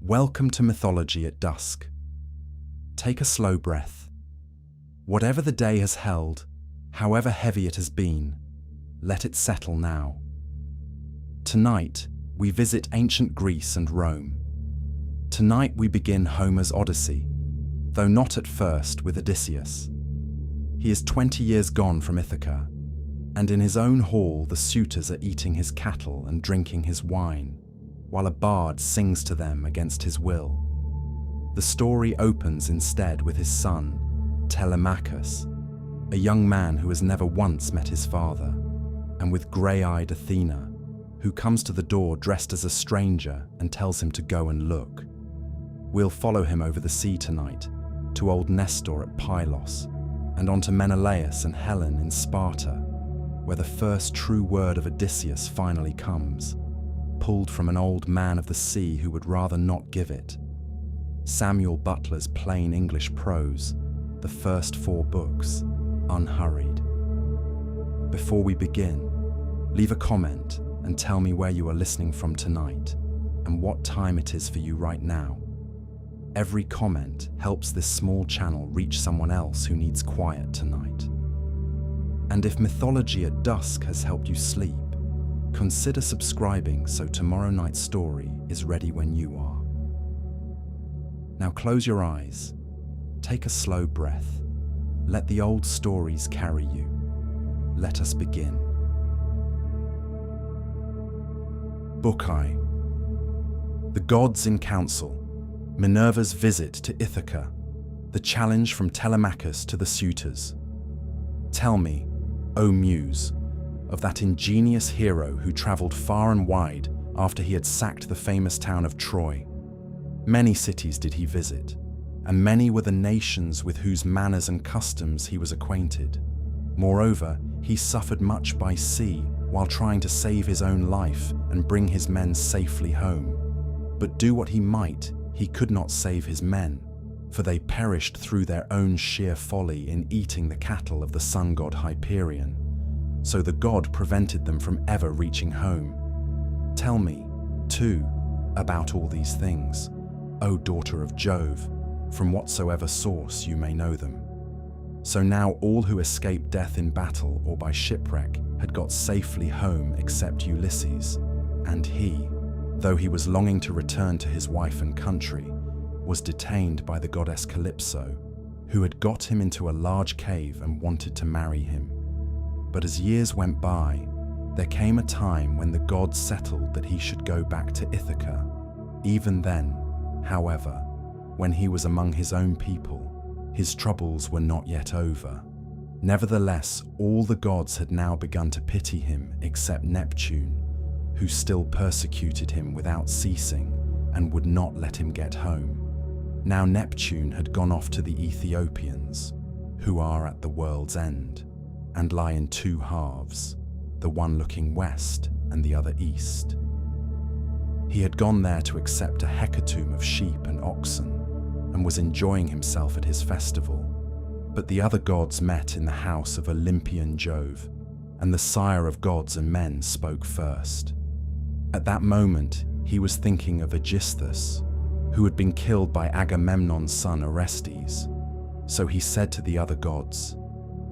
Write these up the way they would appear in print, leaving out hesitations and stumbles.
Welcome to Mythology at Dusk. Take a slow breath. Whatever the day has held, however heavy it has been, let it settle now. Tonight, we visit ancient Greece and Rome. Tonight we begin Homer's Odyssey, though not at first with Odysseus. He is 20 years gone from Ithaca, and in his own hall the suitors are eating his cattle and drinking his wine, while a bard sings to them against his will. The story opens instead with his son, Telemachus, a young man who has never once met his father, and with grey-eyed Athena, who comes to the door dressed as a stranger and tells him to go and look. We'll follow him over the sea tonight, to old Nestor at Pylos, and on to Menelaus and Helen in Sparta, where the first true word of Odysseus finally comes, pulled from an old man of the sea who would rather not give it. Samuel Butler's plain English prose, the first 4 books, unhurried. Before we begin, leave a comment and tell me where you are listening from tonight and what time it is for you right now. Every comment helps this small channel reach someone else who needs quiet tonight. And if Mythology at Dusk has helped you sleep, consider subscribing so tomorrow night's story is ready when you are. Now close your eyes, take a slow breath, let the old stories carry you. Let us begin. Book I. The Gods in Council. Minerva's visit to Ithaca. The challenge from Telemachus to the suitors. Tell me, O Muse, of that ingenious hero who travelled far and wide after he had sacked the famous town of Troy. Many cities did he visit, and many were the nations with whose manners and customs he was acquainted. Moreover, he suffered much by sea while trying to save his own life and bring his men safely home. But do what he might, he could not save his men, for they perished through their own sheer folly in eating the cattle of the sun god Hyperion. So the god prevented them from ever reaching home. Tell me, too, about all these things, O daughter of Jove, from whatsoever source you may know them. So now all who escaped death in battle or by shipwreck had got safely home except Ulysses, and he, though he was longing to return to his wife and country, was detained by the goddess Calypso, who had got him into a large cave and wanted to marry him. But as years went by, there came a time when the gods settled that he should go back to Ithaca. Even then, however, when he was among his own people, his troubles were not yet over. Nevertheless, all the gods had now begun to pity him except Neptune, who still persecuted him without ceasing and would not let him get home. Now Neptune had gone off to the Ethiopians, who are at the world's end, and lie in 2 halves, the one looking west and the other east. He had gone there to accept a hecatomb of sheep and oxen, and was enjoying himself at his festival. But the other gods met in the house of Olympian Jove, and the sire of gods and men spoke first. At that moment, he was thinking of Aegisthus, who had been killed by Agamemnon's son Orestes. So he said to the other gods,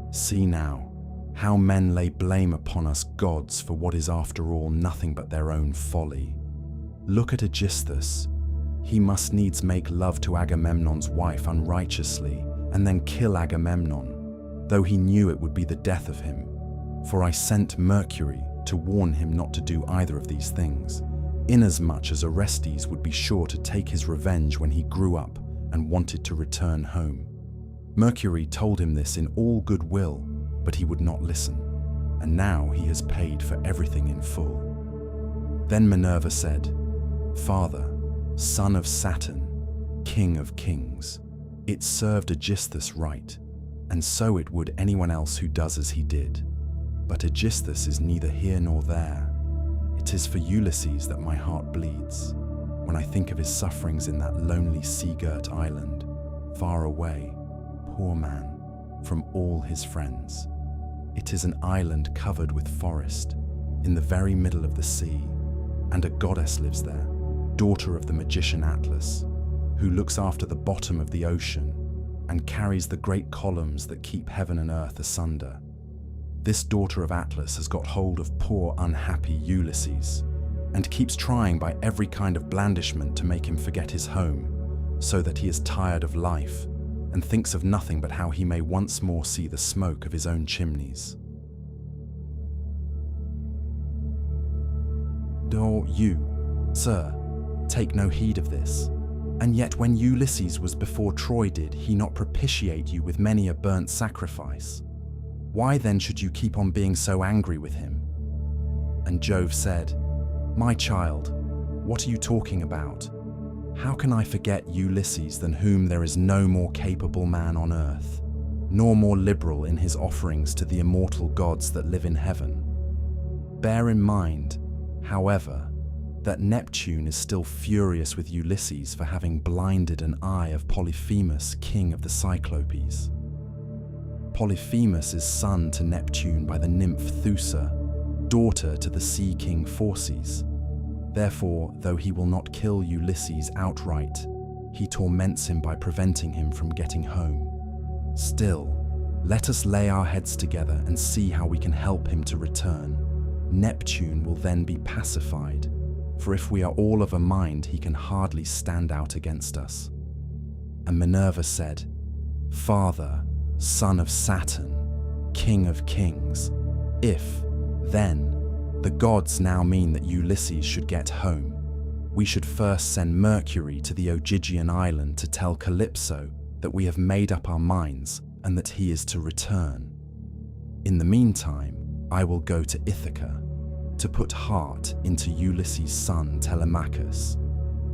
"See now, how men lay blame upon us gods for what is after all nothing but their own folly. Look at Aegisthus. He must needs make love to Agamemnon's wife unrighteously, and then kill Agamemnon, though he knew it would be the death of him. For I sent Mercury to warn him not to do either of these things, inasmuch as Orestes would be sure to take his revenge when he grew up and wanted to return home. Mercury told him this in all good will, but he would not listen, and now he has paid for everything in full." Then Minerva said, "Father, son of Saturn, king of kings, it served Aegisthus right, and so it would anyone else who does as he did. But Aegisthus is neither here nor there. It is for Ulysses that my heart bleeds, when I think of his sufferings in that lonely sea-girt island, far away, poor man, from all his friends. It is an island covered with forest, in the very middle of the sea, and a goddess lives there, daughter of the magician Atlas, who looks after the bottom of the ocean and carries the great columns that keep heaven and earth asunder. This daughter of Atlas has got hold of poor, unhappy Ulysses and keeps trying by every kind of blandishment to make him forget his home, so that he is tired of life and thinks of nothing but how he may once more see the smoke of his own chimneys. Do you, sir, take no heed of this? And yet when Ulysses was before Troy, did he not propitiate you with many a burnt sacrifice? Why then should you keep on being so angry with him? And Jove said, My child, what are you talking about? How can I forget Ulysses, than whom there is no more capable man on earth, nor more liberal in his offerings to the immortal gods that live in heaven? Bear in mind, however, that Neptune is still furious with Ulysses for having blinded an eye of Polyphemus, king of the Cyclopes. Polyphemus is son to Neptune by the nymph Thoosa, daughter to the sea king Phorcys. Therefore, though he will not kill Ulysses outright, he torments him by preventing him from getting home. Still, let us lay our heads together and see how we can help him to return. Neptune will then be pacified, for if we are all of a mind, he can hardly stand out against us. And Minerva said, Father, son of Saturn, king of kings, if, then, the gods now mean that Ulysses should get home, we should first send Mercury to the Ogygian island to tell Calypso that we have made up our minds and that he is to return. In the meantime, I will go to Ithaca to put heart into Ulysses' son Telemachus.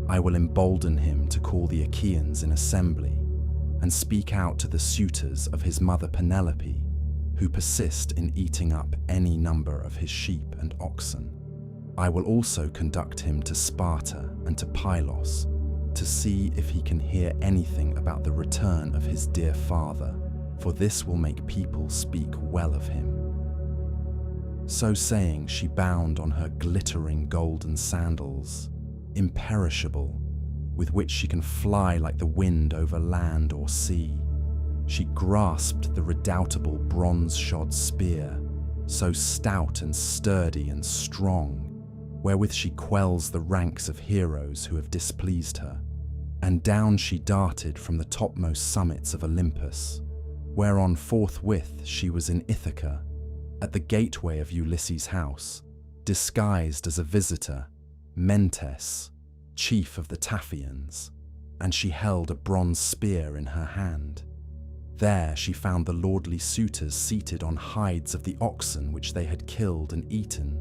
I will embolden him to call the Achaeans in assembly and speak out to the suitors of his mother Penelope, who persist in eating up any number of his sheep and oxen. I will also conduct him to Sparta and to Pylos to see if he can hear anything about the return of his dear father, for this will make people speak well of him. So saying, she bound on her glittering golden sandals, imperishable, with which she can fly like the wind over land or sea. She grasped the redoubtable bronze-shod spear, so stout and sturdy and strong, wherewith she quells the ranks of heroes who have displeased her. And down she darted from the topmost summits of Olympus, whereon forthwith she was in Ithaca, at the gateway of Ulysses' house, disguised as a visitor, Mentes, chief of the Taphians, and she held a bronze spear in her hand. There she found the lordly suitors seated on hides of the oxen which they had killed and eaten,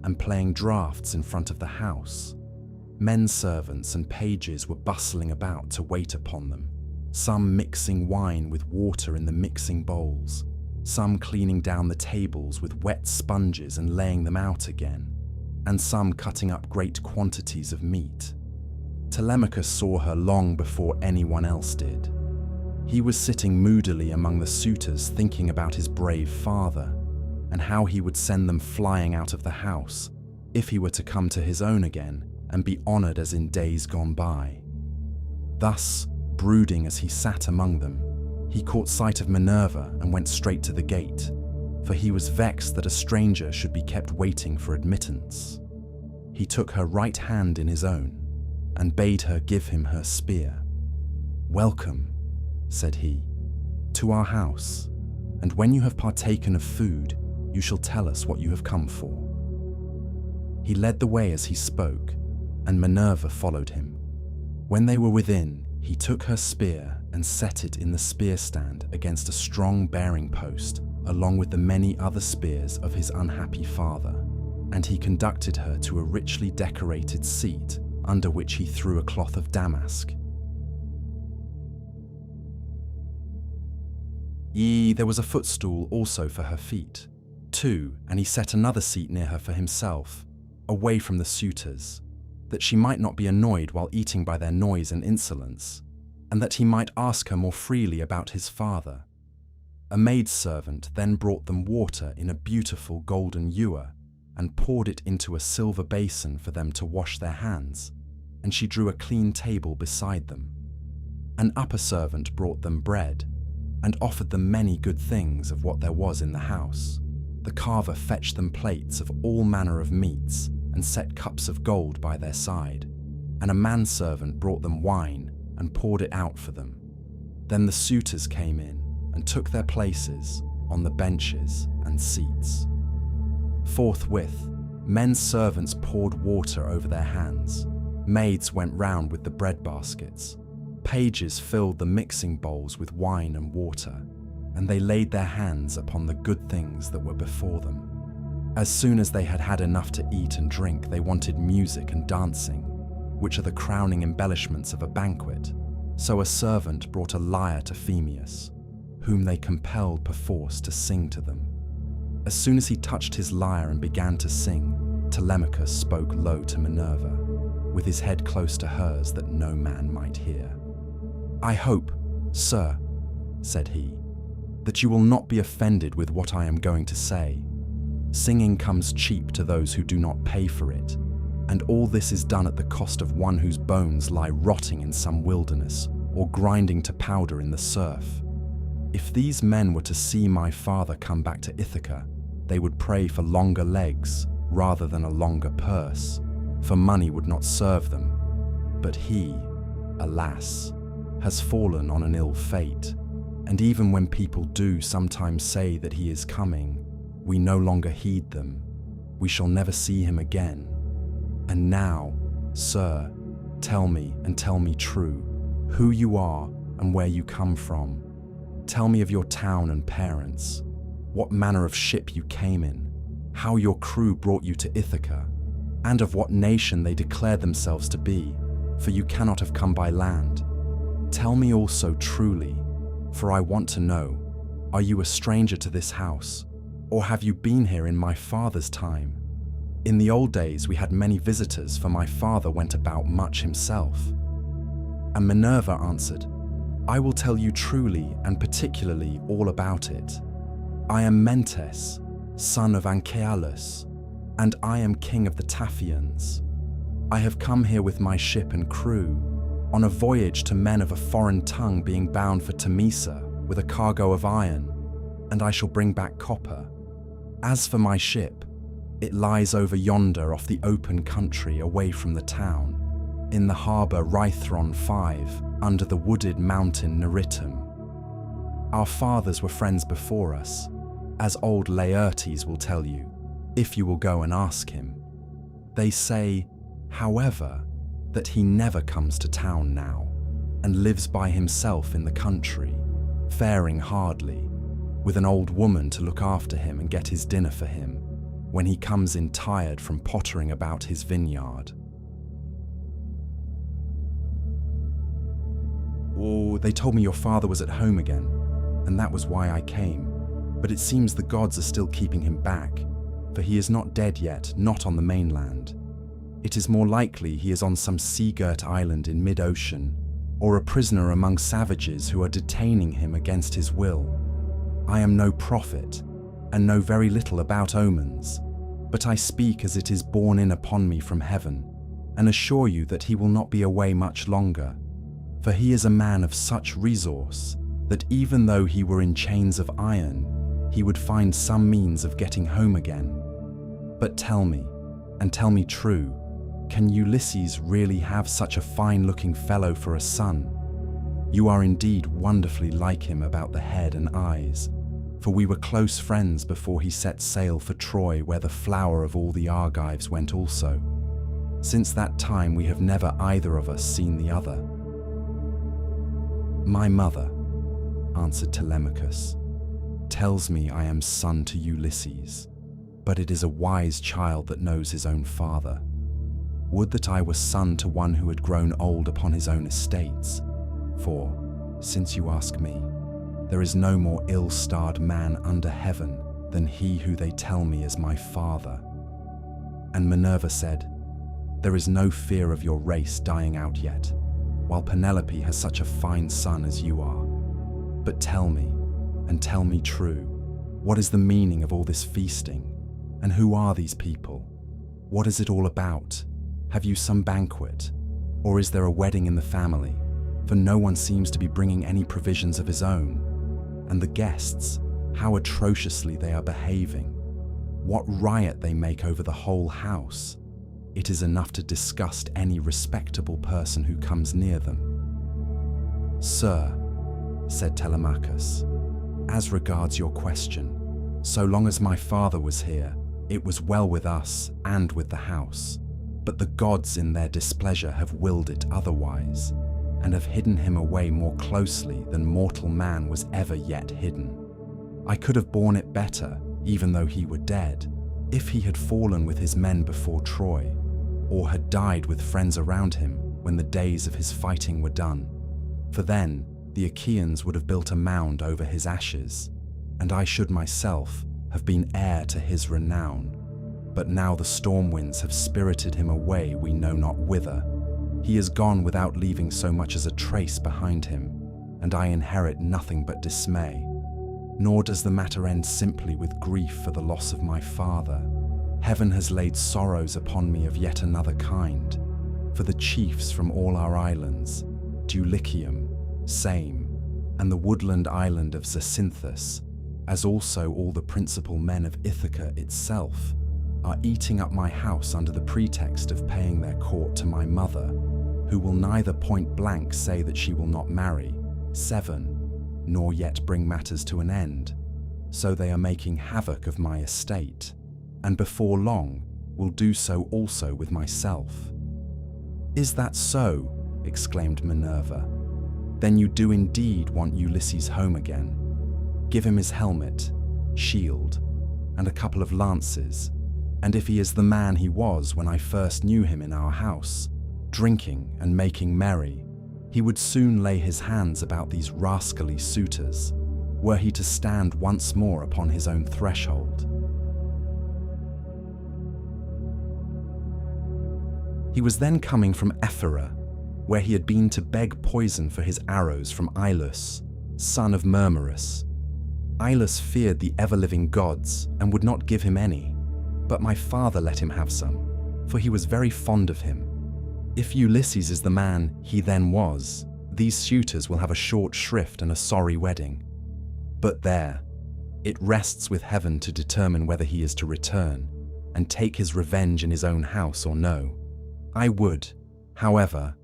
and playing draughts in front of the house. Men servants and pages were bustling about to wait upon them, some mixing wine with water in the mixing bowls, some cleaning down the tables with wet sponges and laying them out again, and some cutting up great quantities of meat. Telemachus saw her long before anyone else did. He was sitting moodily among the suitors, thinking about his brave father, and how he would send them flying out of the house if he were to come to his own again and be honored as in days gone by. Thus, brooding as he sat among them, he caught sight of Minerva and went straight to the gate, for he was vexed that a stranger should be kept waiting for admittance. He took her right hand in his own and bade her give him her spear. "Welcome," said he, "to our house, and when you have partaken of food, you shall tell us what you have come for." He led the way as he spoke, and Minerva followed him. When they were within, he took her spear and set it in the spear stand against a strong bearing post, along with the many other spears of his unhappy father, and he conducted her to a richly decorated seat, under which he threw a cloth of damask. There was a footstool also for her feet, too, and he set another seat near her for himself, away from the suitors, that she might not be annoyed while eating by their noise and insolence, and that he might ask her more freely about his father. A maidservant then brought them water in a beautiful golden ewer, and poured it into a silver basin for them to wash their hands, and she drew a clean table beside them. An upper servant brought them bread, and offered them many good things of what there was in the house. The carver fetched them plates of all manner of meats, and set cups of gold by their side. And a manservant brought them wine, and poured it out for them. Then the suitors came in, and took their places on the benches and seats. Forthwith, men's servants poured water over their hands. Maids went round with the bread baskets. Pages filled the mixing bowls with wine and water, and they laid their hands upon the good things that were before them. As soon as they had had enough to eat and drink, they wanted music and dancing, which are the crowning embellishments of a banquet. So a servant brought a lyre to Phemius, whom they compelled perforce to sing to them. As soon as he touched his lyre and began to sing, Telemachus spoke low to Minerva, with his head close to hers that no man might hear. "I hope, sir," said he, "that you will not be offended with what I am going to say. Singing comes cheap to those who do not pay for it, and all this is done at the cost of one whose bones lie rotting in some wilderness or grinding to powder in the surf. If these men were to see my father come back to Ithaca, they would pray for longer legs rather than a longer purse, for money would not serve them. But he, alas, has fallen on an ill fate, and even when people do sometimes say that he is coming, we no longer heed them. We shall never see him again. And now, sir, tell me, and tell me true, who you are and where you come from. Tell me of your town and parents, what manner of ship you came in, how your crew brought you to Ithaca, and of what nation they declared themselves to be, for you cannot have come by land. Tell me also truly, for I want to know, are you a stranger to this house, or have you been here in my father's time? In the old days we had many visitors, for my father went about much himself." And Minerva answered, "I will tell you truly and particularly all about it. I am Mentes, son of Anchialus, and I am king of the Taphians. I have come here with my ship and crew, on a voyage to men of a foreign tongue, being bound for Temesa with a cargo of iron, and I shall bring back copper. As for my ship, it lies over yonder off the open country away from the town, in the harbour Rhythron 5, under the wooded mountain Neritum. Our fathers were friends before us, as old Laertes will tell you, if you will go and ask him. They say, however, that he never comes to town now, and lives by himself in the country, faring hardly, with an old woman to look after him and get his dinner for him, when he comes in tired from pottering about his vineyard." "Oh, they told me your father was at home again, and that was why I came. But it seems the gods are still keeping him back, for he is not dead yet, not on the mainland. It is more likely he is on some sea-girt island in mid-ocean, or a prisoner among savages who are detaining him against his will. I am no prophet, and know very little about omens, but I speak as it is borne in upon me from heaven, and assure you that he will not be away much longer, for he is a man of such resource that even though he were in chains of iron, he would find some means of getting home again. But tell me, and tell me true, can Ulysses really have such a fine-looking fellow for a son? You are indeed wonderfully like him about the head and eyes, for we were close friends before he set sail for Troy, where the flower of all the Argives went also. Since that time we have never either of us seen the other." "My mother," answered Telemachus, "tells me I am son to Ulysses, but it is a wise child that knows his own father. Would that I were son to one who had grown old upon his own estates, for, since you ask me, there is no more ill-starred man under heaven than he who they tell me is my father." And Minerva said, "There is no fear of your race dying out yet, while Penelope has such a fine son as you are. But tell me, and tell me true, what is the meaning of all this feasting? And who are these people? What is it all about? Have you some banquet? Or is there a wedding in the family? For no one seems to be bringing any provisions of his own. And the guests, how atrociously they are behaving. What riot they make over the whole house. It is enough to disgust any respectable person who comes near them. Sir, said Telemachus, as regards your question, so long as my father was here, it was well with us and with the house. But the gods in their displeasure have willed it otherwise, and have hidden him away more closely than mortal man was ever yet hidden. I could have borne it better, even though he were dead, if he had fallen with his men before Troy, or had died with friends around him when the days of his fighting were done. For then the Achaeans would have built a mound over his ashes, and I should myself have been heir to his renown. But now the storm winds have spirited him away we know not whither. He is gone without leaving so much as a trace behind him, and I inherit nothing but dismay. Nor does the matter end simply with grief for the loss of my father. Heaven has laid sorrows upon me of yet another kind, for the chiefs from all our islands, Dulichium, Same, and the woodland island of Zacynthus, as also all the principal men of Ithaca itself, are eating up my house under the pretext of paying their court to my mother, who will neither point blank say that she will not marry, 7, nor yet bring matters to an end. So they are making havoc of my estate, and before long will do so also with myself. Is that so? Exclaimed Minerva. Then you do indeed want Ulysses home again. Give him his helmet, shield, and a couple of lances, and if he is the man he was when I first knew him in our house, drinking and making merry, he would soon lay his hands about these rascally suitors, were he to stand once more upon his own threshold. He was then coming from Ephyra, where he had been to beg poison for his arrows from Pylos, son of Murmurus. Pylos feared the ever-living gods and would not give him any, but my father let him have some, for he was very fond of him. If Ulysses is the man he then was, these suitors will have a short shrift and a sorry wedding. But there, it rests with heaven to determine whether he is to return and take his revenge in his own house or no. I would, however,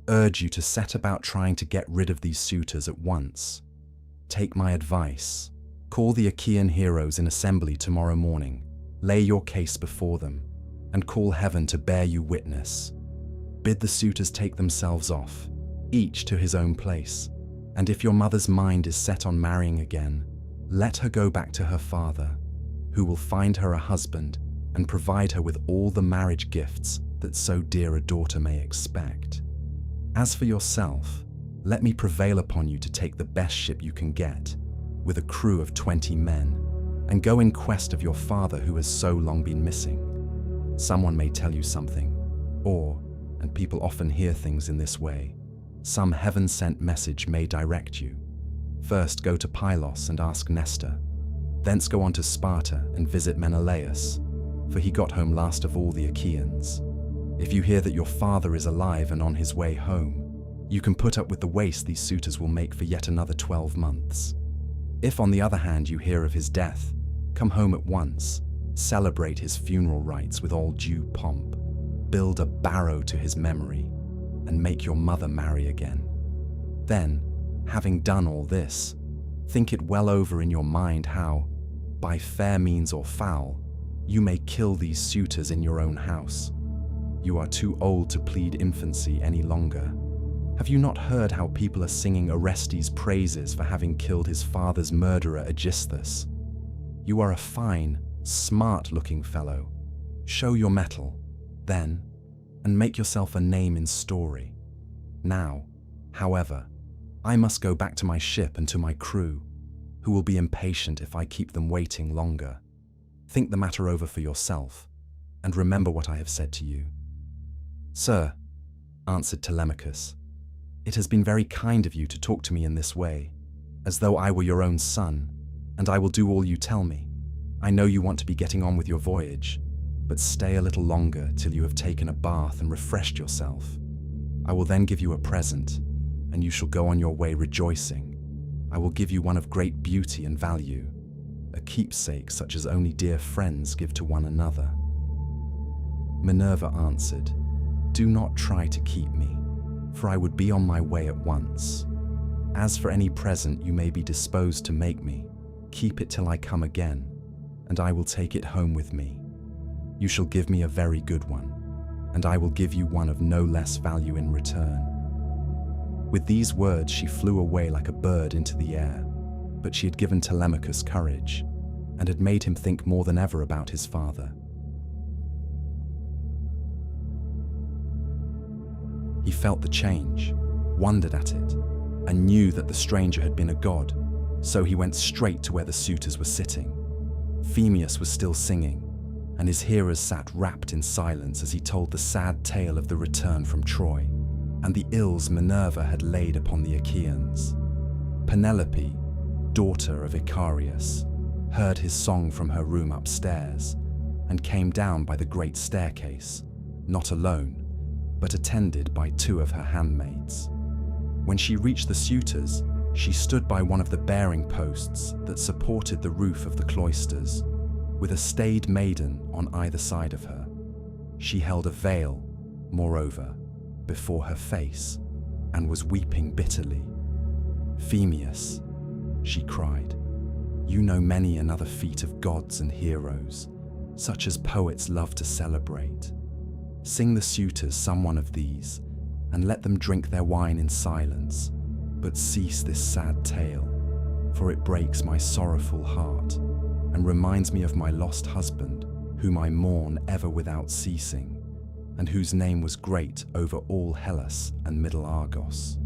urge you to set about trying to get rid of these suitors at once. Take my advice. Call the Achaean heroes in assembly tomorrow morning, lay your case before them, and call heaven to bear you witness. Bid the suitors take themselves off, each to his own place, and if your mother's mind is set on marrying again, let her go back to her father, who will find her a husband and provide her with all the marriage gifts that so dear a daughter may expect. As for yourself, let me prevail upon you to take the best ship you can get, with a crew of 20 men, and go in quest of your father who has so long been missing. Someone may tell you something, or, and people often hear things in this way, some heaven-sent message may direct you. First go to Pylos and ask Nestor, thence go on to Sparta and visit Menelaus, for he got home last of all the Achaeans. If you hear that your father is alive and on his way home, you can put up with the waste these suitors will make for yet another 12 months. If on the other hand you hear of his death, come home at once, celebrate his funeral rites with all due pomp, build a barrow to his memory, and make your mother marry again. Then, having done all this, think it well over in your mind how, by fair means or foul, you may kill these suitors in your own house. You are too old to plead infancy any longer. Have you not heard how people are singing Orestes' praises for having killed his father's murderer Aegisthus? You are a fine, smart-looking fellow. Show your mettle, then, and make yourself a name in story. Now, however, I must go back to my ship and to my crew, who will be impatient if I keep them waiting longer. Think the matter over for yourself, and remember what I have said to you. Sir, answered Telemachus, it has been very kind of you to talk to me in this way, as though I were your own son, and I will do all you tell me. I know you want to be getting on with your voyage, but stay a little longer till you have taken a bath and refreshed yourself. I will then give you a present, and you shall go on your way rejoicing. I will give you one of great beauty and value, a keepsake such as only dear friends give to one another." Minerva answered, "Do not try to keep me, for I would be on my way at once. As for any present you may be disposed to make me, keep it till I come again, and I will take it home with me. You shall give me a very good one, and I will give you one of no less value in return." With these words she flew away like a bird into the air, but she had given Telemachus courage, and had made him think more than ever about his father. He felt the change, wondered at it, and knew that the stranger had been a god, so he went straight to where the suitors were sitting. Phemius was still singing, and his hearers sat wrapped in silence as he told the sad tale of the return from Troy, and the ills Minerva had laid upon the Achaeans. Penelope, daughter of Icarius, heard his song from her room upstairs, and came down by the great staircase, not alone, but attended by 2 of her handmaids. When she reached the suitors, she stood by one of the bearing posts that supported the roof of the cloisters, with a staid maiden on either side of her. She held a veil, moreover, before her face, and was weeping bitterly. "Phemius," she cried, "you know many another feat of gods and heroes, such as poets love to celebrate. Sing the suitors some one of these, and let them drink their wine in silence, but cease this sad tale, for it breaks my sorrowful heart, and reminds me of my lost husband, whom I mourn ever without ceasing, and whose name was great over all Hellas and Middle Argos."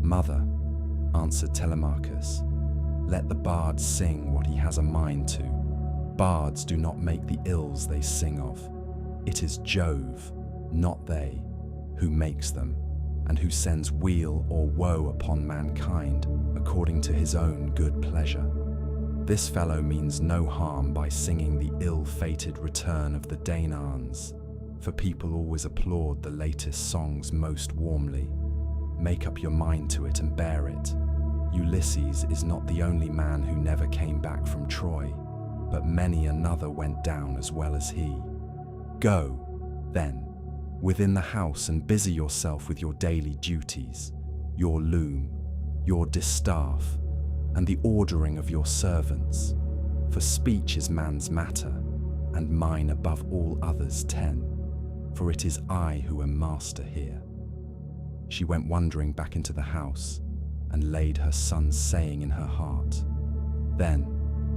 "Mother," answered Telemachus, "let the bard sing what he has a mind to. Bards do not make the ills they sing of. It is Jove, not they, who makes them, and who sends weal or woe upon mankind according to his own good pleasure. This fellow means no harm by singing the ill-fated return of the Danaans, for people always applaud the latest songs most warmly. Make up your mind to it and bear it. Ulysses is not the only man who never came back from Troy, but many another went down as well as he. Go, then, within the house and busy yourself with your daily duties, your loom, your distaff, and the ordering of your servants, for speech is man's matter, and mine above all others 10, for it is I who am master here." She went wandering back into the house, and laid her son's saying in her heart. Then,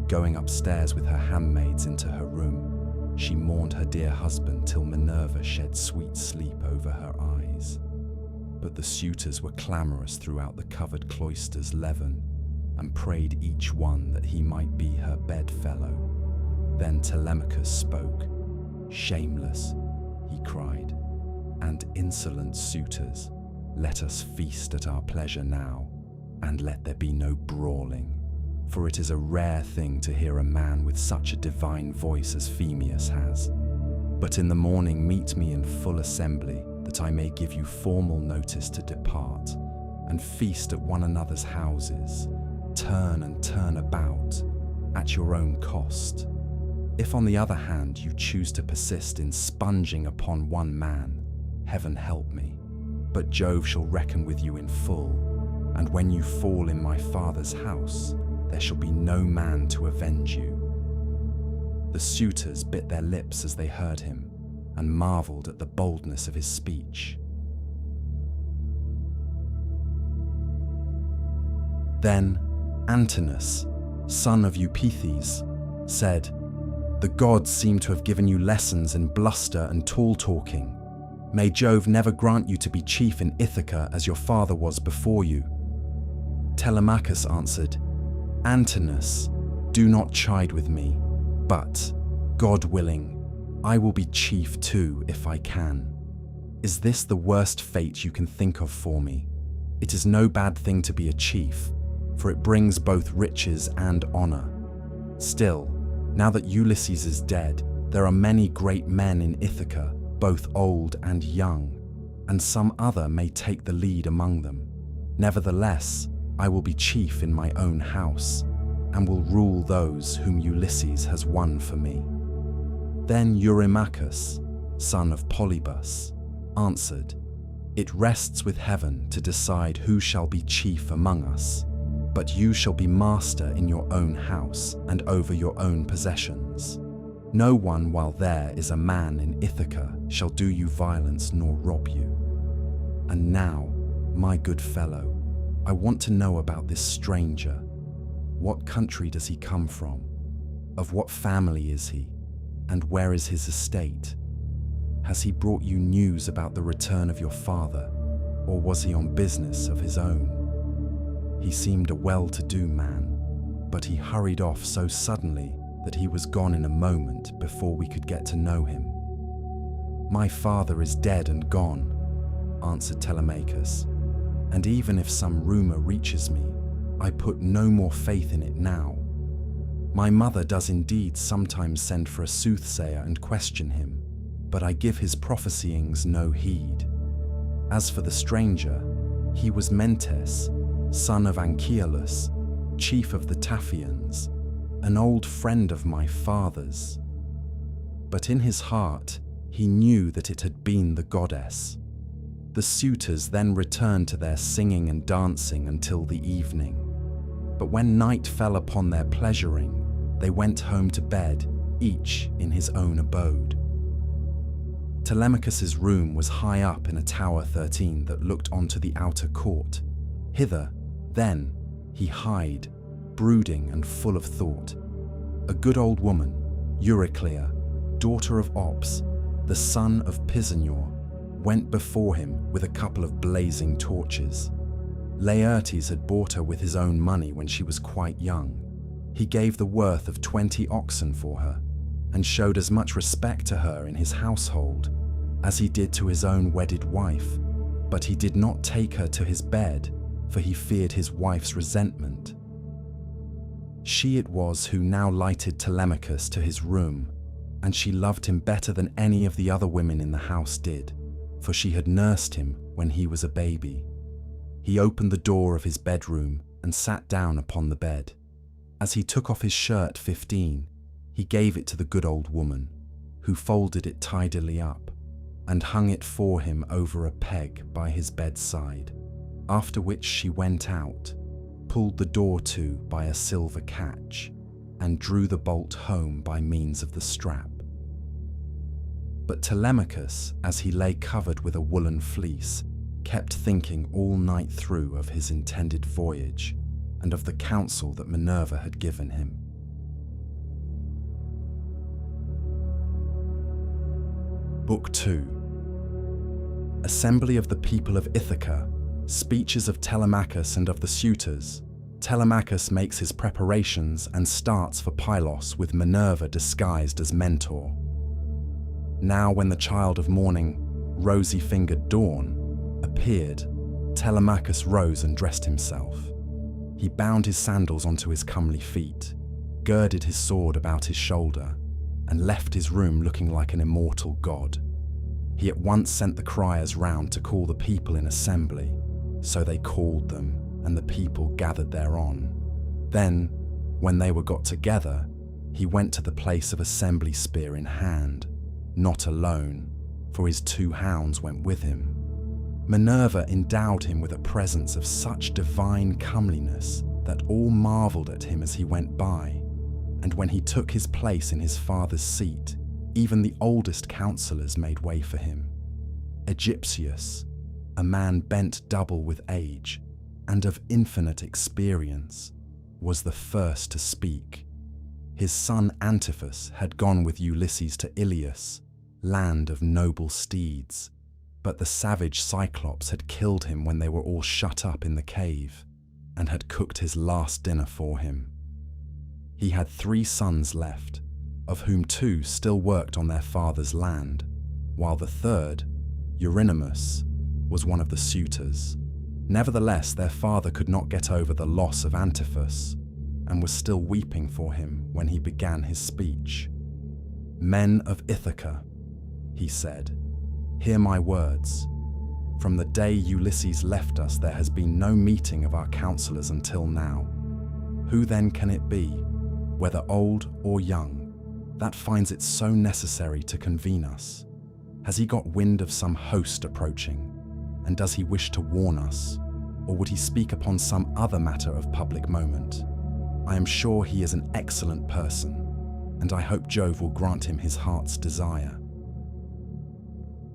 going upstairs with her handmaids into her room, she mourned her dear husband till Minerva shed sweet sleep over her eyes. But the suitors were clamorous throughout the covered cloister's leven, and prayed each one that he might be her bedfellow. Then Telemachus spoke. "Shameless," he cried, "and insolent suitors, let us feast at our pleasure now, and let there be no brawling. For it is a rare thing to hear a man with such a divine voice as Phemius has. But in the morning meet me in full assembly, that I may give you formal notice to depart, and feast at one another's houses, turn and turn about, at your own cost. If on the other hand you choose to persist in sponging upon one man, heaven help me, but Jove shall reckon with you in full, and when you fall in my father's house, there shall be no man to avenge you." The suitors bit their lips as they heard him, and marveled at the boldness of his speech. Then Antinous, son of Eupeithes, said, "The gods seem to have given you lessons in bluster and tall-talking. May Jove never grant you to be chief in Ithaca as your father was before you." Telemachus answered, "Antinous, do not chide with me, but, God willing, I will be chief too if I can. Is this the worst fate you can think of for me? It is no bad thing to be a chief, for it brings both riches and honor. Still, now that Ulysses is dead, there are many great men in Ithaca, both old and young, and some other may take the lead among them. Nevertheless, I will be chief in my own house, and will rule those whom Ulysses has won for me." Then Eurymachus, son of Polybus, answered, "It rests with heaven to decide who shall be chief among us, but you shall be master in your own house and over your own possessions. No one while there is a man in Ithaca shall do you violence nor rob you. And now, my good fellow, I want to know about this stranger. What country does he come from? Of what family is he? And where is his estate? Has he brought you news about the return of your father, or was he on business of his own? He seemed a well-to-do man, but he hurried off so suddenly that he was gone in a moment before we could get to know him." "My father is dead and gone," answered Telemachus, "and even if some rumor reaches me, I put no more faith in it now. My mother does indeed sometimes send for a soothsayer and question him, but I give his prophesyings no heed. As for the stranger, he was Mentes, son of Anchialus, chief of the Taphians, an old friend of my father's. But in his heart, he knew that it had been the goddess. The suitors then returned to their singing and dancing until the evening. But when night fell upon their pleasuring, they went home to bed, each in his own abode. Telemachus's room was high up in a tower 13 that looked onto the outer court. Hither, then, he hied, brooding and full of thought. A good old woman, Euryclea, daughter of Ops, the son of Pisanor, went before him with a couple of blazing torches. Laertes had bought her with his own money when she was quite young. He gave the worth of 20 oxen for her, and showed as much respect to her in his household as he did to his own wedded wife, but he did not take her to his bed, for he feared his wife's resentment. She it was who now lighted Telemachus to his room, and she loved him better than any of the other women in the house did, for she had nursed him when he was a baby. He opened the door of his bedroom and sat down upon the bed. As he took off his shirt 15, he gave it to the good old woman, who folded it tidily up and hung it for him over a peg by his bedside, after which she went out, pulled the door to by a silver catch, and drew the bolt home by means of the strap. But Telemachus, as he lay covered with a woolen fleece, kept thinking all night through of his intended voyage and of the counsel that Minerva had given him. Book 2. Assembly of the people of Ithaca, speeches of Telemachus and of the suitors. Telemachus makes his preparations and starts for Pylos with Minerva disguised as Mentor. Now when the child of morning, rosy-fingered Dawn, appeared, Telemachus rose and dressed himself. He bound his sandals onto his comely feet, girded his sword about his shoulder, and left his room looking like an immortal god. He at once sent the criers round to call the people in assembly, so they called them, and the people gathered thereon. Then, when they were got together, he went to the place of assembly, spear in hand, not alone, for his 2 hounds went with him. Minerva endowed him with a presence of such divine comeliness that all marvelled at him as he went by, and when he took his place in his father's seat, even the oldest counsellors made way for him. Egyptius, a man bent double with age and of infinite experience, was the first to speak. His son Antiphus had gone with Ulysses to Ilius, land of noble steeds, but the savage Cyclops had killed him when they were all shut up in the cave, and had cooked his last dinner for him. He had 3 sons left, of whom 2 still worked on their father's land, while the third, Eurynomus, was one of the suitors. Nevertheless, their father could not get over the loss of Antiphus, and was still weeping for him when he began his speech. "Men of Ithaca," he said, "hear my words. From the day Ulysses left us, there has been no meeting of our counselors until now. Who then can it be, whether old or young, that finds it so necessary to convene us? Has he got wind of some host approaching? And does he wish to warn us? Or would he speak upon some other matter of public moment? I am sure he is an excellent person, and I hope Jove will grant him his heart's desire."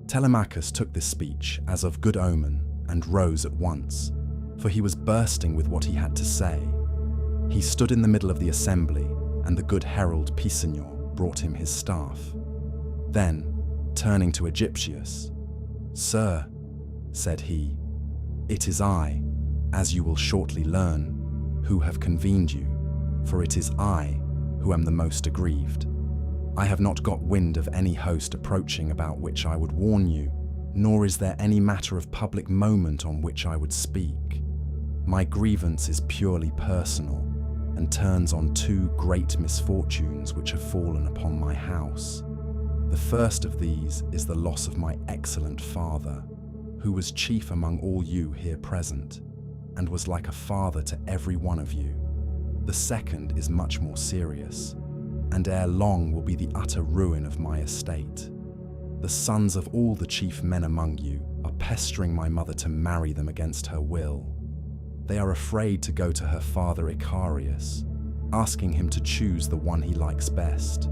Telemachus took this speech as of good omen and rose at once, for he was bursting with what he had to say. He stood in the middle of the assembly, and the good herald Pisenor brought him his staff. Then, turning to Aegyptius, "Sir," said he, "it is I, as you will shortly learn, who have convened you, for it is I who am the most aggrieved. I have not got wind of any host approaching about which I would warn you, nor is there any matter of public moment on which I would speak. My grievance is purely personal, and turns on two great misfortunes which have fallen upon my house. The first of these is the loss of my excellent father, who was chief among all you here present, and was like a father to every one of you. The second is much more serious, and ere long will be the utter ruin of my estate. The sons of all the chief men among you are pestering my mother to marry them against her will. They are afraid to go to her father Icarius, asking him to choose the one he likes best,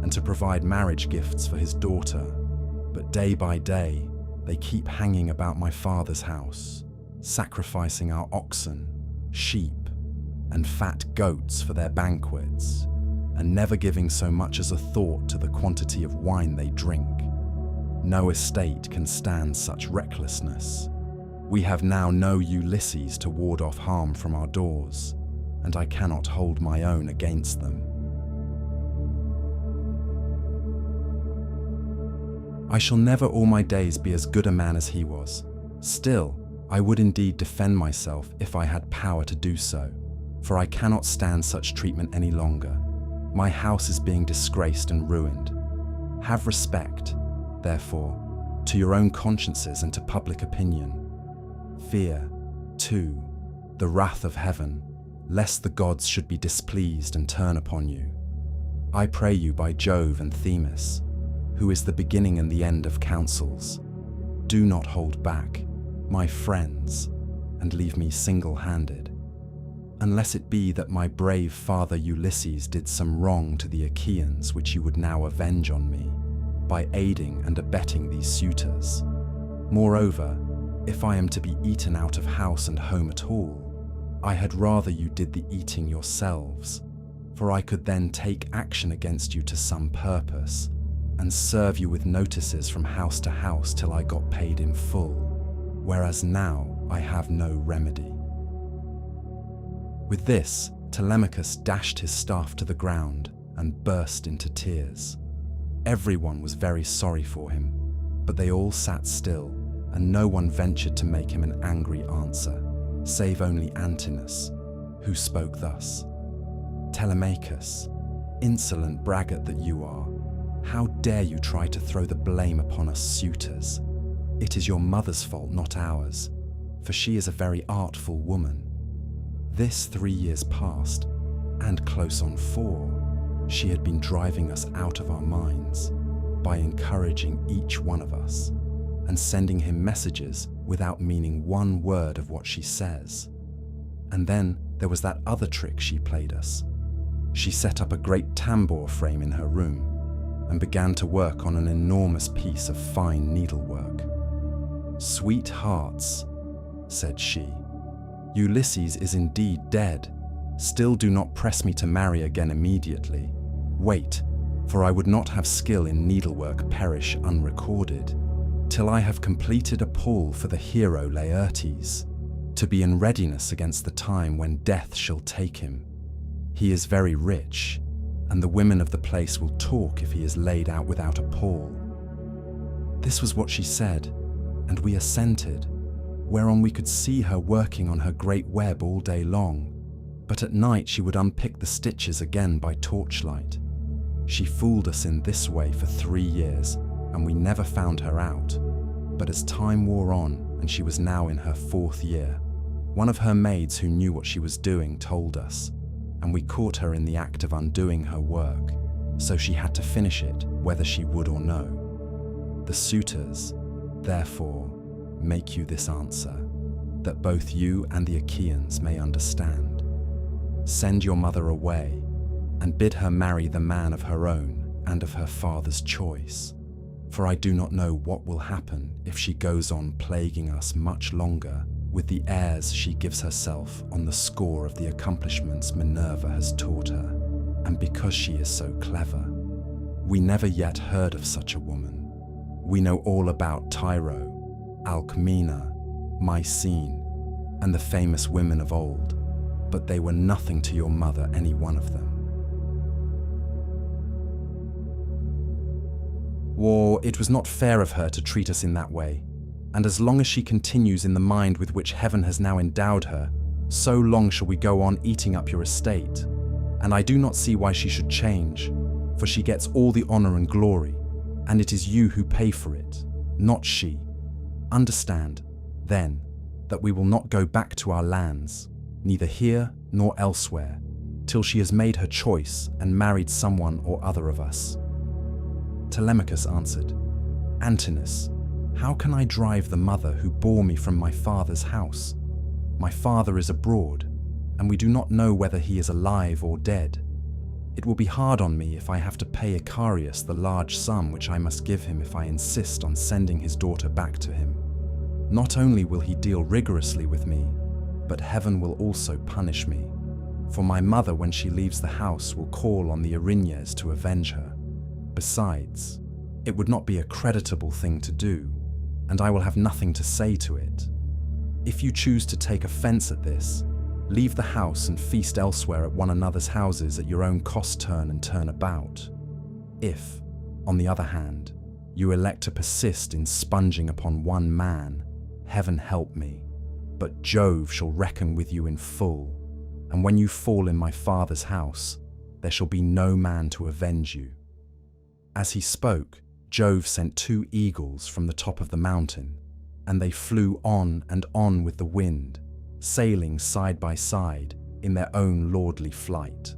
and to provide marriage gifts for his daughter. But day by day, they keep hanging about my father's house, sacrificing our oxen, sheep, and fat goats for their banquets, and never giving so much as a thought to the quantity of wine they drink. No estate can stand such recklessness. We have now no Ulysses to ward off harm from our doors, and I cannot hold my own against them. I shall never all my days be as good a man as he was. Still, I would indeed defend myself if I had power to do so, for I cannot stand such treatment any longer. My house is being disgraced and ruined. Have respect, therefore, to your own consciences and to public opinion. Fear, too, the wrath of heaven, lest the gods should be displeased and turn upon you. I pray you by Jove and Themis, who is the beginning and the end of counsels, do not hold back, my friends, and leave me single-handed, unless it be that my brave father Ulysses did some wrong to the Achaeans which you would now avenge on me, by aiding and abetting these suitors. Moreover, if I am to be eaten out of house and home at all, I had rather you did the eating yourselves, for I could then take action against you to some purpose, and serve you with notices from house to house till I got paid in full, whereas now I have no remedy." With this, Telemachus dashed his staff to the ground and burst into tears. Everyone was very sorry for him, but they all sat still, and no one ventured to make him an angry answer, save only Antinous, who spoke thus: "Telemachus, insolent braggart that you are, how dare you try to throw the blame upon us suitors? It is your mother's fault, not ours, for she is a very artful woman. This 3 years past, and close on 4, she had been driving us out of our minds by encouraging each one of us and sending him messages without meaning one word of what she says. And then there was that other trick she played us. She set up a great tambour frame in her room and began to work on an enormous piece of fine needlework. 'Sweethearts,' said she, 'Ulysses is indeed dead. Still do not press me to marry again immediately. Wait, for I would not have skill in needlework perish unrecorded, till I have completed a pall for the hero Laertes, to be in readiness against the time when death shall take him. He is very rich, and the women of the place will talk if he is laid out without a pall.' This was what she said, and we assented, whereon we could see her working on her great web all day long, but at night she would unpick the stitches again by torchlight. She fooled us in this way for 3 years, and we never found her out. But as time wore on and she was now in her 4th year. One of her maids who knew what she was doing told us, and we caught her in the act of undoing her work, so she had to finish it, whether she would or no. The suitors, therefore, make you this answer, that both you and the Achaeans may understand. Send your mother away, and bid her marry the man of her own and of her father's choice. For I do not know what will happen if she goes on plaguing us much longer with the airs she gives herself on the score of the accomplishments Minerva has taught her, and because she is so clever. We never yet heard of such a woman. We know all about Tyro, Alcmena, Mycene, and the famous women of old, but they were nothing to your mother, any one of them. Or it was not fair of her to treat us in that way, and as long as she continues in the mind with which heaven has now endowed her, so long shall we go on eating up your estate. And I do not see why she should change, for she gets all the honor and glory, and it is you who pay for it, not she. Understand, then, that we will not go back to our lands, neither here nor elsewhere, till she has made her choice and married someone or other of us. Telemachus answered, Antinous, how can I drive the mother who bore me from my father's house? My father is abroad, and we do not know whether he is alive or dead. It will be hard on me if I have to pay Icarius the large sum which I must give him if I insist on sending his daughter back to him. Not only will he deal rigorously with me, but heaven will also punish me. For my mother, when she leaves the house, will call on the Erinyes to avenge her. Besides, it would not be a creditable thing to do, and I will have nothing to say to it. If you choose to take offense at this, leave the house and feast elsewhere at one another's houses at your own cost, turn and turn about. If, on the other hand, you elect to persist in sponging upon one man, heaven help me, but Jove shall reckon with you in full, and when you fall in my father's house, there shall be no man to avenge you. As he spoke, Jove sent 2 eagles from the top of the mountain, and they flew on and on with the wind, sailing side by side in their own lordly flight.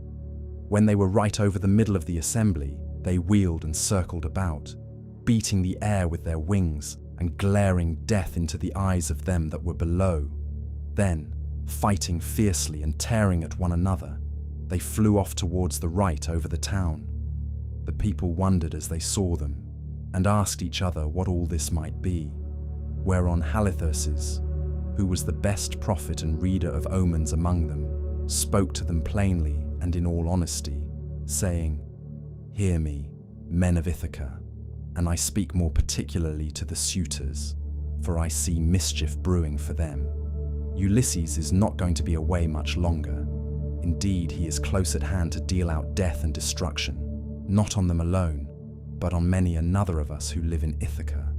When they were right over the middle of the assembly, they wheeled and circled about, beating the air with their wings and glaring death into the eyes of them that were below. Then, fighting fiercely and tearing at one another, they flew off towards the right over the town. The people wondered as they saw them, and asked each other what all this might be, whereon Halitherses, who was the best prophet and reader of omens among them, spoke to them plainly and in all honesty, saying, Hear me, men of Ithaca, and I speak more particularly to the suitors, for I see mischief brewing for them. Ulysses is not going to be away much longer. Indeed, he is close at hand to deal out death and destruction, not on them alone, but on many another of us who live in Ithaca.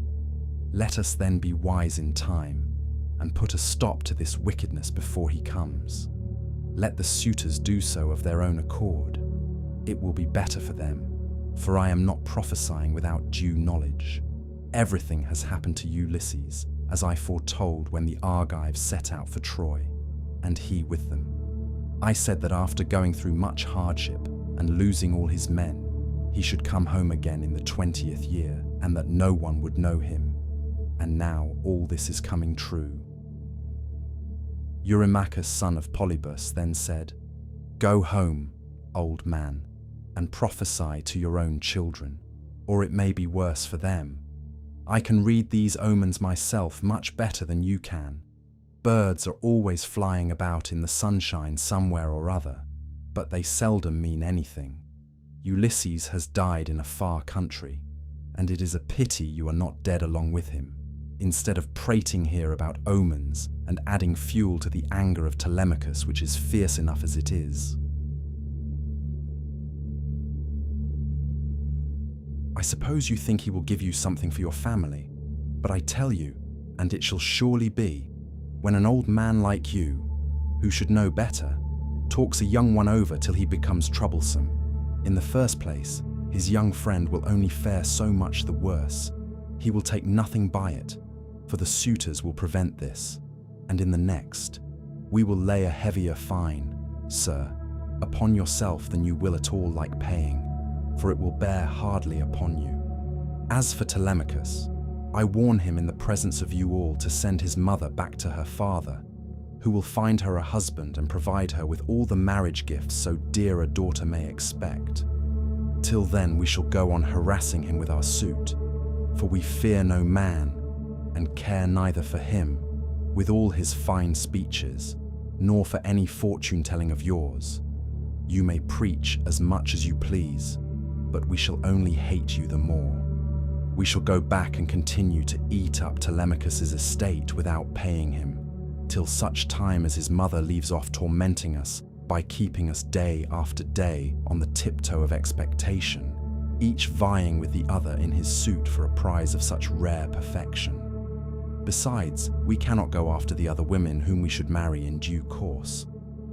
Let us then be wise in time, and put a stop to this wickedness before he comes. Let the suitors do so of their own accord. It will be better for them, for I am not prophesying without due knowledge. Everything has happened to Ulysses, as I foretold when the Argives set out for Troy, and he with them. I said that after going through much hardship and losing all his men, he should come home again in the 20th year, and that no one would know him. And now all this is coming true. Eurymachus, son of Polybus, then said, Go home, old man, and prophesy to your own children, or it may be worse for them. I can read these omens myself much better than you can. Birds are always flying about in the sunshine somewhere or other, but they seldom mean anything. Ulysses has died in a far country, and it is a pity you are not dead along with him, instead of prating here about omens and adding fuel to the anger of Telemachus, which is fierce enough as it is. I suppose you think he will give you something for your family, but I tell you, and it shall surely be, when an old man like you, who should know better, talks a young one over till he becomes troublesome. In the first place, his young friend will only fare so much the worse. He will take nothing by it, for the suitors will prevent this, and in the next, we will lay a heavier fine, sir, upon yourself than you will at all like paying, for it will bear hardly upon you. As for Telemachus, I warn him in the presence of you all to send his mother back to her father, who will find her a husband and provide her with all the marriage gifts so dear a daughter may expect. Till then we shall go on harassing him with our suit, for we fear no man, and care neither for him, with all his fine speeches, nor for any fortune-telling of yours. You may preach as much as you please, but we shall only hate you the more. We shall go back and continue to eat up Telemachus's estate without paying him, till such time as his mother leaves off tormenting us by keeping us day after day on the tiptoe of expectation, each vying with the other in his suit for a prize of such rare perfection. Besides, we cannot go after the other women whom we should marry in due course,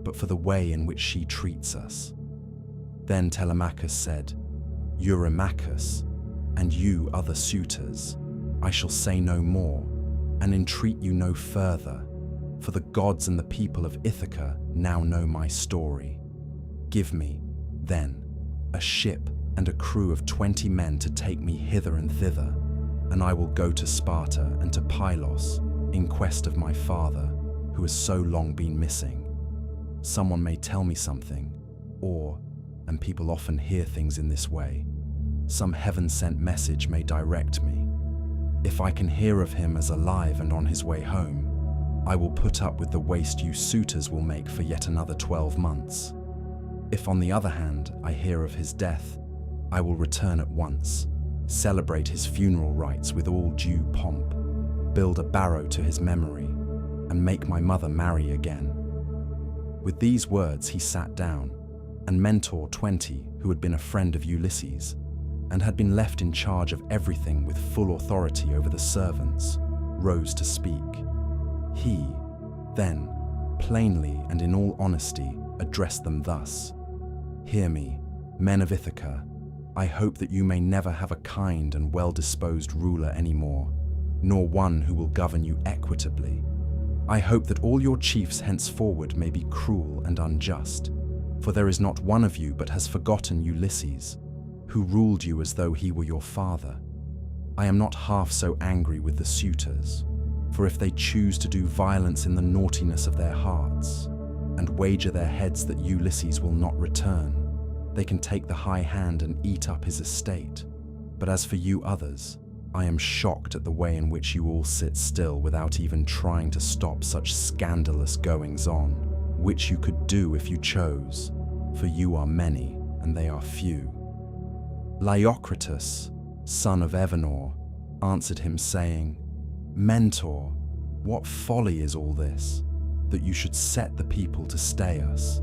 but for the way in which she treats us. Then Telemachus said, Eurymachus, and you other suitors, I shall say no more, and entreat you no further, for the gods and the people of Ithaca now know my story. Give me, then, a ship and a crew of 20 men to take me hither and thither, and I will go to Sparta and to Pylos in quest of my father, who has so long been missing. Someone may tell me something, or, and people often hear things in this way, some heaven-sent message may direct me. If I can hear of him as alive and on his way home, I will put up with the waste you suitors will make for yet another 12 months. If on the other hand I hear of his death, I will return at once, celebrate his funeral rites with all due pomp, build a barrow to his memory, and make my mother marry again. With these words he sat down, and Mentor 20, who had been a friend of Ulysses, and had been left in charge of everything with full authority over the servants, rose to speak. He, then, plainly and in all honesty, addressed them thus: Hear me, men of Ithaca, I hope that you may never have a kind and well-disposed ruler anymore, nor one who will govern you equitably. I hope that all your chiefs henceforward may be cruel and unjust, for there is not one of you but has forgotten Ulysses, who ruled you as though he were your father. I am not half so angry with the suitors, for if they choose to do violence in the naughtiness of their hearts, and wager their heads that Ulysses will not return, they can take the high hand and eat up his estate. But as for you others, I am shocked at the way in which you all sit still without even trying to stop such scandalous goings-on, which you could do if you chose, for you are many and they are few. Leiocritus, son of Evenor, answered him saying, Mentor, what folly is all this, that you should set the people to stay us?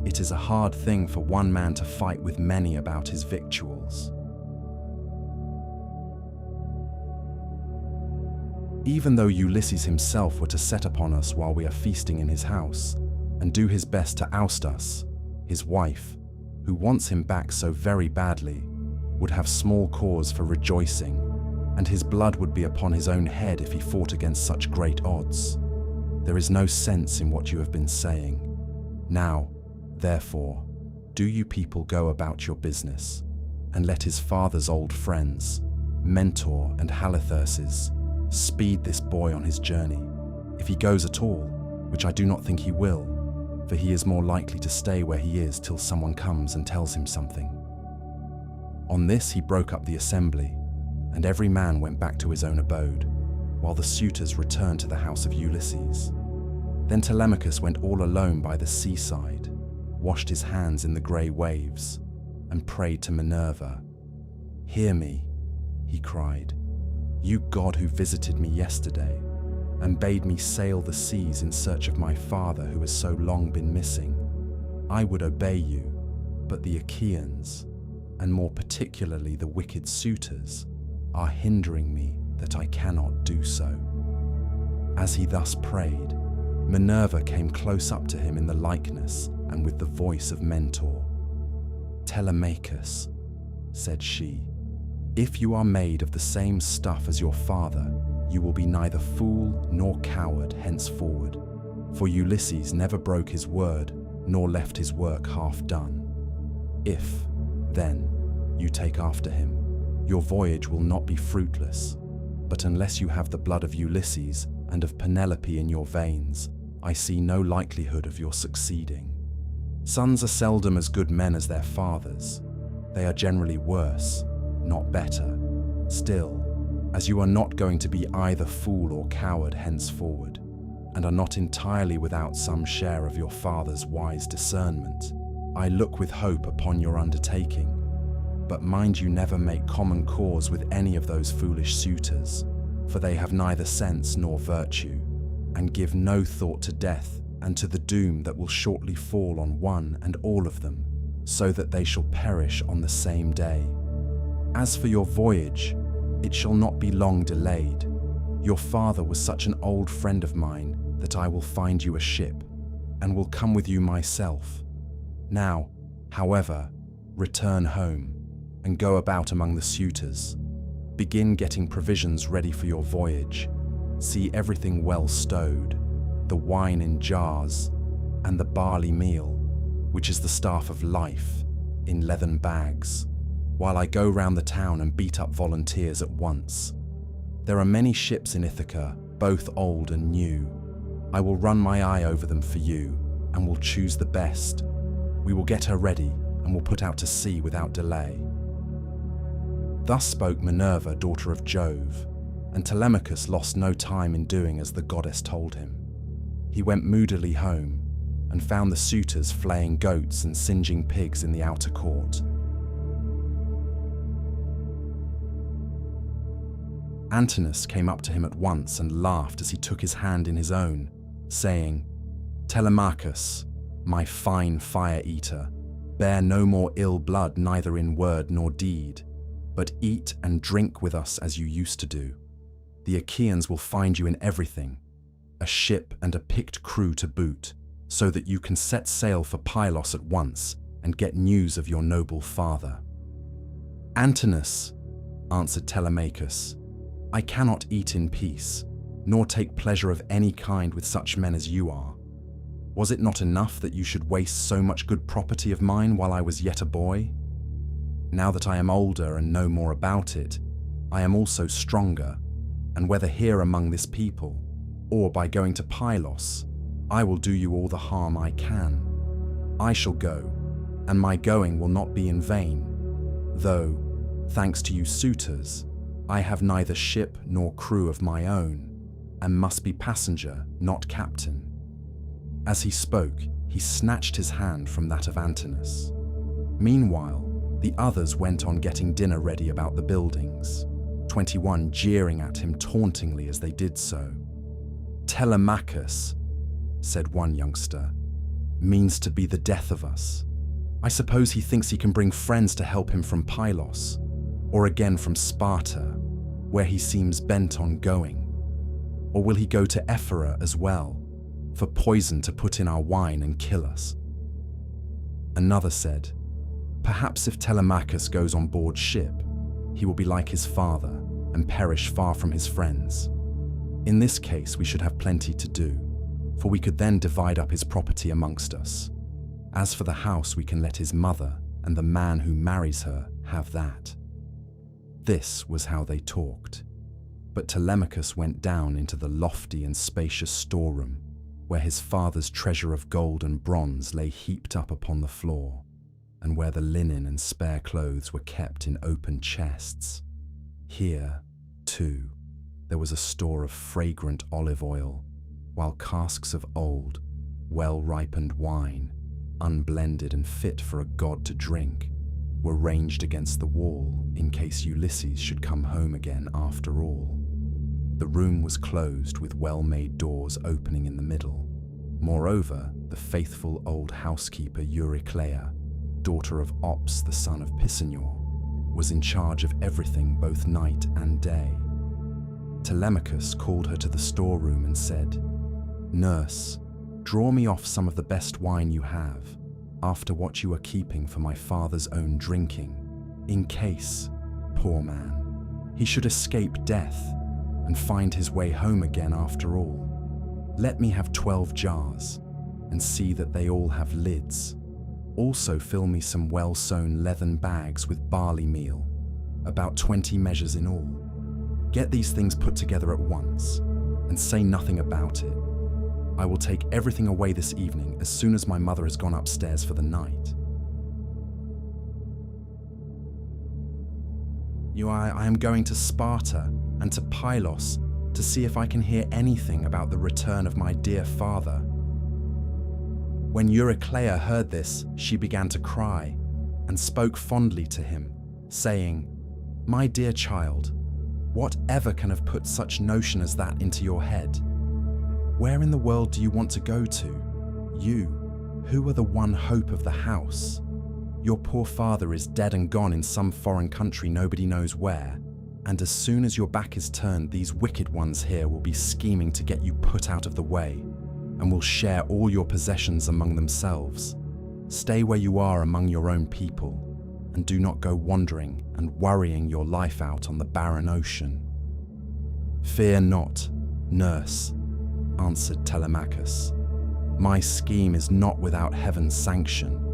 It is a hard thing for one man to fight with many about his victuals. Even though Ulysses himself were to set upon us while we are feasting in his house, and do his best to oust us, his wife, who wants him back so very badly, would have small cause for rejoicing, and his blood would be upon his own head if he fought against such great odds. There is no sense in what you have been saying. Now, therefore, do you people go about your business, and let his father's old friends, Mentor and Halitherses, speed this boy on his journey, if he goes at all, which I do not think he will, for he is more likely to stay where he is till someone comes and tells him something. On this he broke up the assembly, and every man went back to his own abode, while the suitors returned to the house of Ulysses. Then Telemachus went all alone by the seaside, washed his hands in the grey waves, and prayed to Minerva. Hear me, he cried, you god who visited me yesterday, and bade me sail the seas in search of my father who has so long been missing. I would obey you, but the Achaeans, and more particularly the wicked suitors, are hindering me that I cannot do so. As he thus prayed, Minerva came close up to him in the likeness and with the voice of Mentor. Telemachus, said she, if you are made of the same stuff as your father, you will be neither fool nor coward henceforward, for Ulysses never broke his word nor left his work half done. If, then, you take after him, your voyage will not be fruitless, but unless you have the blood of Ulysses and of Penelope in your veins, I see no likelihood of your succeeding. Sons are seldom as good men as their fathers. They are generally worse, not better. Still, as you are not going to be either fool or coward henceforward, and are not entirely without some share of your father's wise discernment, I look with hope upon your undertaking. But mind you never make common cause with any of those foolish suitors, for they have neither sense nor virtue, and give no thought to death and to the doom that will shortly fall on one and all of them, so that they shall perish on the same day. As for your voyage, it shall not be long delayed. Your father was such an old friend of mine that I will find you a ship, and will come with you myself. Now, however, return home, and go about among the suitors. Begin getting provisions ready for your voyage. See everything well stowed, the wine in jars, and the barley meal, which is the staff of life, in leathern bags, while I go round the town and beat up volunteers at once. There are many ships in Ithaca, both old and new. I will run my eye over them for you, and will choose the best. We will get her ready, and will put out to sea without delay. Thus spoke Minerva, daughter of Jove, and Telemachus lost no time in doing as the goddess told him. He went moodily home, and found the suitors flaying goats and singeing pigs in the outer court. Antinous came up to him at once and laughed as he took his hand in his own, saying, "Telemachus, my fine fire-eater, bear no more ill blood neither in word nor deed, but eat and drink with us as you used to do. The Achaeans will find you in everything, a ship and a picked crew to boot, so that you can set sail for Pylos at once and get news of your noble father." "Antinous," answered Telemachus, "I cannot eat in peace, nor take pleasure of any kind with such men as you are. Was it not enough that you should waste so much good property of mine while I was yet a boy? Now that I am older and know more about it, I am also stronger, and whether here among this people, or by going to Pylos, I will do you all the harm I can. I shall go, and my going will not be in vain, though, thanks to you suitors, I have neither ship nor crew of my own, and must be passenger, not captain." As he spoke, he snatched his hand from that of Antinous. Meanwhile, the others went on getting dinner ready about the buildings, 21 jeering at him tauntingly as they did so. "Telemachus," said one youngster, "means to be the death of us. I suppose he thinks he can bring friends to help him from Pylos, or again from Sparta, where he seems bent on going. Or will he go to Ephyra as well, for poison to put in our wine and kill us?" Another said, "Perhaps if Telemachus goes on board ship, he will be like his father and perish far from his friends. In this case we should have plenty to do, for we could then divide up his property amongst us. As for the house, we can let his mother and the man who marries her have that." This was how they talked. But Telemachus went down into the lofty and spacious storeroom, where his father's treasure of gold and bronze lay heaped up upon the floor, and where the linen and spare clothes were kept in open chests. Here, too, there was a store of fragrant olive oil, while casks of old, well-ripened wine, unblended and fit for a god to drink, were ranged against the wall in case Ulysses should come home again after all. The room was closed with well-made doors opening in the middle. Moreover, the faithful old housekeeper Euryclea, daughter of Ops the son of Pisanor, was in charge of everything both night and day. Telemachus called her to the storeroom and said, "Nurse, draw me off some of the best wine you have, after what you are keeping for my father's own drinking, in case, poor man, he should escape death, and find his way home again after all. Let me have 12 jars, and see that they all have lids. Also fill me some well-sewn leathern bags with barley meal, about 20 measures in all. Get these things put together at once, and say nothing about it. I will take everything away this evening as soon as my mother has gone upstairs for the night. I am going to Sparta and to Pylos to see if I can hear anything about the return of my dear father. When Eurycleia heard this, she began to cry and spoke fondly to him, saying, "My dear child, whatever can have put such notion as that into your head? Where in the world do you want to go to? You, who are the one hope of the house? Your poor father is dead and gone in some foreign country nobody knows where, and as soon as your back is turned, these wicked ones here will be scheming to get you put out of the way, and will share all your possessions among themselves. Stay where you are among your own people, and do not go wandering and worrying your life out on the barren ocean." "Fear not, nurse," answered Telemachus. "My scheme is not without heaven's sanction,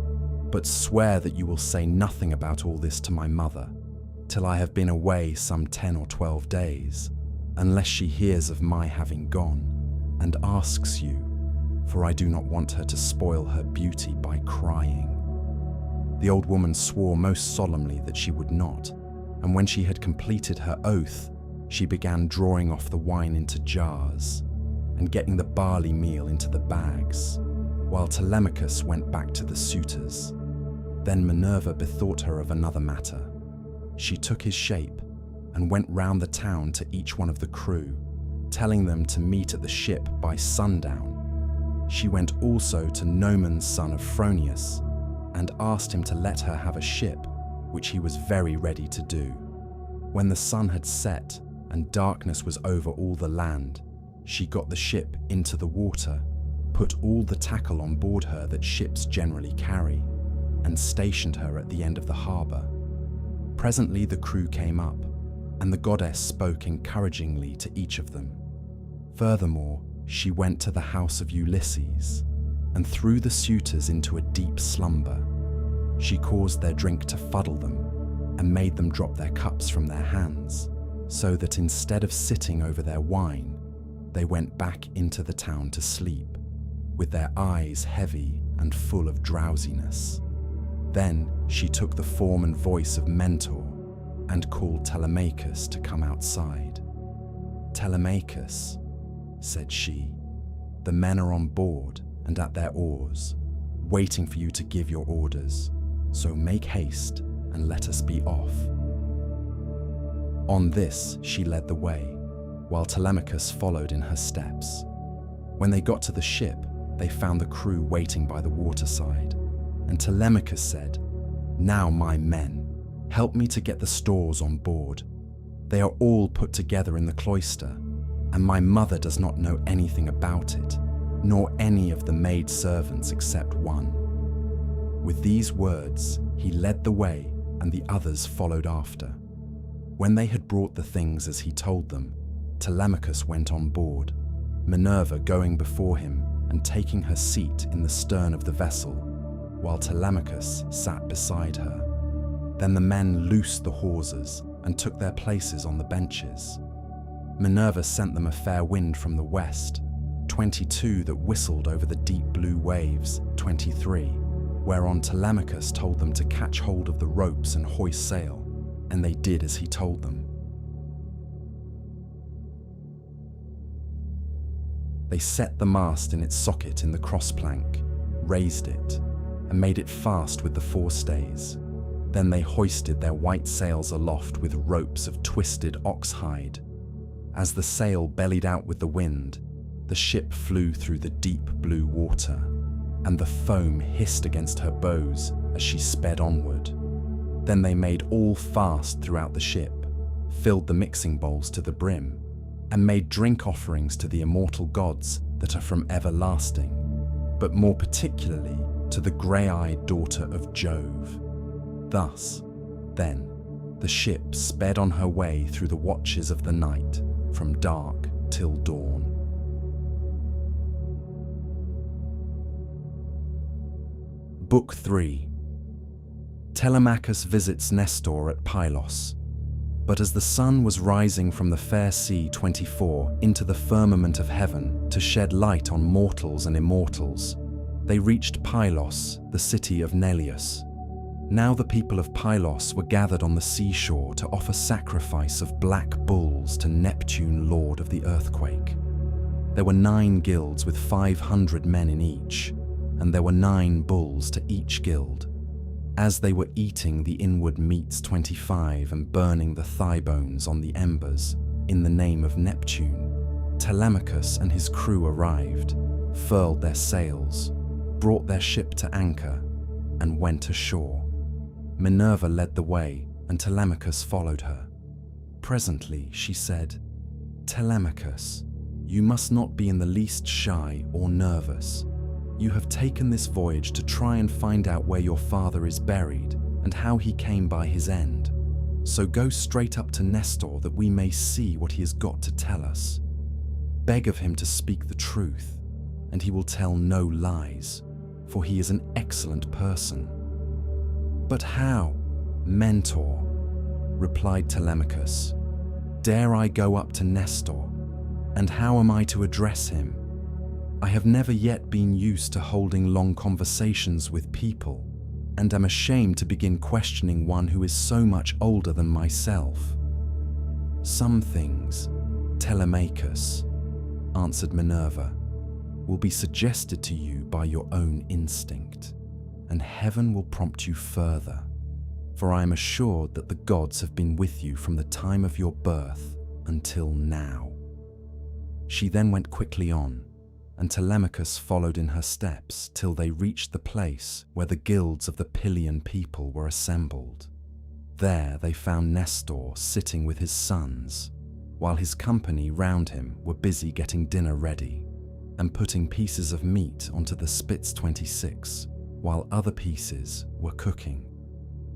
but swear that you will say nothing about all this to my mother, till I have been away some 10 or 12 days, unless she hears of my having gone, and asks you, for I do not want her to spoil her beauty by crying." The old woman swore most solemnly that she would not, and when she had completed her oath, she began drawing off the wine into jars, and getting the barley meal into the bags, while Telemachus went back to the suitors. Then Minerva bethought her of another matter. She took his shape and went round the town to each one of the crew, telling them to meet at the ship by sundown. She went also to Noman's son of Phronius and asked him to let her have a ship, which he was very ready to do. When the sun had set and darkness was over all the land, she got the ship into the water, put all the tackle on board her that ships generally carry, and stationed her at the end of the harbour. Presently the crew came up, and the goddess spoke encouragingly to each of them. Furthermore, she went to the house of Ulysses, and threw the suitors into a deep slumber. She caused their drink to fuddle them, and made them drop their cups from their hands, so that instead of sitting over their wine, they went back into the town to sleep, with their eyes heavy and full of drowsiness. Then she took the form and voice of Mentor, and called Telemachus to come outside. "Telemachus," said she, "the men are on board and at their oars, waiting for you to give your orders, so make haste and let us be off." On this she led the way, while Telemachus followed in her steps. When they got to the ship, they found the crew waiting by the waterside, and Telemachus said, "Now, my men, help me to get the stores on board. They are all put together in the cloister, and my mother does not know anything about it, nor any of the maid servants except one." With these words, he led the way, and the others followed after. When they had brought the things as he told them, Telemachus went on board, Minerva going before him and taking her seat in the stern of the vessel, while Telemachus sat beside her. Then the men loosed the hawsers and took their places on the benches. Minerva sent them a fair wind from the west, 22 that whistled over the deep blue waves, 23, whereon Telemachus told them to catch hold of the ropes and hoist sail, and they did as he told them. They set the mast in its socket in the crossplank, raised it, and made it fast with the forestays. Then they hoisted their white sails aloft with ropes of twisted oxhide. As the sail bellied out with the wind, the ship flew through the deep blue water, and the foam hissed against her bows as she sped onward. Then they made all fast throughout the ship, filled the mixing bowls to the brim, and made drink offerings to the immortal gods that are from everlasting, but more particularly to the grey-eyed daughter of Jove. Thus, then, the ship sped on her way through the watches of the night, from dark till dawn. Book 3. Telemachus visits Nestor at Pylos. But as the sun was rising from the fair sea 24 into the firmament of heaven to shed light on mortals and immortals, they reached Pylos, the city of Menelaus. Now the people of Pylos were gathered on the seashore to offer sacrifice of black bulls to Neptune, lord of the earthquake. There were 9 guilds with 500 men in each, and there were 9 bulls to each guild. As they were eating the inward meats 25 and burning the thigh bones on the embers in the name of Neptune, Telemachus and his crew arrived, furled their sails, brought their ship to anchor, and went ashore. Minerva led the way, and Telemachus followed her. Presently she said, "Telemachus, you must not be in the least shy or nervous. You have taken this voyage to try and find out where your father is buried and how he came by his end. So go straight up to Nestor that we may see what he has got to tell us. Beg of him to speak the truth, and he will tell no lies, for he is an excellent person." "But how, Mentor?" replied Telemachus. "Dare I go up to Nestor? And how am I to address him? I have never yet been used to holding long conversations with people, and am ashamed to begin questioning one who is so much older than myself." "Some things, Telemachus," answered Minerva, "will be suggested to you by your own instinct, and heaven will prompt you further, for I am assured that the gods have been with you from the time of your birth until now." She then went quickly on, and Telemachus followed in her steps till they reached the place where the guilds of the Pylian people were assembled. There they found Nestor sitting with his sons, while his company round him were busy getting dinner ready, and putting pieces of meat onto the spits 26, while other pieces were cooking.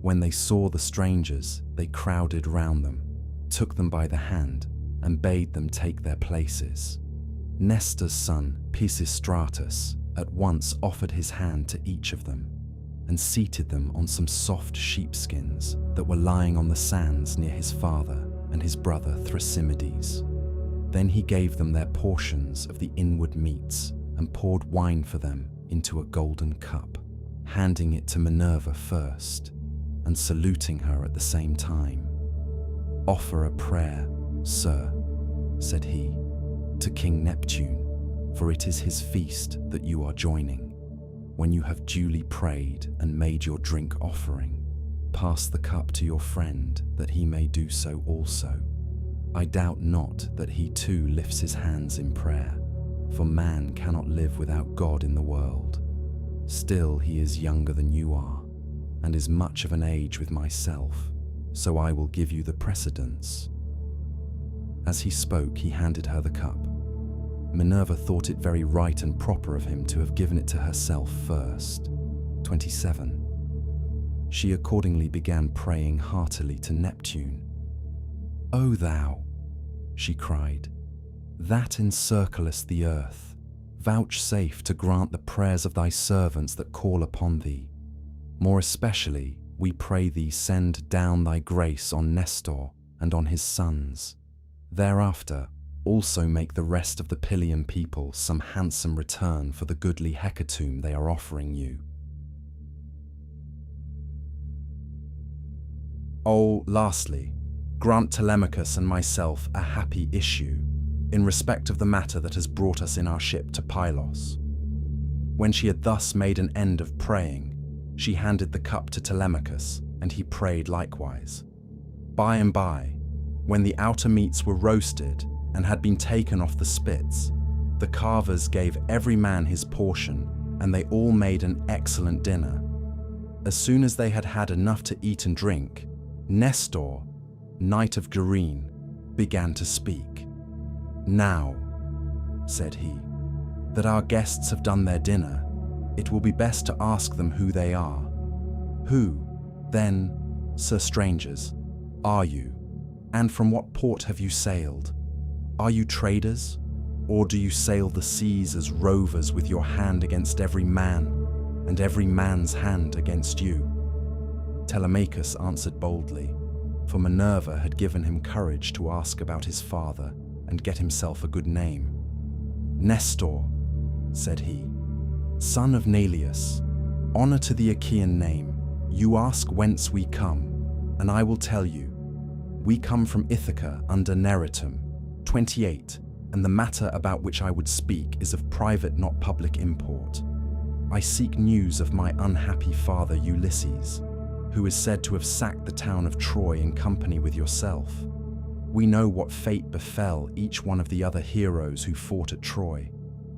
When they saw the strangers, they crowded round them, took them by the hand, and bade them take their places. Nestor's son, Pisistratus, at once offered his hand to each of them, and seated them on some soft sheepskins that were lying on the sands near his father and his brother Thrasymedes. Then he gave them their portions of the inward meats and poured wine for them into a golden cup, handing it to Minerva first, and saluting her at the same time. "Offer a prayer, sir," said he, "to King Neptune, for it is his feast that you are joining. When you have duly prayed and made your drink offering, pass the cup to your friend that he may do so also. I doubt not that he too lifts his hands in prayer, for man cannot live without God in the world. Still he is younger than you are, and is much of an age with myself, so I will give you the precedence." As he spoke, he handed her the cup. Minerva thought it very right and proper of him to have given it to herself first. 27. She accordingly began praying heartily to Neptune. "O thou," she cried, "that encirclest the earth, vouchsafe to grant the prayers of thy servants that call upon thee. More especially, we pray thee send down thy grace on Nestor and on his sons. Thereafter, also make the rest of the Pylian people some handsome return for the goodly hecatomb they are offering you. Oh, lastly, grant Telemachus and myself a happy issue in respect of the matter that has brought us in our ship to Pylos." When she had thus made an end of praying, she handed the cup to Telemachus, and he prayed likewise. By and by, when the outer meats were roasted and had been taken off the spits, the carvers gave every man his portion, and they all made an excellent dinner. As soon as they had had enough to eat and drink, Nestor, knight of Gerene, began to speak. "Now," said he, "that our guests have done their dinner, it will be best to ask them who they are. Who, then, sir strangers, are you, and from what port have you sailed?" Are you traders? Or do you sail the seas as rovers with your hand against every man, and every man's hand against you?" Telemachus answered boldly, for Minerva had given him courage to ask about his father and get himself a good name. "Nestor," said he, "son of Neleus, honor to the Achaean name. You ask whence we come, and I will tell you. We come from Ithaca under Neritum, 28, and the matter about which I would speak is of private, not public import. I seek news of my unhappy father Ulysses, who is said to have sacked the town of Troy in company with yourself. We know what fate befell each one of the other heroes who fought at Troy,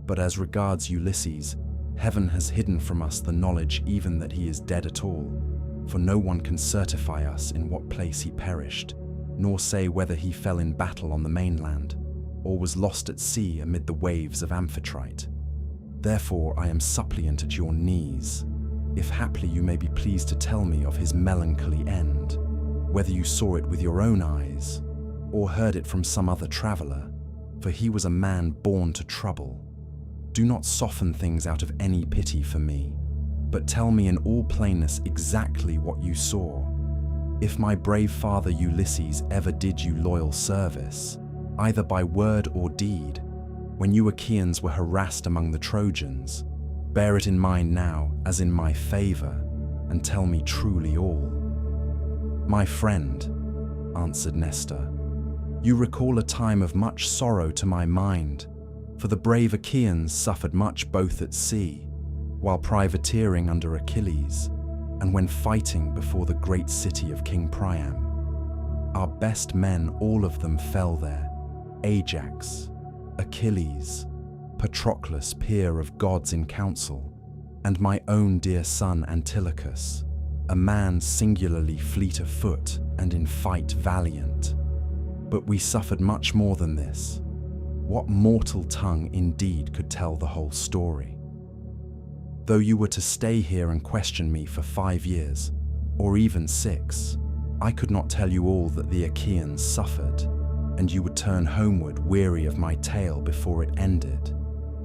but as regards Ulysses, heaven has hidden from us the knowledge even that he is dead at all, for no one can certify us in what place he perished, nor say whether he fell in battle on the mainland, or was lost at sea amid the waves of Amphitrite. Therefore I am suppliant at your knees, if haply you may be pleased to tell me of his melancholy end, whether you saw it with your own eyes, or heard it from some other traveler, for he was a man born to trouble. Do not soften things out of any pity for me, but tell me in all plainness exactly what you saw. If my brave father Ulysses ever did you loyal service, either by word or deed, when you Achaeans were harassed among the Trojans, bear it in mind now as in my favor, and tell me truly all." "My friend," answered Nestor, "you recall a time of much sorrow to my mind, for the brave Achaeans suffered much both at sea, while privateering under Achilles, and when fighting before the great city of King Priam. Our best men, all of them, fell there: Ajax, Achilles, Patroclus, peer of gods in council, and my own dear son Antilochus, a man singularly fleet of foot and in fight valiant. But we suffered much more than this. What mortal tongue indeed could tell the whole story? Though you were to stay here and question me for 5 years, or even 6, I could not tell you all that the Achaeans suffered, and you would turn homeward weary of my tale before it ended.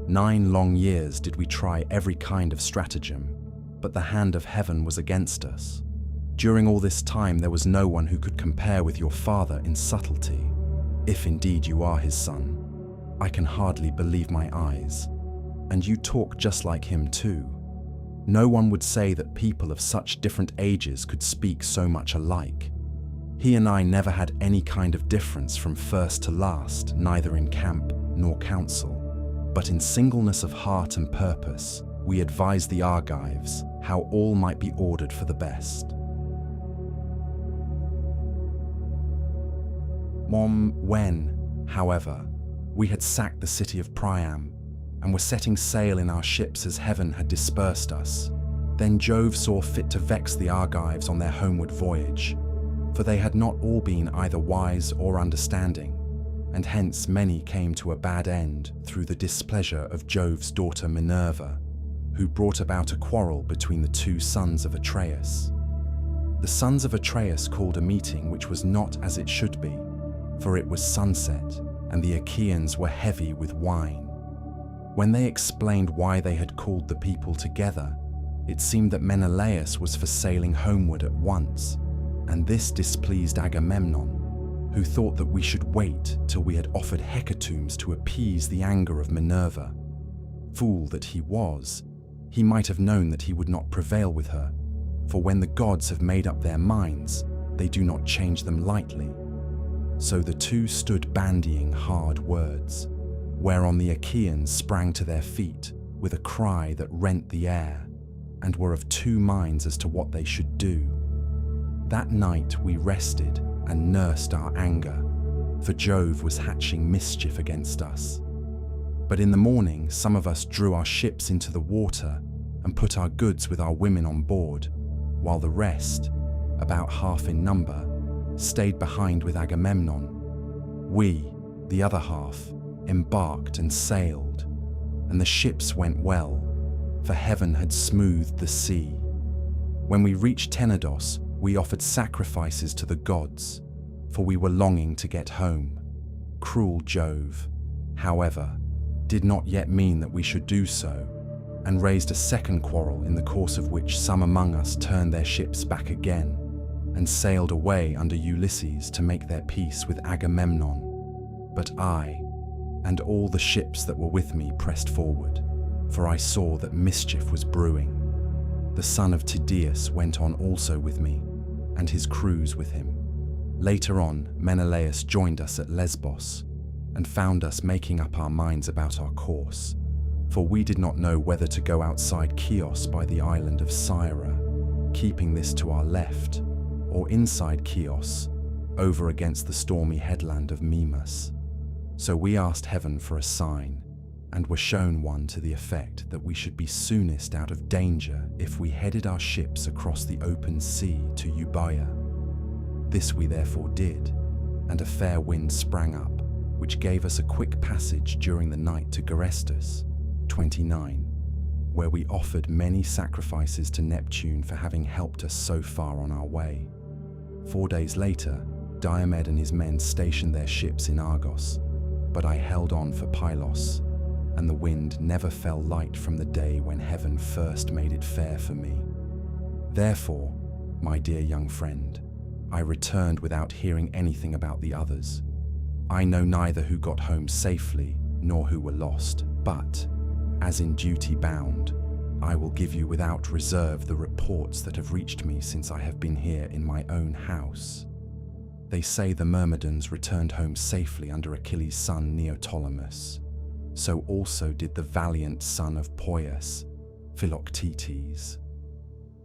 9 long years did we try every kind of stratagem, but the hand of heaven was against us. During all this time there was no one who could compare with your father in subtlety, if indeed you are his son. I can hardly believe my eyes. And you talk just like him too. No one would say that people of such different ages could speak so much alike. He and I never had any kind of difference from first to last, neither in camp nor council. But in singleness of heart and purpose, we advised the Argives how all might be ordered for the best. When, however, we had sacked the city of Priam, and were setting sail in our ships as heaven had dispersed us, then Jove saw fit to vex the Argives on their homeward voyage, for they had not all been either wise or understanding, and hence many came to a bad end through the displeasure of Jove's daughter Minerva, who brought about a quarrel between the 2 sons of Atreus. The sons of Atreus called a meeting which was not as it should be, for it was sunset, and the Achaeans were heavy with wine. When they explained why they had called the people together, it seemed that Menelaus was for sailing homeward at once, and this displeased Agamemnon, who thought that we should wait till we had offered hecatombs to appease the anger of Minerva. Fool that he was, he might have known that he would not prevail with her, for when the gods have made up their minds, they do not change them lightly. So the 2 stood bandying hard words, whereon the Achaeans sprang to their feet with a cry that rent the air, and were of 2 minds as to what they should do. That night we rested and nursed our anger, for Jove was hatching mischief against us. But in the morning some of us drew our ships into the water and put our goods with our women on board, while the rest, about half in number, stayed behind with Agamemnon. We, the other half, embarked and sailed, and the ships went well, for heaven had smoothed the sea. When we reached Tenedos, we offered sacrifices to the gods, for we were longing to get home. Cruel Jove, however, did not yet mean that we should do so, and raised a second quarrel, in the course of which some among us turned their ships back again and sailed away under Ulysses to make their peace with Agamemnon. But I, and all the ships that were with me, pressed forward, for I saw that mischief was brewing. The son of Tydeus went on also with me, and his crews with him. Later on, Menelaus joined us at Lesbos, and found us making up our minds about our course, for we did not know whether to go outside Chios by the island of Syra, keeping this to our left, or inside Chios, over against the stormy headland of Mimas. So we asked heaven for a sign, and were shown one to the effect that we should be soonest out of danger if we headed our ships across the open sea to Euboea. This we therefore did, and a fair wind sprang up, which gave us a quick passage during the night to Gerestus, 29, where we offered many sacrifices to Neptune for having helped us so far on our way. 4 days later, Diomed and his men stationed their ships in Argos, but I held on for Pylos, and the wind never fell light from the day when heaven first made it fair for me. Therefore, my dear young friend, I returned without hearing anything about the others. I know neither who got home safely nor who were lost, but, as in duty bound, I will give you without reserve the reports that have reached me since I have been here in my own house. They say the Myrmidons returned home safely under Achilles' son Neoptolemus. So also did the valiant son of Poias, Philoctetes.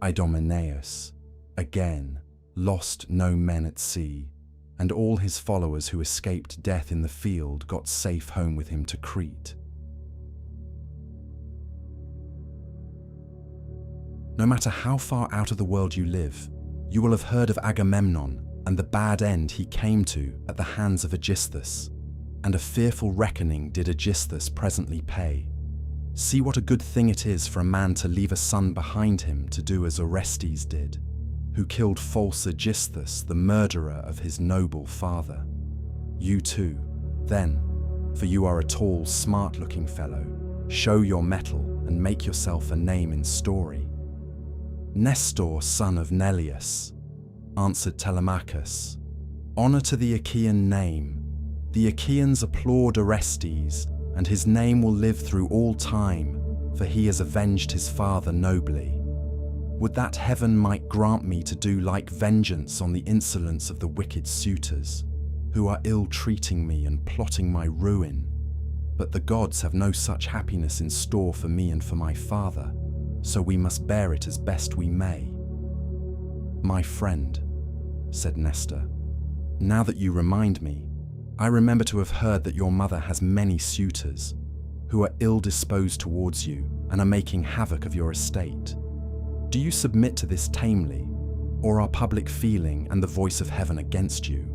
Idomeneus, again, lost no men at sea, and all his followers who escaped death in the field got safe home with him to Crete. No matter how far out of the world you live, you will have heard of Agamemnon and the bad end he came to at the hands of Aegisthus, and a fearful reckoning did Aegisthus presently pay. See what a good thing it is for a man to leave a son behind him to do as Orestes did, who killed false Aegisthus, the murderer of his noble father. You too, then, for you are a tall, smart-looking fellow, show your mettle and make yourself a name in story. Nestor, son of Neleus, answered Telemachus, honor to the Achaean name. The Achaeans applaud Orestes, and his name will live through all time, for he has avenged his father nobly. Would that heaven might grant me to do like vengeance on the insolence of the wicked suitors, who are ill-treating me and plotting my ruin. But the gods have no such happiness in store for me and for my father, so we must bear it as best we may. My friend, said Nestor, now that you remind me, I remember to have heard that your mother has many suitors, who are ill-disposed towards you and are making havoc of your estate. Do you submit to this tamely, or are public feeling and the voice of heaven against you?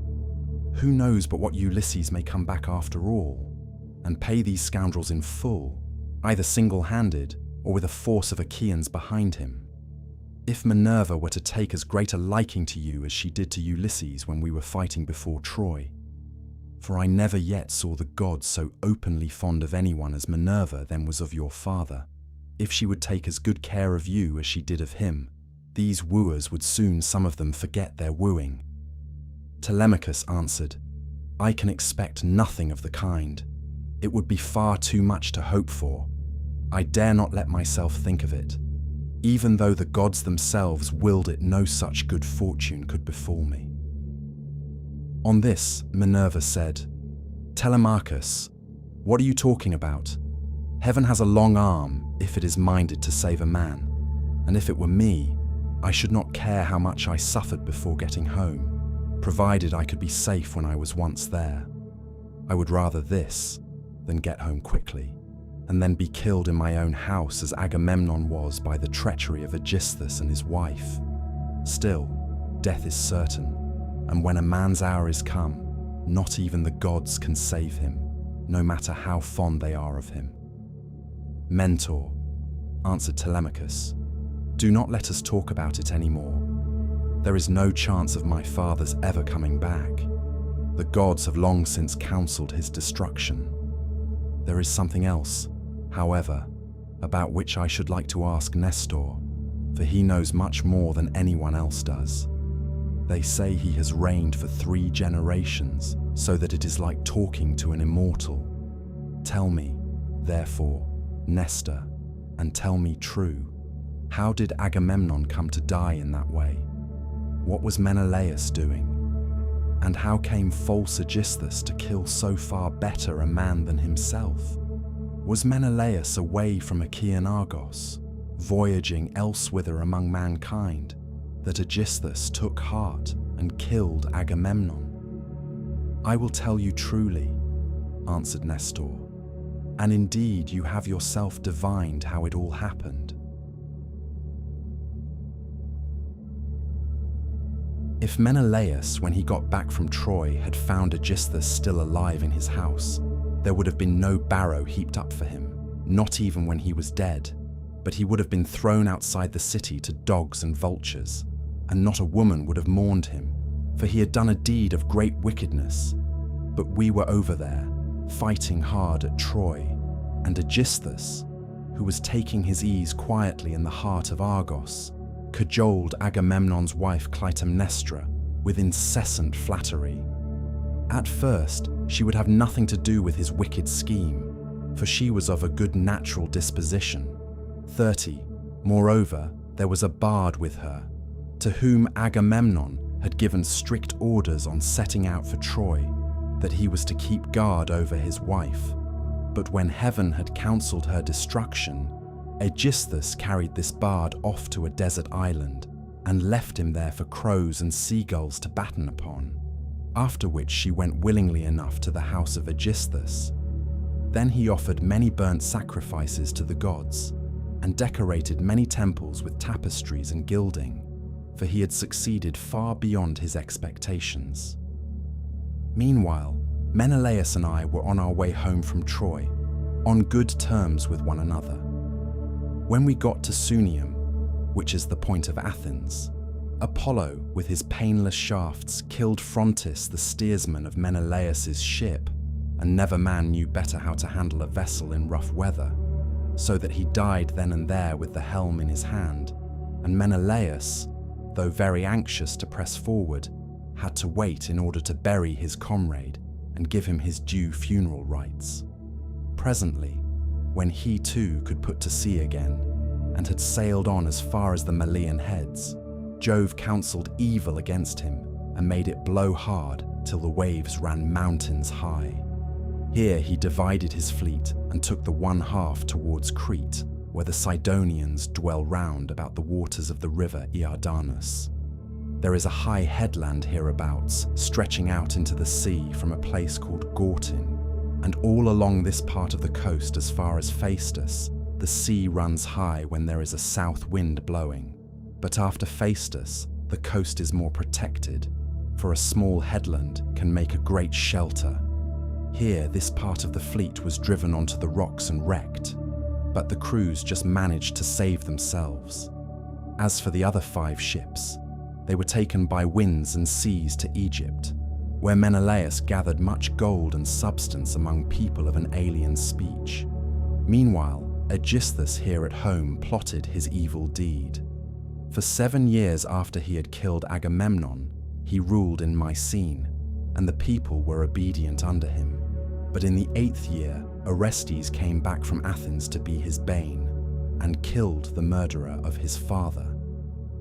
Who knows but what Ulysses may come back after all, and pay these scoundrels in full, either single-handed or with a force of Achaeans behind him? If Minerva were to take as great a liking to you as she did to Ulysses when we were fighting before Troy, for I never yet saw the gods so openly fond of anyone as Minerva then was of your father. If she would take as good care of you as she did of him, these wooers would soon some of them forget their wooing. Telemachus answered, I can expect nothing of the kind. It would be far too much to hope for. I dare not let myself think of it, even though the gods themselves willed it no such good fortune could befall me. On this, Minerva said, Telemachus, what are you talking about? Heaven has a long arm if it is minded to save a man, and if it were me, I should not care how much I suffered before getting home, provided I could be safe when I was once there. I would rather this than get home quickly, and then be killed in my own house as Agamemnon was by the treachery of Aegisthus and his wife. Still, death is certain, and when a man's hour is come, not even the gods can save him, no matter how fond they are of him. Mentor, answered Telemachus, do not let us talk about it any more. There is no chance of my father's ever coming back. The gods have long since counseled his destruction. There is something else, however, about which I should like to ask Nestor, for he knows much more than anyone else does. They say he has reigned for 3 generations, so that it is like talking to an immortal. Tell me, therefore, Nestor, and tell me true, how did Agamemnon come to die in that way? What was Menelaus doing? And how came false Odysseus to kill so far better a man than himself? Was Menelaus away from Achaean Argos, voyaging elsewhither among mankind, that Odysseus took heart and killed Agamemnon? I will tell you truly, answered Nestor, and indeed you have yourself divined how it all happened. If Menelaus, when he got back from Troy, had found Odysseus still alive in his house, there would have been no barrow heaped up for him, not even when he was dead, but he would have been thrown outside the city to dogs and vultures, and not a woman would have mourned him, for he had done a deed of great wickedness. But we were over there, fighting hard at Troy, and Odysseus, who was taking his ease quietly in the heart of Argos, cajoled Agamemnon's wife Clytemnestra with incessant flattery. At first, she would have nothing to do with his wicked scheme, for she was of a good natural disposition. 30. Moreover, there was a bard with her, to whom Agamemnon had given strict orders on setting out for Troy, that he was to keep guard over his wife. But when heaven had counselled her destruction, Aegisthus carried this bard off to a desert island and left him there for crows and seagulls to batten upon, after which she went willingly enough to the house of Aegisthus. Then he offered many burnt sacrifices to the gods and decorated many temples with tapestries and gilding, for he had succeeded far beyond his expectations. Meanwhile, Menelaus and I were on our way home from Troy, on good terms with one another. When we got to Sunium, which is the point of Athens, Apollo, with his painless shafts, killed Phrontis, the steersman of Menelaus's ship, and never man knew better how to handle a vessel in rough weather, so that he died then and there with the helm in his hand, and Menelaus, though very anxious to press forward, had to wait in order to bury his comrade and give him his due funeral rites. Presently, when he too could put to sea again, and had sailed on as far as the Malian heads, Jove counselled evil against him and made it blow hard till the waves ran mountains high. Here he divided his fleet and took the one half towards Crete, where the Sidonians dwell round about the waters of the river Iardanus. There is a high headland hereabouts, stretching out into the sea from a place called Gortyn, and all along this part of the coast as far as Phaestus, the sea runs high when there is a south wind blowing. But after Phaestus, the coast is more protected, for a small headland can make a great shelter. Here, this part of the fleet was driven onto the rocks and wrecked, but the crews just managed to save themselves. As for the other 5 ships, they were taken by winds and seas to Egypt, where Menelaus gathered much gold and substance among people of an alien speech. Meanwhile, Aegisthus here at home plotted his evil deed. For 7 years after he had killed Agamemnon, he ruled in Mycene, and the people were obedient under him. But in the 8th year, Orestes came back from Athens to be his bane, and killed the murderer of his father.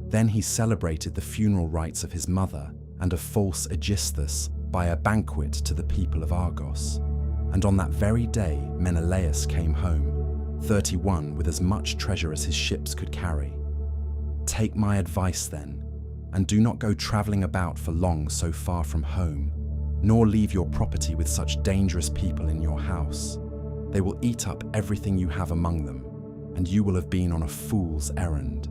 Then he celebrated the funeral rites of his mother and of false Aegisthus by a banquet to the people of Argos. And on that very day Menelaus came home, 31, with as much treasure as his ships could carry. Take my advice then, and do not go travelling about for long so far from home, nor leave your property with such dangerous people in your house. They will eat up everything you have among them, and you will have been on a fool's errand.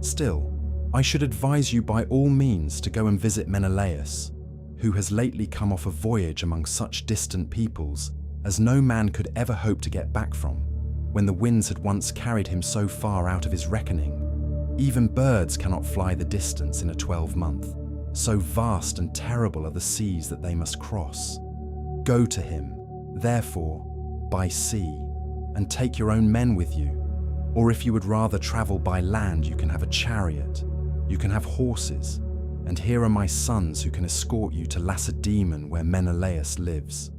Still, I should advise you by all means to go and visit Menelaus, who has lately come off a voyage among such distant peoples as no man could ever hope to get back from, when the winds had once carried him so far out of his reckoning. Even birds cannot fly the distance in a 12-month. So vast and terrible are the seas that they must cross. Go to him, therefore, by sea, and take your own men with you. Or if you would rather travel by land, you can have a chariot, you can have horses, and here are my sons who can escort you to Lacedaemon where Menelaus lives.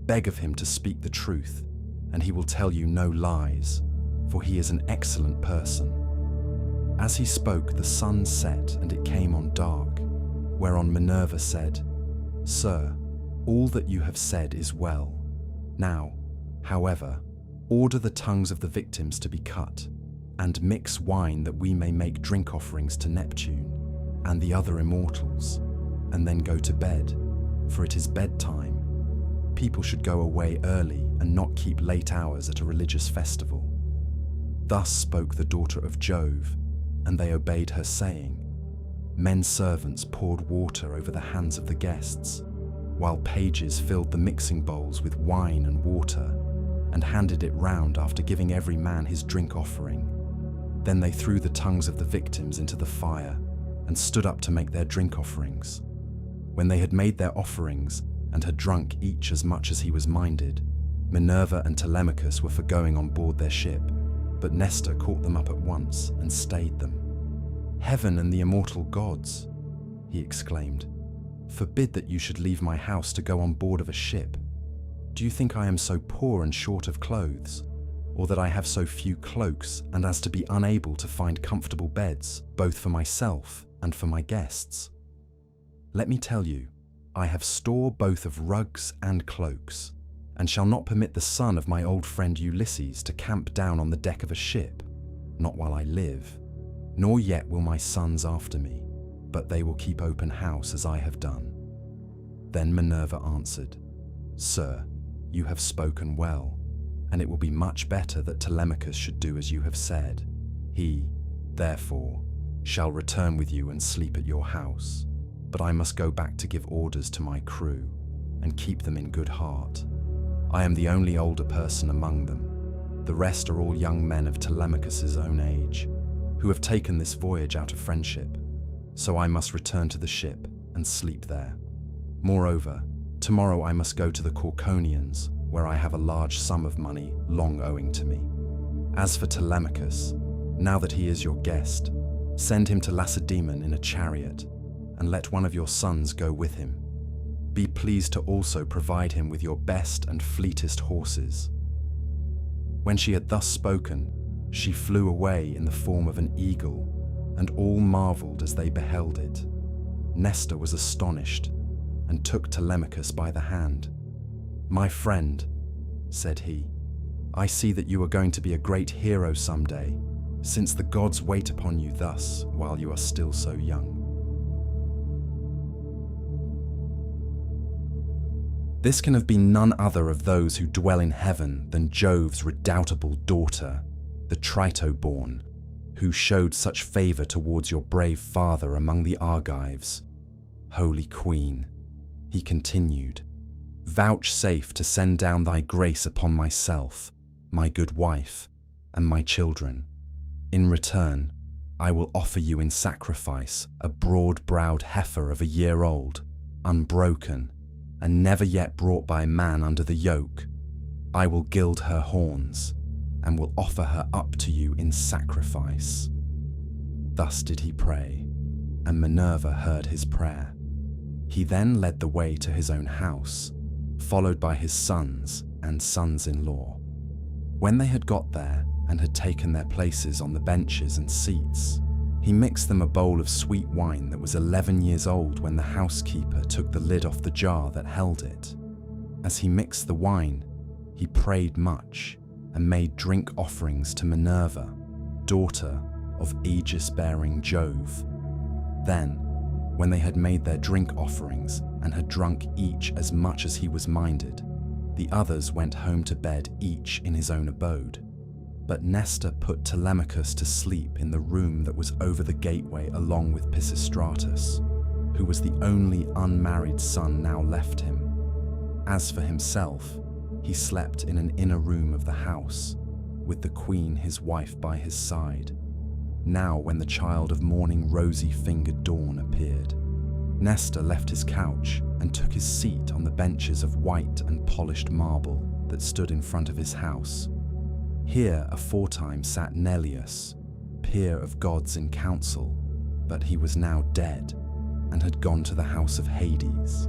Beg of him to speak the truth, and he will tell you no lies, for he is an excellent person." As he spoke, the sun set and it came on dark, whereon Minerva said, "Sir, all that you have said is well. Now, however, order the tongues of the victims to be cut, and mix wine that we may make drink offerings to Neptune and the other immortals, and then go to bed, for it is bedtime. People should go away early and not keep late hours at a religious festival." Thus spoke the daughter of Jove, and they obeyed her saying. Men servants poured water over the hands of the guests, while pages filled the mixing bowls with wine and water, and handed it round after giving every man his drink offering. Then they threw the tongues of the victims into the fire, and stood up to make their drink offerings. When they had made their offerings, and had drunk each as much as he was minded, Minerva and Telemachus were for going on board their ship, but Nestor caught them up at once and stayed them. "Heaven and the immortal gods," he exclaimed, "forbid that you should leave my house to go on board of a ship. Do you think I am so poor and short of clothes, or that I have so few cloaks and as to be unable to find comfortable beds, both for myself and for my guests? Let me tell you, I have store both of rugs and cloaks, and shall not permit the son of my old friend Ulysses to camp down on the deck of a ship, not while I live, nor yet will my sons after me, but they will keep open house as I have done." Then Minerva answered, "Sir, you have spoken well, and it will be much better that Telemachus should do as you have said. He, therefore, shall return with you and sleep at your house, but I must go back to give orders to my crew, and keep them in good heart. I am the only older person among them. The rest are all young men of Telemachus's own age, who have taken this voyage out of friendship, so I must return to the ship and sleep there. Moreover, tomorrow I must go to the Corconians, where I have a large sum of money long owing to me. As for Telemachus, now that he is your guest, send him to Lacedaemon in a chariot, and let one of your sons go with him. Be pleased to also provide him with your best and fleetest horses." When she had thus spoken, she flew away in the form of an eagle, and all marveled as they beheld it. Nestor was astonished, and took Telemachus by the hand. "My friend," said he, "I see that you are going to be a great hero someday, since the gods wait upon you thus while you are still so young." This can have been none other of those who dwell in heaven than Jove's redoubtable daughter, the Trito-born, who showed such favour towards your brave father among the Argives. Holy Queen, he continued, vouchsafe to send down thy grace upon myself, my good wife, and my children. In return, I will offer you in sacrifice a broad-browed heifer of a year old, unbroken, and never yet brought by man under the yoke. I will gild her horns, and will offer her up to you in sacrifice." Thus did he pray, and Minerva heard his prayer. He then led the way to his own house, followed by his sons and sons-in-law. When they had got there and had taken their places on the benches and seats, he mixed them a bowl of sweet wine that was 11 years old when the housekeeper took the lid off the jar that held it. As he mixed the wine, he prayed much and made drink offerings to Minerva, daughter of Aegis-bearing Jove. Then, when they had made their drink offerings and had drunk each as much as he was minded, the others went home to bed each in his own abode. But Nestor put Telemachus to sleep in the room that was over the gateway along with Pisistratus, who was the only unmarried son now left him. As for himself, he slept in an inner room of the house, with the queen his wife by his side. now when the child of morning rosy-fingered dawn appeared. Nestor left his couch and took his seat on the benches of white and polished marble that stood in front of his house. Here aforetime sat Menelaus, peer of gods in council, but he was now dead and had gone to the house of Hades.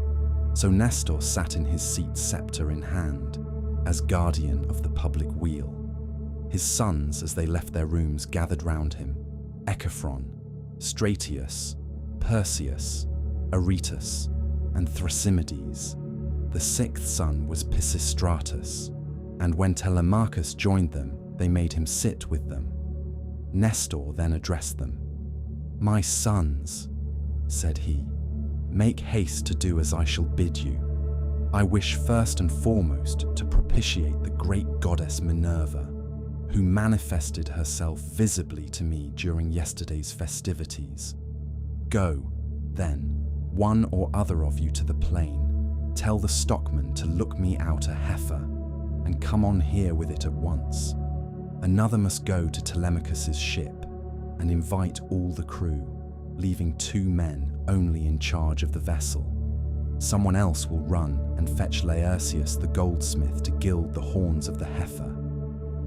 So Nestor sat in his seat, scepter in hand, as guardian of the public weal. His sons, as they left their rooms, gathered round him: Echephron, Stratius, Perseus, Aretus, and Thrasymedes. The sixth son was Pisistratus, and when Telemachus joined them, they made him sit with them. Nestor then addressed them. "My sons," said he, "make haste to do as I shall bid you. I wish first and foremost to propitiate the great goddess Minerva, who manifested herself visibly to me during yesterday's festivities. Go, then, one or other of you to the plain, tell the stockman to look me out a heifer, and come on here with it at once. Another must go to Telemachus's ship and invite all the crew, leaving 2 men only in charge of the vessel. Someone else will run and fetch Laertius the goldsmith to gild the horns of the heifer.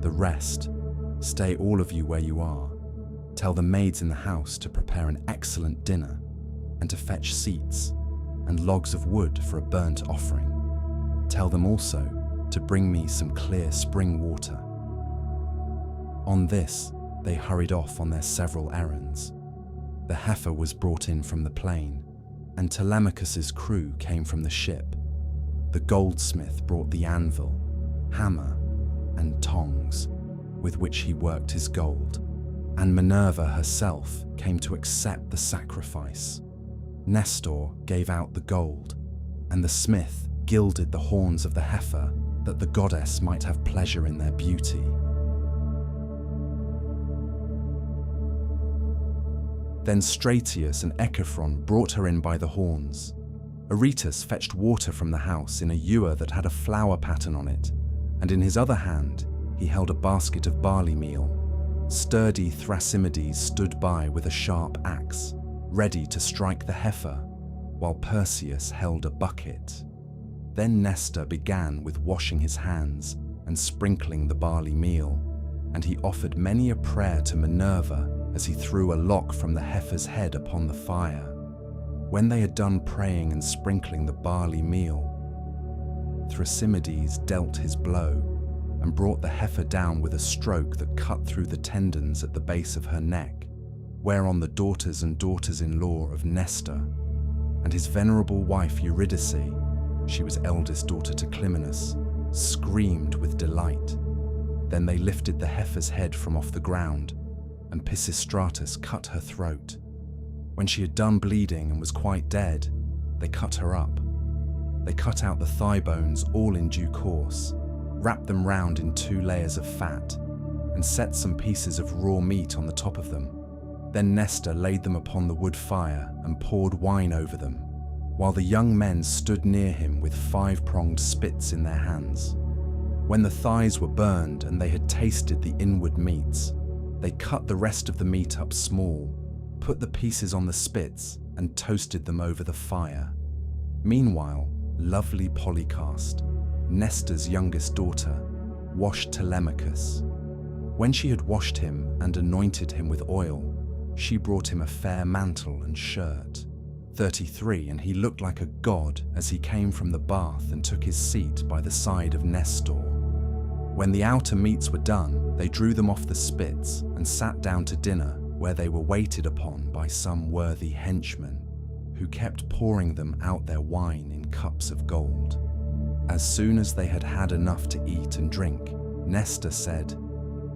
The rest, stay all of you where you are. Tell the maids in the house to prepare an excellent dinner, and to fetch seats and logs of wood for a burnt offering. Tell them also to bring me some clear spring water." On this, they hurried off on their several errands. The heifer was brought in from the plain, and Telemachus's crew came from the ship. The goldsmith brought the anvil, hammer, and tongs with which he worked his gold, and Minerva herself came to accept the sacrifice. Nestor gave out the gold, and the smith gilded the horns of the heifer that the goddess might have pleasure in their beauty. Then Stratius and Echephron brought her in by the horns. Aretus fetched water from the house in a ewer that had a flower pattern on it, and in his other hand he held a basket of barley meal. Sturdy Thrasymedes stood by with a sharp axe, ready to strike the heifer, while Perseus held a bucket. Then Nestor began with washing his hands and sprinkling the barley meal, and he offered many a prayer to Minerva as he threw a lock from the heifer's head upon the fire. When they had done praying and sprinkling the barley meal, Thrasymedes dealt his blow and brought the heifer down with a stroke that cut through the tendons at the base of her neck, whereon the daughters and daughters-in-law of Nestor and his venerable wife Eurydice, she was eldest daughter to Clymenus, screamed with delight. Then they lifted the heifer's head from off the ground, and Pisistratus cut her throat. When she had done bleeding and was quite dead, they cut her up. They cut out the thigh bones all in due course, wrapped them round in 2 layers of fat, and set some pieces of raw meat on the top of them. Then Nestor laid them upon the wood fire and poured wine over them, while the young men stood near him with 5-pronged spits in their hands. When the thighs were burned and they had tasted the inward meats, they cut the rest of the meat up small, put the pieces on the spits, and toasted them over the fire. Meanwhile, lovely Polycaste, Nestor's youngest daughter, washed Telemachus. When she had washed him and anointed him with oil, she brought him a fair mantle and shirt. 33, and he looked like a god as he came from the bath and took his seat by the side of Nestor. When the outer meats were done, they drew them off the spits and sat down to dinner, where they were waited upon by some worthy henchmen, who kept pouring them out their wine in cups of gold. As soon as they had had enough to eat and drink, Nestor said,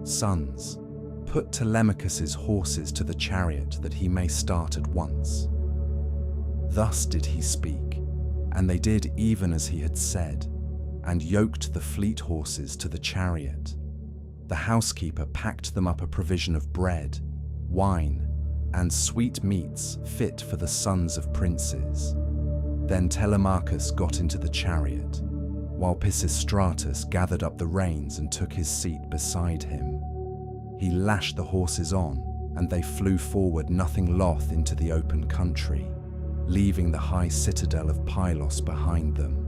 "Sons, put Telemachus's horses to the chariot that he may start at once." Thus did he speak, and they did even as he had said, and yoked the fleet horses to the chariot. The housekeeper packed them up a provision of bread, wine, and sweet meats fit for the sons of princes. Then Telemachus got into the chariot, while Pisistratus gathered up the reins and took his seat beside him. He lashed the horses on and they flew forward nothing loth into the open country, leaving the high citadel of Pylos behind them.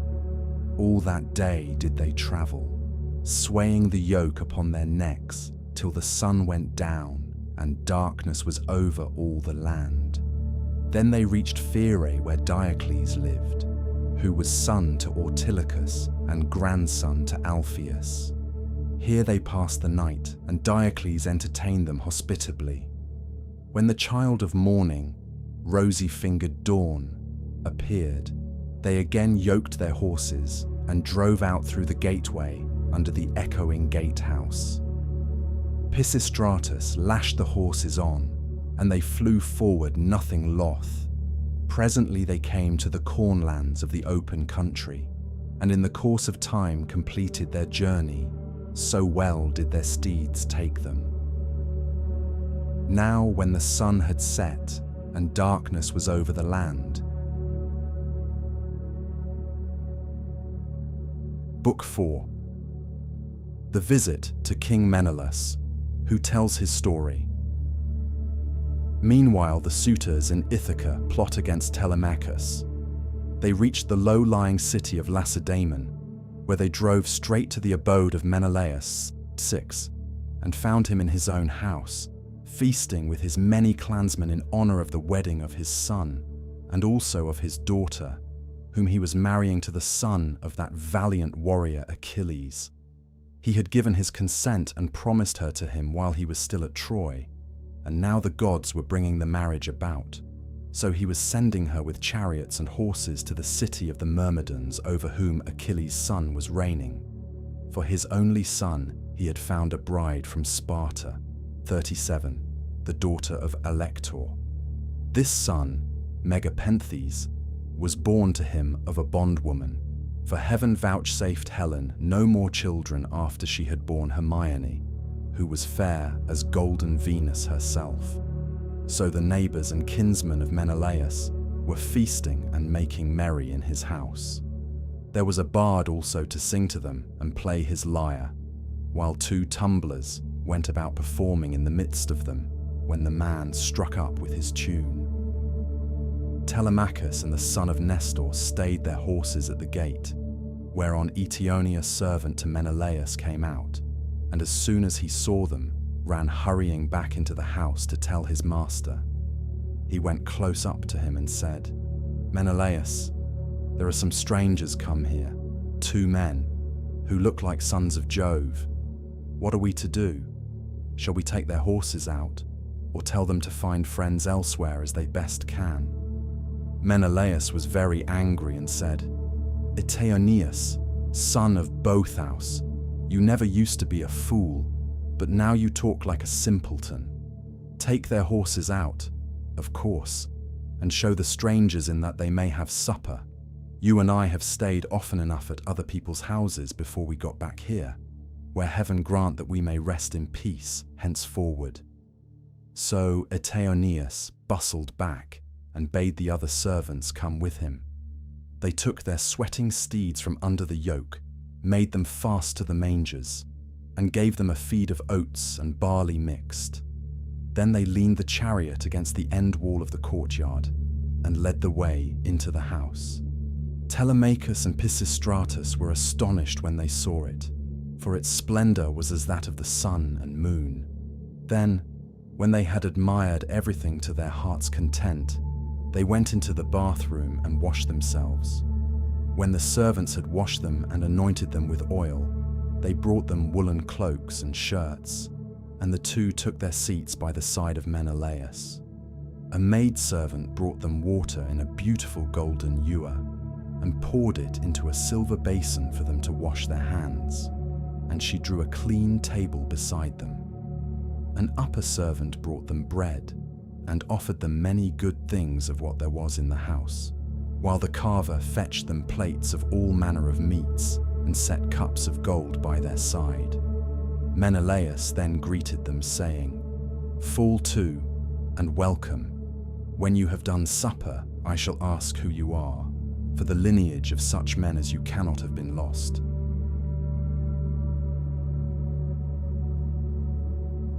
All that day did they travel, swaying the yoke upon their necks till the sun went down and darkness was over all the land. Then they reached Phyrae, where Diocles lived, who was son to Ortilochus and grandson to Alpheus. Here they passed the night, and Diocles entertained them hospitably. When the child of morning, rosy-fingered dawn, appeared, they again yoked their horses and drove out through the gateway under the echoing gatehouse. Pisistratus lashed the horses on, and they flew forward nothing loth. Presently they came to the cornlands of the open country, and in the course of time completed their journey, so well did their steeds take them. Now when the sun had set, and darkness was over the land. Book 4. The visit to King Menelaus, who tells his story. Meanwhile, the suitors in Ithaca plot against Telemachus. They reached the low-lying city of Lacedaemon, where they drove straight to the abode of Menelaus, 6, and found him in his own house, feasting with his many clansmen in honor of the wedding of his son, and also of his daughter, whom he was marrying to the son of that valiant warrior Achilles. He had given his consent and promised her to him while he was still at Troy, and now the gods were bringing the marriage about. So he was sending her with chariots and horses to the city of the Myrmidons, over whom Achilles' son was reigning. For his only son he had found a bride from Sparta, 37, the daughter of Alector. This son, Megapenthes, was born to him of a bondwoman, for heaven vouchsafed Helen no more children after she had borne Hermione, who was fair as golden Venus herself. So the neighbors and kinsmen of Menelaus were feasting and making merry in his house. There was a bard also to sing to them and play his lyre, while 2 tumblers went about performing in the midst of them when the man struck up with his tune. Telemachus and the son of Nestor stayed their horses at the gate, whereon Eteonia's servant to Menelaus came out, and as soon as he saw them, ran hurrying back into the house to tell his master. He went close up to him and said, "Menelaus, there are some strangers come here, 2 men, who look like sons of Jove. What are we to do? Shall we take their horses out, or tell them to find friends elsewhere as they best can?" Menelaus was very angry and said, "Eteoneus, son of Boethous, you never used to be a fool, but now you talk like a simpleton. Take their horses out, of course, and show the strangers in that they may have supper. You and I have stayed often enough at other people's houses before we got back here, where heaven grant that we may rest in peace henceforward." So Eteoneus bustled back and bade the other servants come with him. They took their sweating steeds from under the yoke, made them fast to the mangers, and gave them a feed of oats and barley mixed. Then they leaned the chariot against the end wall of the courtyard and led the way into the house. Telemachus and Pisistratus were astonished when they saw it, for its splendor was as that of the sun and moon. Then, when they had admired everything to their heart's content, they went into the bathroom and washed themselves. When the servants had washed them and anointed them with oil, they brought them woolen cloaks and shirts, and the 2 took their seats by the side of Menelaus. A maidservant brought them water in a beautiful golden ewer, and poured it into a silver basin for them to wash their hands, and she drew a clean table beside them. An upper servant brought them bread, and offered them many good things of what there was in the house, while the carver fetched them plates of all manner of meats, and set cups of gold by their side. Menelaus then greeted them, saying, "Fall to, and welcome. When you have done supper, I shall ask who you are, for the lineage of such men as you cannot have been lost."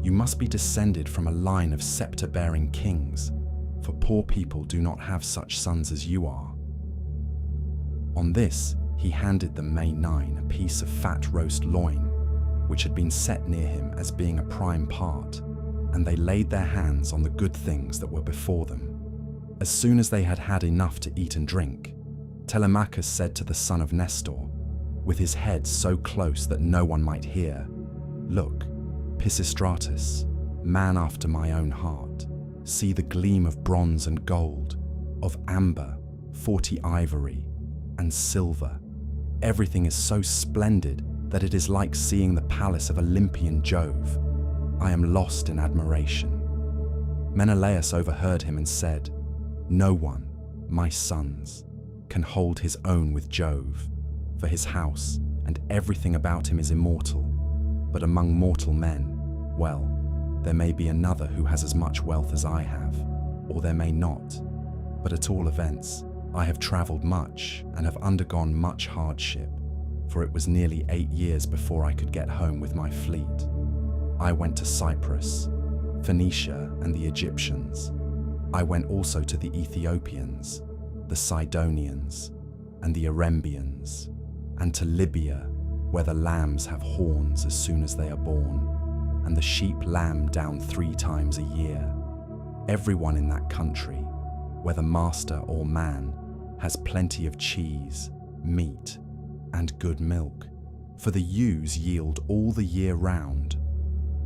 You must be descended from a line of scepter-bearing kings, for poor people do not have such sons as you are." On this, he handed them May 9 a piece of fat roast loin, which had been set near him as being a prime part, and they laid their hands on the good things that were before them. As soon as they had had enough to eat and drink, Telemachus said to the son of Nestor, with his head so close that no one might hear, "Look, Pisistratus, man after my own heart, see the gleam of bronze and gold, of amber, 40 ivory, and silver. Everything is so splendid that it is like seeing the palace of Olympian Jove. I am lost in admiration." Menelaus overheard him and said, "No one, my sons, can hold his own with Jove, for his house and everything about him is immortal. But among mortal men, well, there may be another who has as much wealth as I have, or there may not. But at all events, I have traveled much and have undergone much hardship, for it was nearly 8 years before I could get home with my fleet. I went to Cyprus, Phoenicia and the Egyptians. I went also to the Ethiopians, the Sidonians, and the Arembians, and to Libya, where the lambs have horns as soon as they are born, and the sheep lamb down 3 times a year. Everyone in that country, whether master or man, has plenty of cheese, meat, and good milk, for the ewes yield all the year round.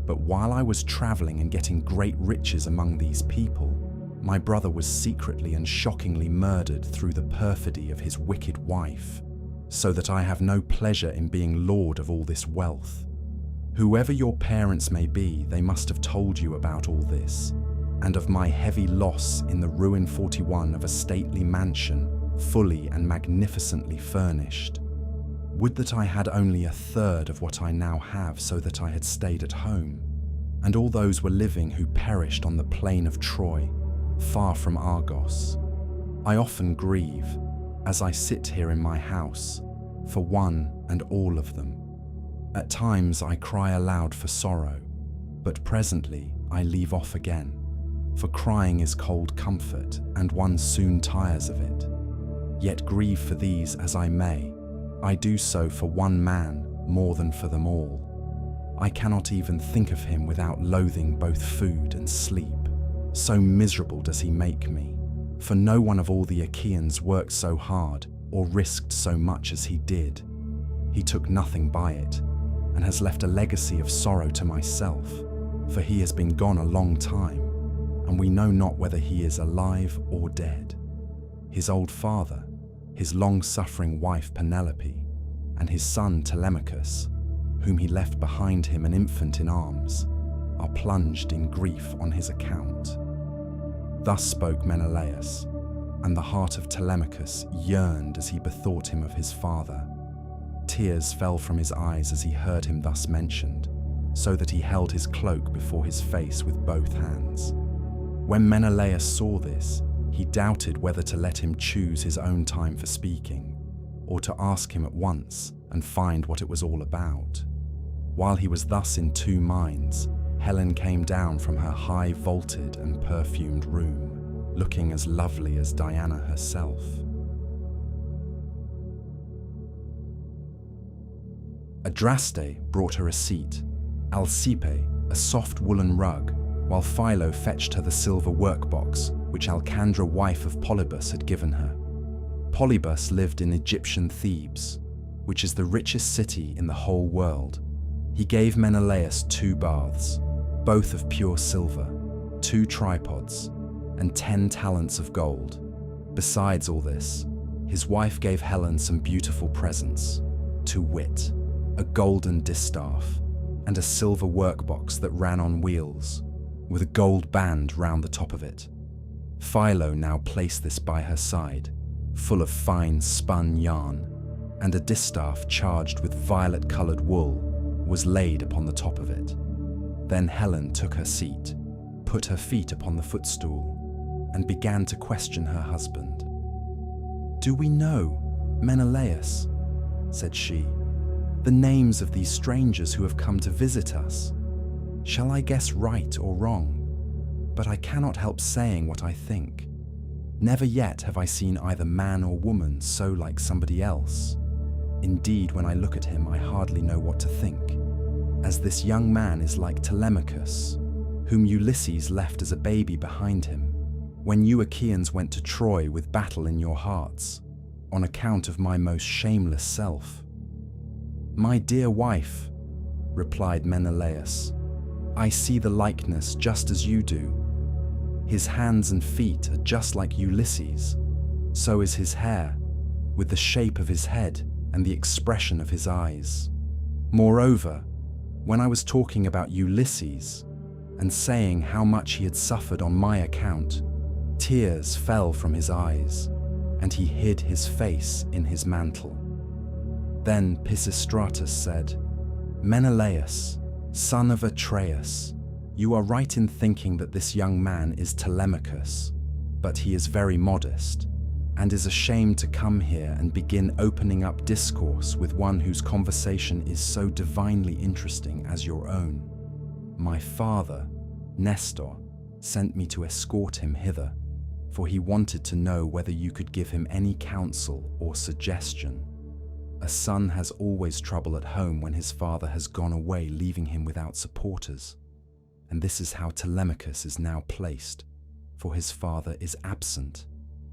But while I was traveling and getting great riches among these people, my brother was secretly and shockingly murdered through the perfidy of his wicked wife, so that I have no pleasure in being lord of all this wealth. Whoever your parents may be, they must have told you about all this, and of my heavy loss in the ruin 41 of a stately mansion, fully and magnificently furnished. Would that I had only 1/3 of what I now have, so that I had stayed at home, and all those were living who perished on the plain of Troy, far from Argos. I often grieve, as I sit here in my house, for one and all of them. At times I cry aloud for sorrow, but presently I leave off again, for crying is cold comfort, and one soon tires of it. Yet grieve for these as I may, I do so for one man more than for them all. I cannot even think of him without loathing both food and sleep. So miserable does he make me, for no one of all the Achaeans worked so hard or risked so much as he did. He took nothing by it, and has left a legacy of sorrow to myself, for he has been gone a long time, and we know not whether he is alive or dead. His old father, his long-suffering wife Penelope, and his son Telemachus, whom he left behind him an infant in arms, are plunged in grief on his account." Thus spoke Menelaus, and the heart of Telemachus yearned as he bethought him of his father. Tears fell from his eyes as he heard him thus mentioned, so that he held his cloak before his face with both hands. When Menelaus saw this, he doubted whether to let him choose his own time for speaking, or to ask him at once and find what it was all about. While he was thus in 2 minds, Helen came down from her high vaulted and perfumed room, looking as lovely as Diana herself. Adraste brought her a seat, Alcippe a soft woolen rug, while Philo fetched her the silver workbox which Alcandra, wife of Polybus, had given her. Polybus lived in Egyptian Thebes, which is the richest city in the whole world. He gave Menelaus 2 baths, both of pure silver, 2 tripods, and 10 talents of gold. Besides all this, his wife gave Helen some beautiful presents, to wit, a golden distaff, and a silver workbox that ran on wheels, with a gold band round the top of it. Philo now placed this by her side, full of fine spun yarn, and a distaff charged with violet-coloured wool was laid upon the top of it. Then Helen took her seat, put her feet upon the footstool, and began to question her husband. "Do we know, Menelaus," said she, "the names of these strangers who have come to visit us?" Shall I guess right or wrong? But I cannot help saying what I think. Never yet have I seen either man or woman so like somebody else. Indeed, when I look at him, I hardly know what to think, as this young man is like Telemachus, whom Ulysses left as a baby behind him, when you Achaeans went to Troy with battle in your hearts, on account of my most shameless self. My dear wife, replied Menelaus, I see the likeness just as you do. His hands and feet are just like Ulysses, so is his hair, with the shape of his head and the expression of his eyes. Moreover, when I was talking about Ulysses and saying how much he had suffered on my account, tears fell from his eyes, and he hid his face in his mantle. Then Pisistratus said, Menelaus, son of Atreus, you are right in thinking that this young man is Telemachus, but he is very modest, and is ashamed to come here and begin opening up discourse with one whose conversation is so divinely interesting as your own. My father, Nestor, sent me to escort him hither, for he wanted to know whether you could give him any counsel or suggestion. A son has always trouble at home when his father has gone away, leaving him without supporters. And this is how Telemachus is now placed, for his father is absent,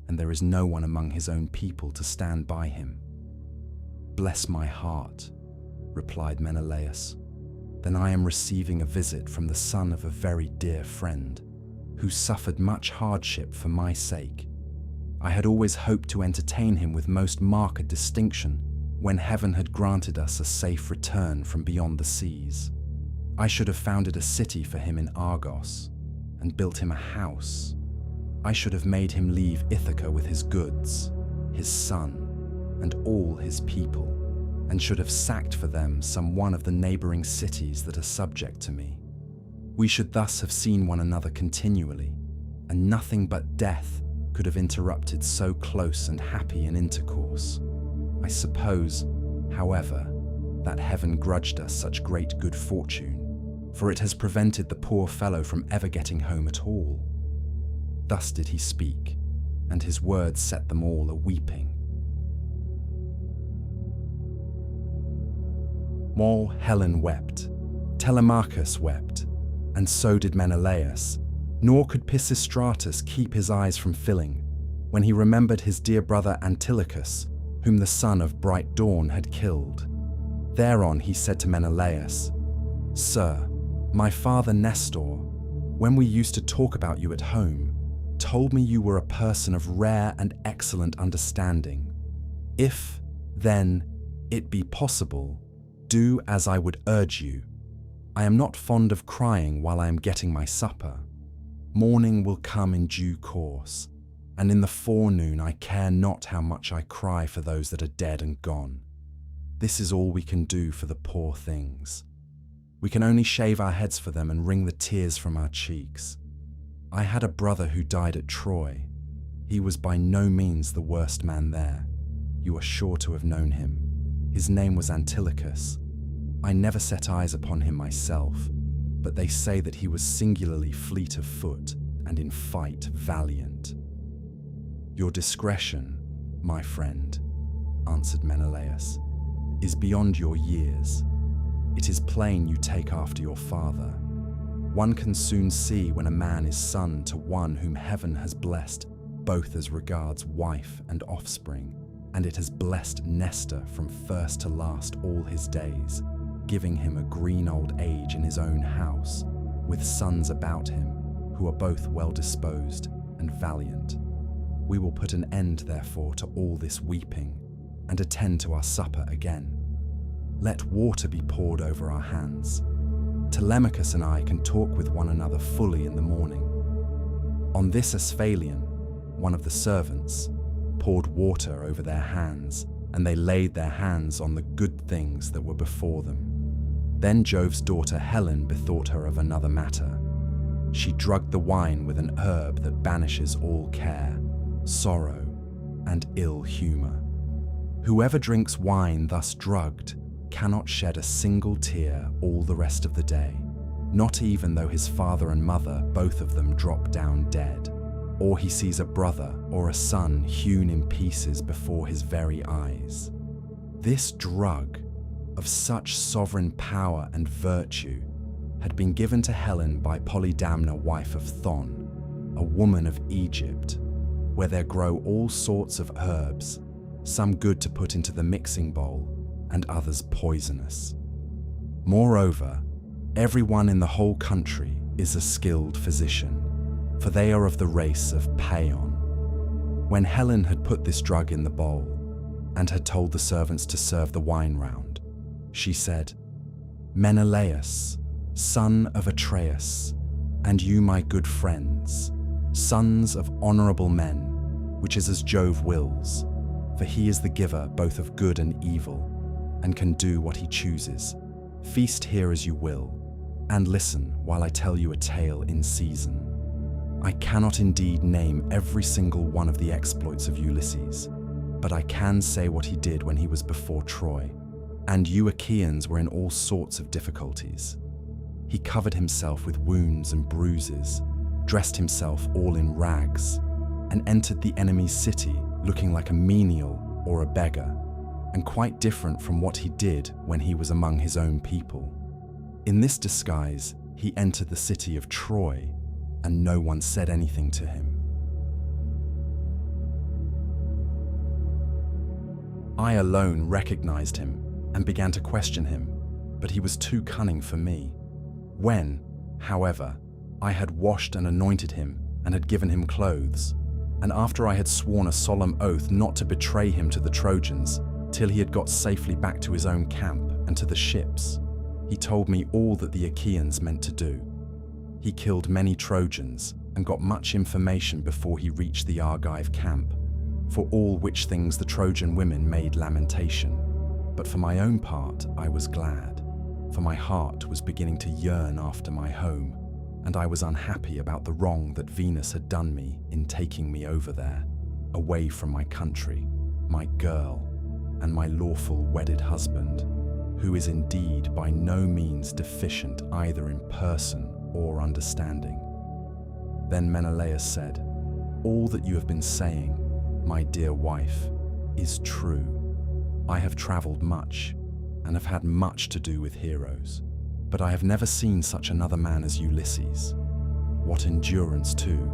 and there is no one among his own people to stand by him. Bless my heart, replied Menelaus. Then I am receiving a visit from the son of a very dear friend, who suffered much hardship for my sake. I had always hoped to entertain him with most marked distinction, when heaven had granted us a safe return from beyond the seas. I should have founded a city for him in Argos, and built him a house. I should have made him leave Ithaca with his goods, his son, and all his people, and should have sacked for them some one of the neighboring cities that are subject to me. We should thus have seen one another continually, and nothing but death could have interrupted so close and happy an intercourse. I suppose, however, that heaven grudged us such great good fortune, for it has prevented the poor fellow from ever getting home at all. Thus did he speak, and his words set them all a-weeping. While Helen wept, Telemachus wept, and so did Menelaus, nor could Pisistratus keep his eyes from filling, when he remembered his dear brother Antilochus, whom the son of bright dawn had killed. Thereon he said to Menelaus, Sir, my father Nestor, when we used to talk about you at home, told me you were a person of rare and excellent understanding. If, then, it be possible, do as I would urge you. I am not fond of crying while I am getting my supper. Morning will come in due course, and in the forenoon I care not how much I cry for those that are dead and gone. This is all we can do for the poor things. We can only shave our heads for them and wring the tears from our cheeks. I had a brother who died at Troy. He was by no means the worst man there. You are sure to have known him. His name was Antilochus. I never set eyes upon him myself, but they say that he was singularly fleet of foot and in fight valiant. Your discretion, my friend, answered Menelaus, is beyond your years. It is plain you take after your father. One can soon see when a man is son to one whom heaven has blessed, both as regards wife and offspring, and it has blessed Nestor from first to last all his days, giving him a green old age in his own house, with sons about him, who are both well-disposed and valiant. We will put an end, therefore, to all this weeping, and attend to our supper again. Let water be poured over our hands. Telemachus and I can talk with one another fully in the morning. On this Asphalion, one of the servants, poured water over their hands, and they laid their hands on the good things that were before them. Then Jove's daughter Helen bethought her of another matter. She drugged the wine with an herb that banishes all care, sorrow, and ill humor. Whoever drinks wine thus drugged cannot shed a single tear all the rest of the day, not even though his father and mother, both of them, drop down dead, or he sees a brother or a son hewn in pieces before his very eyes. This drug of such sovereign power and virtue had been given to Helen by Polydamna, wife of Thon, a woman of Egypt, where there grow all sorts of herbs, some good to put into the mixing bowl and others poisonous. Moreover, everyone in the whole country is a skilled physician, for they are of the race of Paeon. When Helen had put this drug in the bowl and had told the servants to serve the wine round, she said, "Menelaus, son of Atreus, and you my good friends, sons of honourable men, which is as Jove wills, for he is the giver both of good and evil, and can do what he chooses. Feast here as you will, and listen while I tell you a tale in season. I cannot indeed name every single one of the exploits of Ulysses, but I can say what he did when he was before Troy, and you Achaeans were in all sorts of difficulties. He covered himself with wounds and bruises, dressed himself all in rags, and entered the enemy's city looking like a menial or a beggar, and quite different from what he did when he was among his own people. In this disguise, he entered the city of Troy, and no one said anything to him. I alone recognized him and began to question him, but he was too cunning for me. When, however, I had washed and anointed him and had given him clothes, and after I had sworn a solemn oath not to betray him to the Trojans till he had got safely back to his own camp and to the ships, he told me all that the Achaeans meant to do. He killed many Trojans and got much information before he reached the Argive camp, for all which things the Trojan women made lamentation. But for my own part I was glad, for my heart was beginning to yearn after my home, and I was unhappy about the wrong that Venus had done me in taking me over there, away from my country, my girl, and my lawful wedded husband, who is indeed by no means deficient either in person or understanding. Then Menelaus said, "All that you have been saying, my dear wife, is true. I have traveled much and have had much to do with heroes, but I have never seen such another man as Ulysses. What endurance too,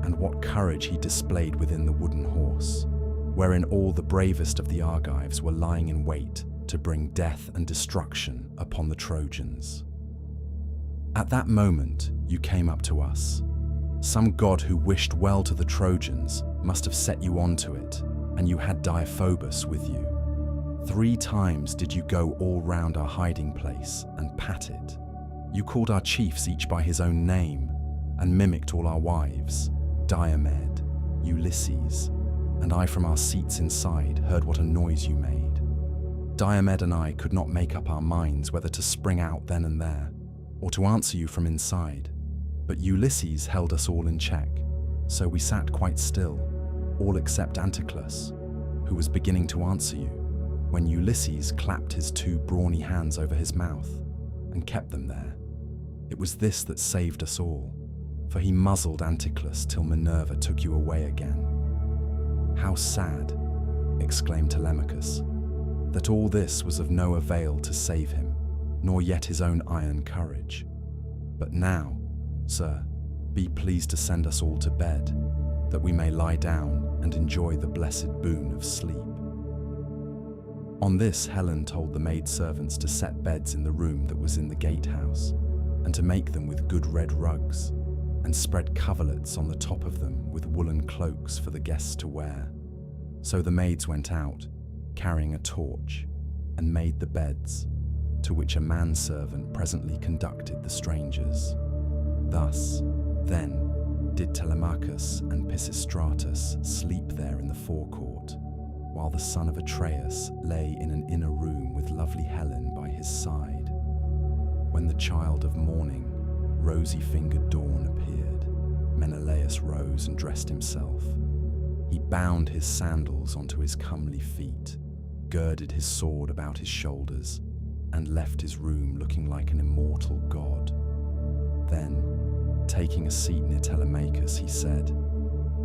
and what courage he displayed within the wooden horse, wherein all the bravest of the Argives were lying in wait to bring death and destruction upon the Trojans. At that moment you came up to us. Some god who wished well to the Trojans must have set you onto it, and you had Deiphobus with you. 3 times did you go all round our hiding place and pat it. You called our chiefs each by his own name, and mimicked all our wives, Diomed, Ulysses, and I from our seats inside heard what a noise you made. Diomed and I could not make up our minds whether to spring out then and there, or to answer you from inside, but Ulysses held us all in check, so we sat quite still, all except Anticlus, who was beginning to answer you, when Ulysses clapped his 2 brawny hands over his mouth, and kept them there. It was this that saved us all, for he muzzled Anticlus till Minerva took you away again. How sad, exclaimed Telemachus, that all this was of no avail to save him, nor yet his own iron courage. But now, sir, be pleased to send us all to bed, that we may lie down and enjoy the blessed boon of sleep. On this Helen told the maidservants to set beds in the room that was in the gatehouse, and to make them with good red rugs, and spread coverlets on the top of them with woolen cloaks for the guests to wear. So the maids went out, carrying a torch, and made the beds, to which a manservant presently conducted the strangers. Thus, then, did Telemachus and Pisistratus sleep there in the forecourt, while the son of Atreus lay in an inner room with lovely Helen by his side. When the child of morning, rosy-fingered dawn, appeared, Menelaus rose and dressed himself. He bound his sandals onto his comely feet, girded his sword about his shoulders, and left his room looking like an immortal god. Then, taking a seat near Telemachus, he said,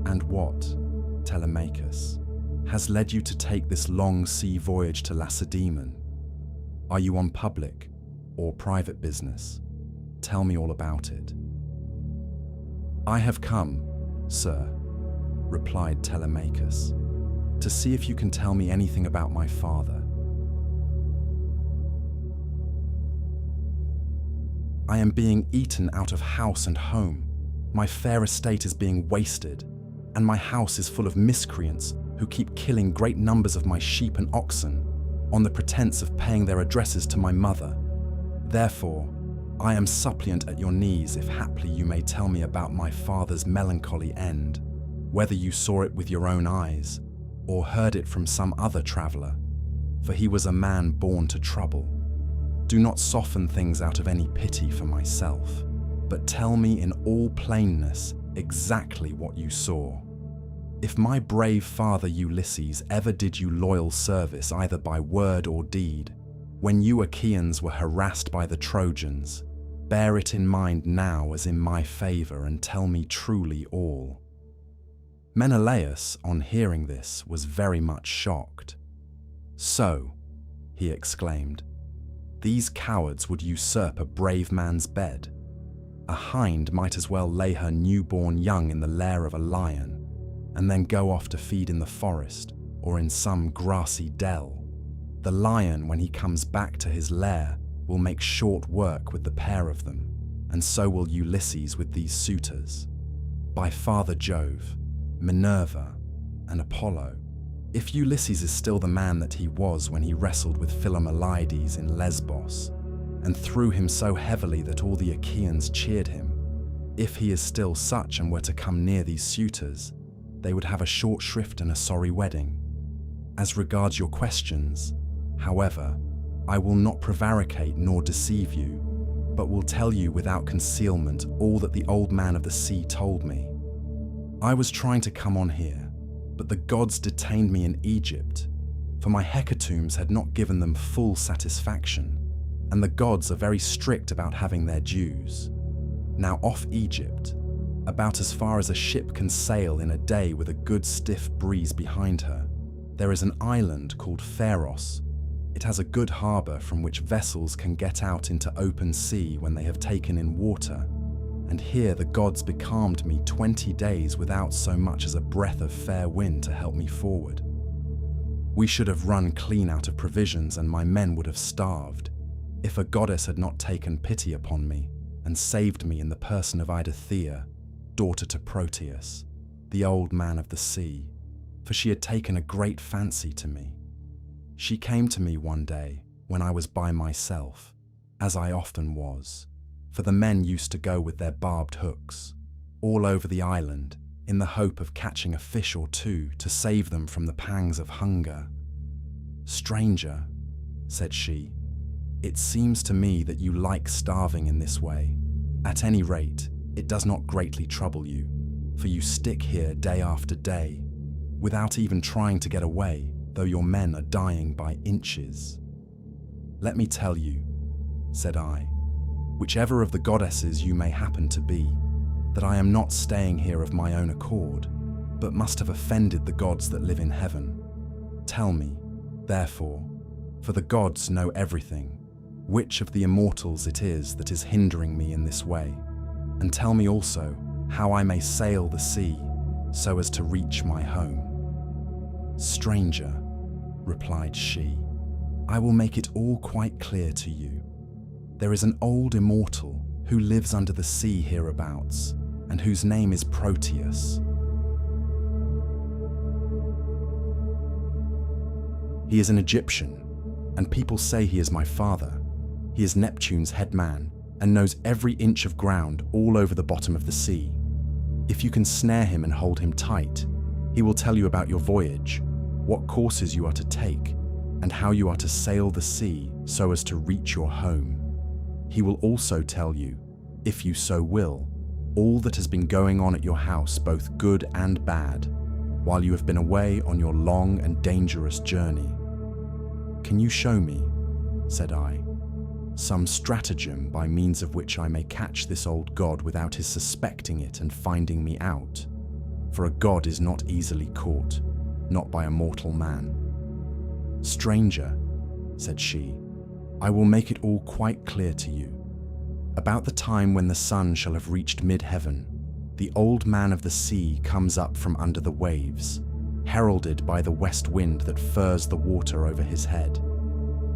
"And what, Telemachus, has led you to take this long sea voyage to Lacedaemon? Are you on public or private business? Tell me all about it." "I have come, sir," replied Telemachus, "to see if you can tell me anything about my father. I am being eaten out of house and home. My fair estate is being wasted, and my house is full of miscreants who keep killing great numbers of my sheep and oxen on the pretense of paying their addresses to my mother. Therefore, I am suppliant at your knees if haply you may tell me about my father's melancholy end, whether you saw it with your own eyes or heard it from some other traveller, for he was a man born to trouble. Do not soften things out of any pity for myself, but tell me in all plainness exactly what you saw. If my brave father Ulysses ever did you loyal service either by word or deed, when you Achaeans were harassed by the Trojans, bear it in mind now as in my favour and tell me truly all." Menelaus, on hearing this, was very much shocked. "So," he exclaimed, "these cowards would usurp a brave man's bed. A hind might as well lay her newborn young in the lair of a lion, and then go off to feed in the forest or in some grassy dell. The lion, when he comes back to his lair, will make short work with the pair of them, and so will Ulysses with these suitors. By Father Jove, Minerva, and Apollo, if Ulysses is still the man that he was when he wrestled with Philomelides in Lesbos, and threw him so heavily that all the Achaeans cheered him, if he is still such and were to come near these suitors, they would have a short shrift and a sorry wedding. As regards your questions, however, I will not prevaricate nor deceive you, but will tell you without concealment all that the old man of the sea told me. I was trying to come on here, but the gods detained me in Egypt, for my hecatombs had not given them full satisfaction, and the gods are very strict about having their dues. Now off Egypt, about as far as a ship can sail in a day with a good stiff breeze behind her, there is an island called Pharos. It has a good harbour from which vessels can get out into open sea when they have taken in water, and here the gods becalmed me 20 days without so much as a breath of fair wind to help me forward. We should have run clean out of provisions and my men would have starved, if a goddess had not taken pity upon me and saved me in the person of Idathea, daughter to Proteus, the old man of the sea, for she had taken a great fancy to me. She came to me one day when I was by myself, as I often was, for the men used to go with their barbed hooks all over the island in the hope of catching a fish or two to save them from the pangs of hunger. "Stranger," said she, "it seems to me that you like starving in this way. At any rate, it does not greatly trouble you, for you stick here day after day, without even trying to get away, though your men are dying by inches. Let me tell you," said I, "whichever of the goddesses you may happen to be, that I am not staying here of my own accord, but must have offended the gods that live in heaven. Tell me, therefore, for the gods know everything, which of the immortals it is that is hindering me in this way, and tell me also how I may sail the sea so as to reach my home." "Stranger," replied she, "I will make it all quite clear to you. There is an old immortal who lives under the sea hereabouts, and whose name is Proteus. He is an Egyptian, and people say he is my father. He is Neptune's head man, and knows every inch of ground all over the bottom of the sea. If you can snare him and hold him tight, he will tell you about your voyage, what courses you are to take, and how you are to sail the sea so as to reach your home. He will also tell you, if you so will, all that has been going on at your house, both good and bad, while you have been away on your long and dangerous journey." "Can you show me?" said I. some stratagem by means of which I may catch this old god without his suspecting it and finding me out. For a god is not easily caught, not by a mortal man." "Stranger," said she, "I will make it all quite clear to you. About the time when the sun shall have reached mid-heaven, the old man of the sea comes up from under the waves, heralded by the west wind that furs the water over his head.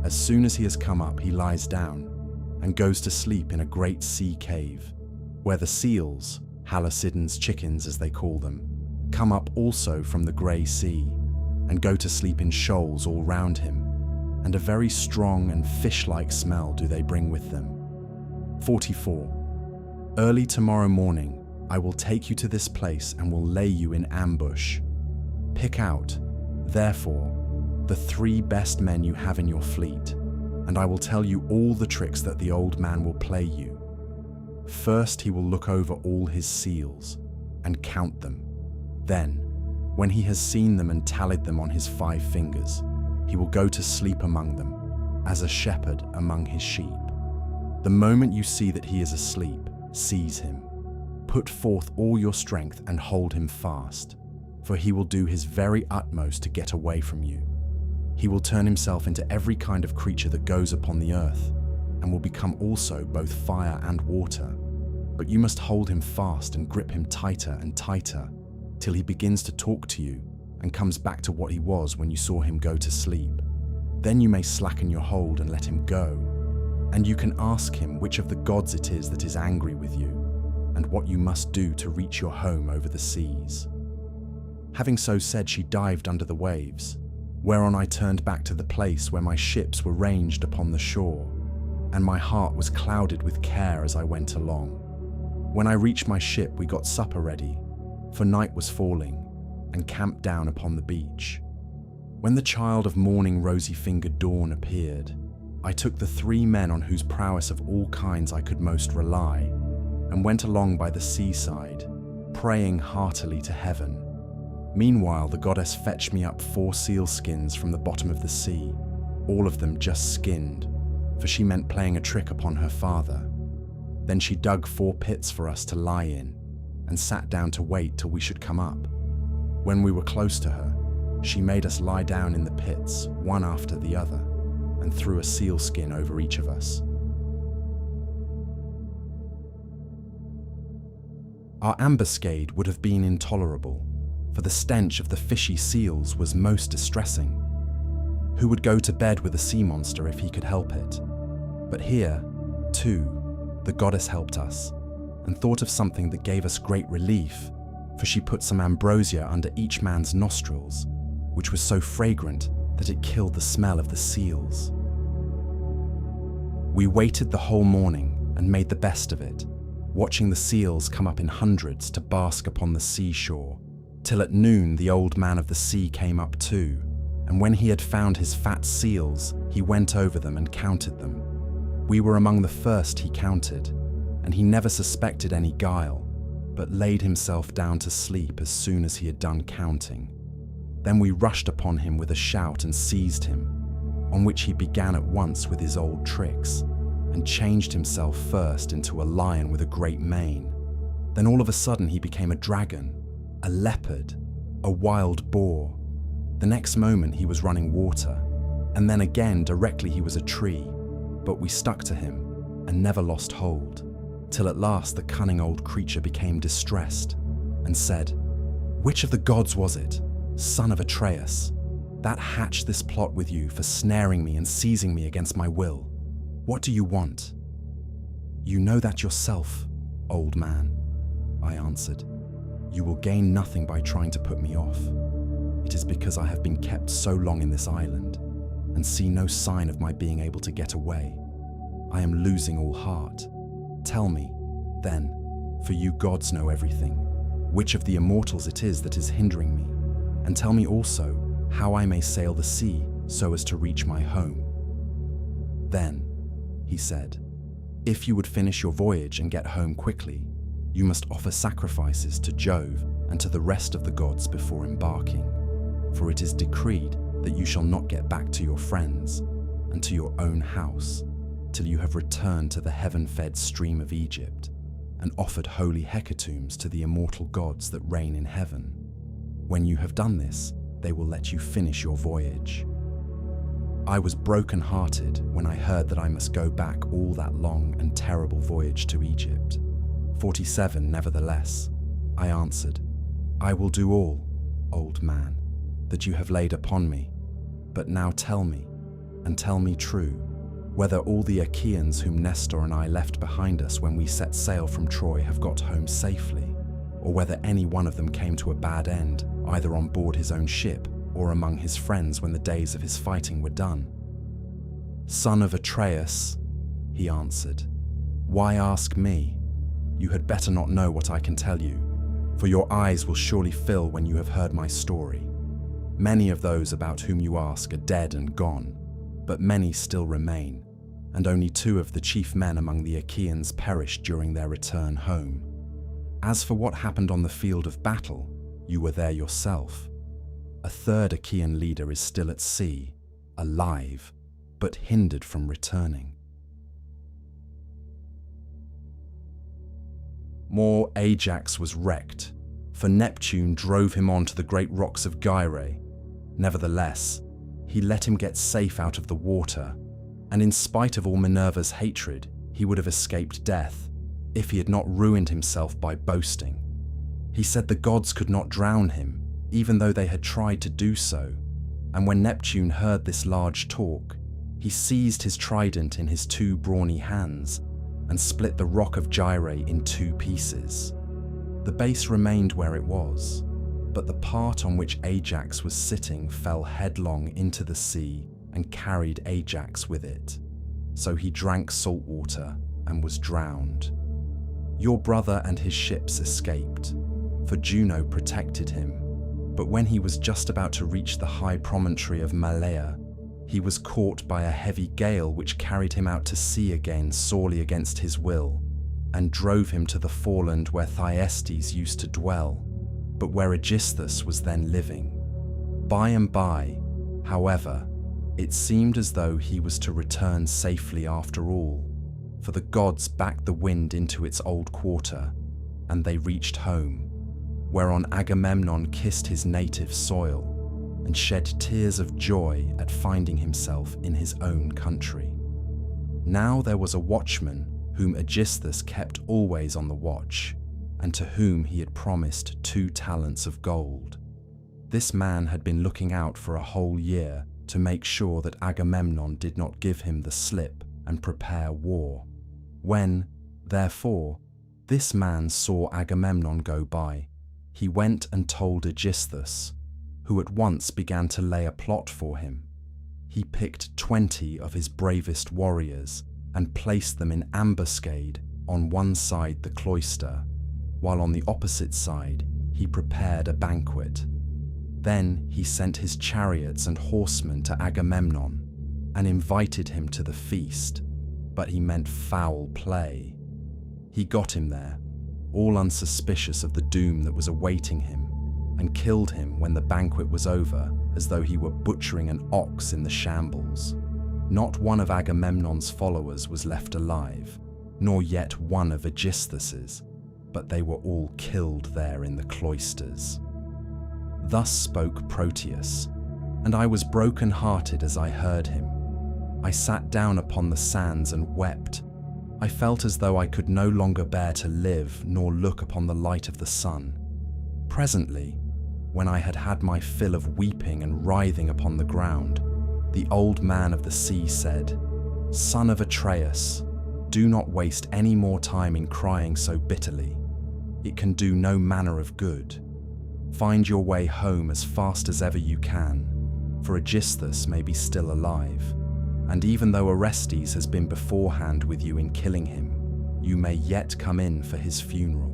As soon as he has come up, he lies down and goes to sleep in a great sea cave, where the seals, Halcyon's chickens as they call them, come up also from the grey sea, and go to sleep in shoals all round him, and a very strong and fish-like smell do they bring with them. 44. Early tomorrow morning, I will take you to this place and will lay you in ambush. Pick out, therefore, the 3 best men you have in your fleet, and I will tell you all the tricks that the old man will play you. First, he will look over all his seals and count them. Then, when he has seen them and tallied them on his 5 fingers, he will go to sleep among them, as a shepherd among his sheep. The moment you see that he is asleep, seize him. Put forth all your strength and hold him fast, for he will do his very utmost to get away from you. He will turn himself into every kind of creature that goes upon the earth, and will become also both fire and water. But you must hold him fast and grip him tighter and tighter, till he begins to talk to you and comes back to what he was when you saw him go to sleep. Then you may slacken your hold and let him go, and you can ask him which of the gods it is that is angry with you, and what you must do to reach your home over the seas." Having so said, she dived under the waves, whereon I turned back to the place where my ships were ranged upon the shore, and my heart was clouded with care as I went along. When I reached my ship, we got supper ready, for night was falling, and camped down upon the beach. When the child of morning rosy-fingered dawn appeared, I took the 3 men on whose prowess of all kinds I could most rely, and went along by the seaside, praying heartily to heaven. Meanwhile, the goddess fetched me up 4 seal skins from the bottom of the sea, all of them just skinned, for she meant playing a trick upon her father. Then she dug 4 pits for us to lie in, and sat down to wait till we should come up. When we were close to her, she made us lie down in the pits, one after the other, and threw a seal skin over each of us. Our ambuscade would have been intolerable, for the stench of the fishy seals was most distressing. Who would go to bed with a sea monster if he could help it? But here, too, the goddess helped us, and thought of something that gave us great relief, for she put some ambrosia under each man's nostrils, which was so fragrant that it killed the smell of the seals. We waited the whole morning and made the best of it, watching the seals come up in hundreds to bask upon the seashore, till at noon the old man of the sea came up too, and when he had found his fat seals, he went over them and counted them. We were among the first he counted, and he never suspected any guile, but laid himself down to sleep as soon as he had done counting. Then we rushed upon him with a shout and seized him, on which he began at once with his old tricks, and changed himself first into a lion with a great mane. Then all of a sudden he became a dragon, a leopard, a wild boar. The next moment he was running water, and then again directly he was a tree, but we stuck to him and never lost hold, till at last the cunning old creature became distressed and said, "Which of the gods was it, son of Atreus, that hatched this plot with you for snaring me and seizing me against my will? What do you want?" "You know that yourself, old man," I answered. "You will gain nothing by trying to put me off. It is because I have been kept so long in this island, and see no sign of my being able to get away. I am losing all heart. Tell me, then, for you gods know everything, which of the immortals it is that is hindering me, and tell me also how I may sail the sea so as to reach my home." "Then," he said, "if you would finish your voyage and get home quickly, you must offer sacrifices to Jove and to the rest of the gods before embarking, for it is decreed that you shall not get back to your friends and to your own house till you have returned to the heaven-fed stream of Egypt and offered holy hecatombs to the immortal gods that reign in heaven. When you have done this, they will let you finish your voyage. I was broken-hearted when I heard that I must go back all that long and terrible voyage to Egypt. 47, nevertheless, I answered, I will do all, old man, that you have laid upon me. But now tell me, and tell me true, whether all the Achaeans whom Nestor and I left behind us when we set sail from Troy have got home safely, or whether any one of them came to a bad end, either on board his own ship or among his friends when the days of his fighting were done. Son of Atreus, he answered, why ask me? You had better not know what I can tell you, for your eyes will surely fill when you have heard my story. Many of those about whom you ask are dead and gone, but many still remain, and only 2 of the chief men among the Achaeans perished during their return home. As for what happened on the field of battle, you were there yourself. A 3rd Achaean leader is still at sea, alive, but hindered from returning. More Ajax was wrecked, for Neptune drove him on to the great rocks of Gyrae. Nevertheless, he let him get safe out of the water, and in spite of all Minerva's hatred, he would have escaped death if he had not ruined himself by boasting. He said the gods could not drown him, even though they had tried to do so, and when Neptune heard this large talk, he seized his trident in his 2 brawny hands and split the rock of Gyrae in 2 pieces. The base remained where it was, but the part on which Ajax was sitting fell headlong into the sea and carried Ajax with it. So he drank salt water and was drowned. Your brother and his ships escaped, for Juno protected him. But when he was just about to reach the high promontory of Malea, he was caught by a heavy gale which carried him out to sea again sorely against his will, and drove him to the foreland where Thyestes used to dwell, but where Aegisthus was then living. By and by, however, it seemed as though he was to return safely after all, for the gods backed the wind into its old quarter, and they reached home, whereon Agamemnon kissed his native soil and shed tears of joy at finding himself in his own country. Now there was a watchman whom Aegisthus kept always on the watch, and to whom he had promised 2 talents of gold. This man had been looking out for a whole year to make sure that Agamemnon did not give him the slip and prepare war. When, therefore, this man saw Agamemnon go by, he went and told Aegisthus, who at once began to lay a plot for him. He picked 20 of his bravest warriors and placed them in ambuscade on one side the cloister, while on the opposite side he prepared a banquet. Then he sent his chariots and horsemen to Agamemnon and invited him to the feast, but he meant foul play. He got him there, all unsuspicious of the doom that was awaiting him, and killed him when the banquet was over, as though he were butchering an ox in the shambles. Not one of Agamemnon's followers was left alive, nor yet one of Aegisthus's, but they were all killed there in the cloisters. Thus spoke Proteus, and I was broken-hearted as I heard him. I sat down upon the sands and wept. I felt as though I could no longer bear to live nor look upon the light of the sun. Presently, when I had had my fill of weeping and writhing upon the ground, the old man of the sea said, Son of Atreus, do not waste any more time in crying so bitterly. It can do no manner of good. Find your way home as fast as ever you can, for Aegisthus may be still alive, and even though Orestes has been beforehand with you in killing him, you may yet come in for his funeral.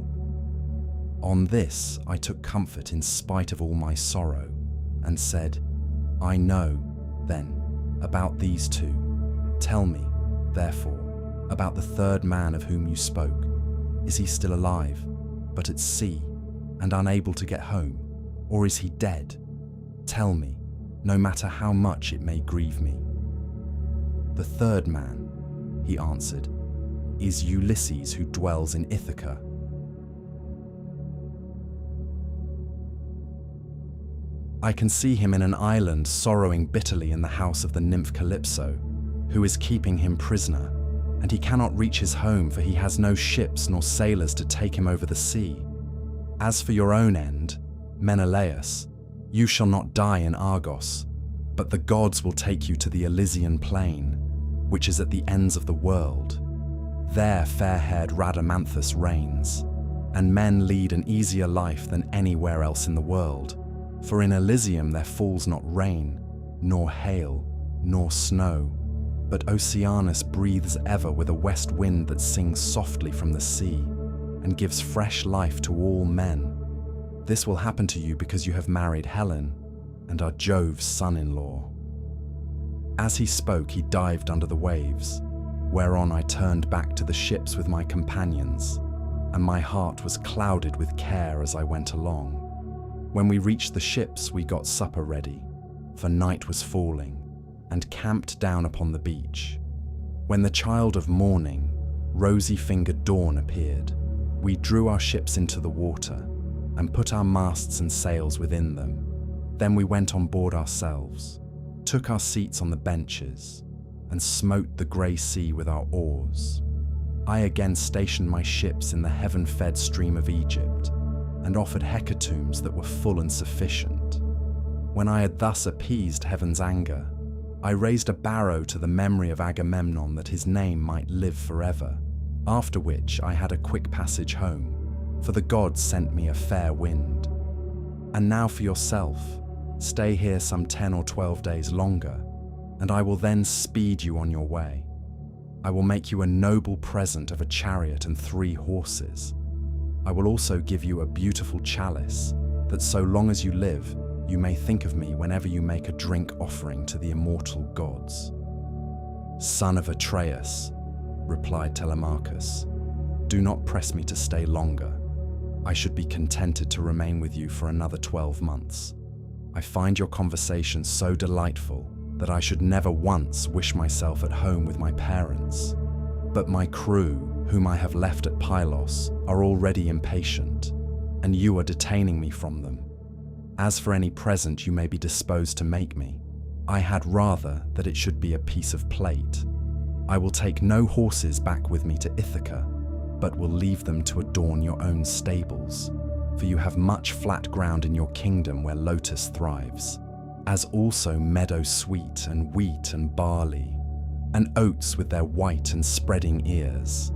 On this I took comfort in spite of all my sorrow, and said, I know, then, about these 2. Tell me, therefore, about the 3rd man of whom you spoke. Is he still alive, but at sea, and unable to get home, or is he dead? Tell me, no matter how much it may grieve me. The 3rd man, he answered, is Ulysses, who dwells in Ithaca. I can see him in an island sorrowing bitterly in the house of the nymph Calypso, who is keeping him prisoner, and he cannot reach his home, for he has no ships nor sailors to take him over the sea. As for your own end, Menelaus, you shall not die in Argos, but the gods will take you to the Elysian plain, which is at the ends of the world. There fair-haired Rhadamanthus reigns, and men lead an easier life than anywhere else in the world, for in Elysium there falls not rain, nor hail, nor snow, but Oceanus breathes ever with a west wind that sings softly from the sea, and gives fresh life to all men. This will happen to you because you have married Helen, and are Jove's son-in-law. As he spoke, he dived under the waves, whereon I turned back to the ships with my companions, and my heart was clouded with care as I went along. When we reached the ships, we got supper ready, for night was falling, and camped down upon the beach. When the child of morning, rosy-fingered dawn, appeared, we drew our ships into the water, and put our masts and sails within them. Then we went on board ourselves, took our seats on the benches, and smote the grey sea with our oars. I again stationed my ships in the heaven-fed stream of Egypt, and offered hecatombs that were full and sufficient. When I had thus appeased heaven's anger, I raised a barrow to the memory of Agamemnon that his name might live forever, after which I had a quick passage home, for the gods sent me a fair wind. And now for yourself, stay here some 10 or 12 days longer, and I will then speed you on your way. I will make you a noble present of a chariot and 3 horses. I will also give you a beautiful chalice, that so long as you live, you may think of me whenever you make a drink offering to the immortal gods. Son of Atreus, replied Telemachus, do not press me to stay longer. I should be contented to remain with you for another 12 months. I find your conversation so delightful that I should never once wish myself at home with my parents. But my crew, whom I have left at Pylos, are already impatient, and you are detaining me from them. As for any present you may be disposed to make me, I had rather that it should be a piece of plate. I will take no horses back with me to Ithaca, but will leave them to adorn your own stables, for you have much flat ground in your kingdom where lotus thrives, as also meadow sweet and wheat and barley, and oats with their white and spreading ears.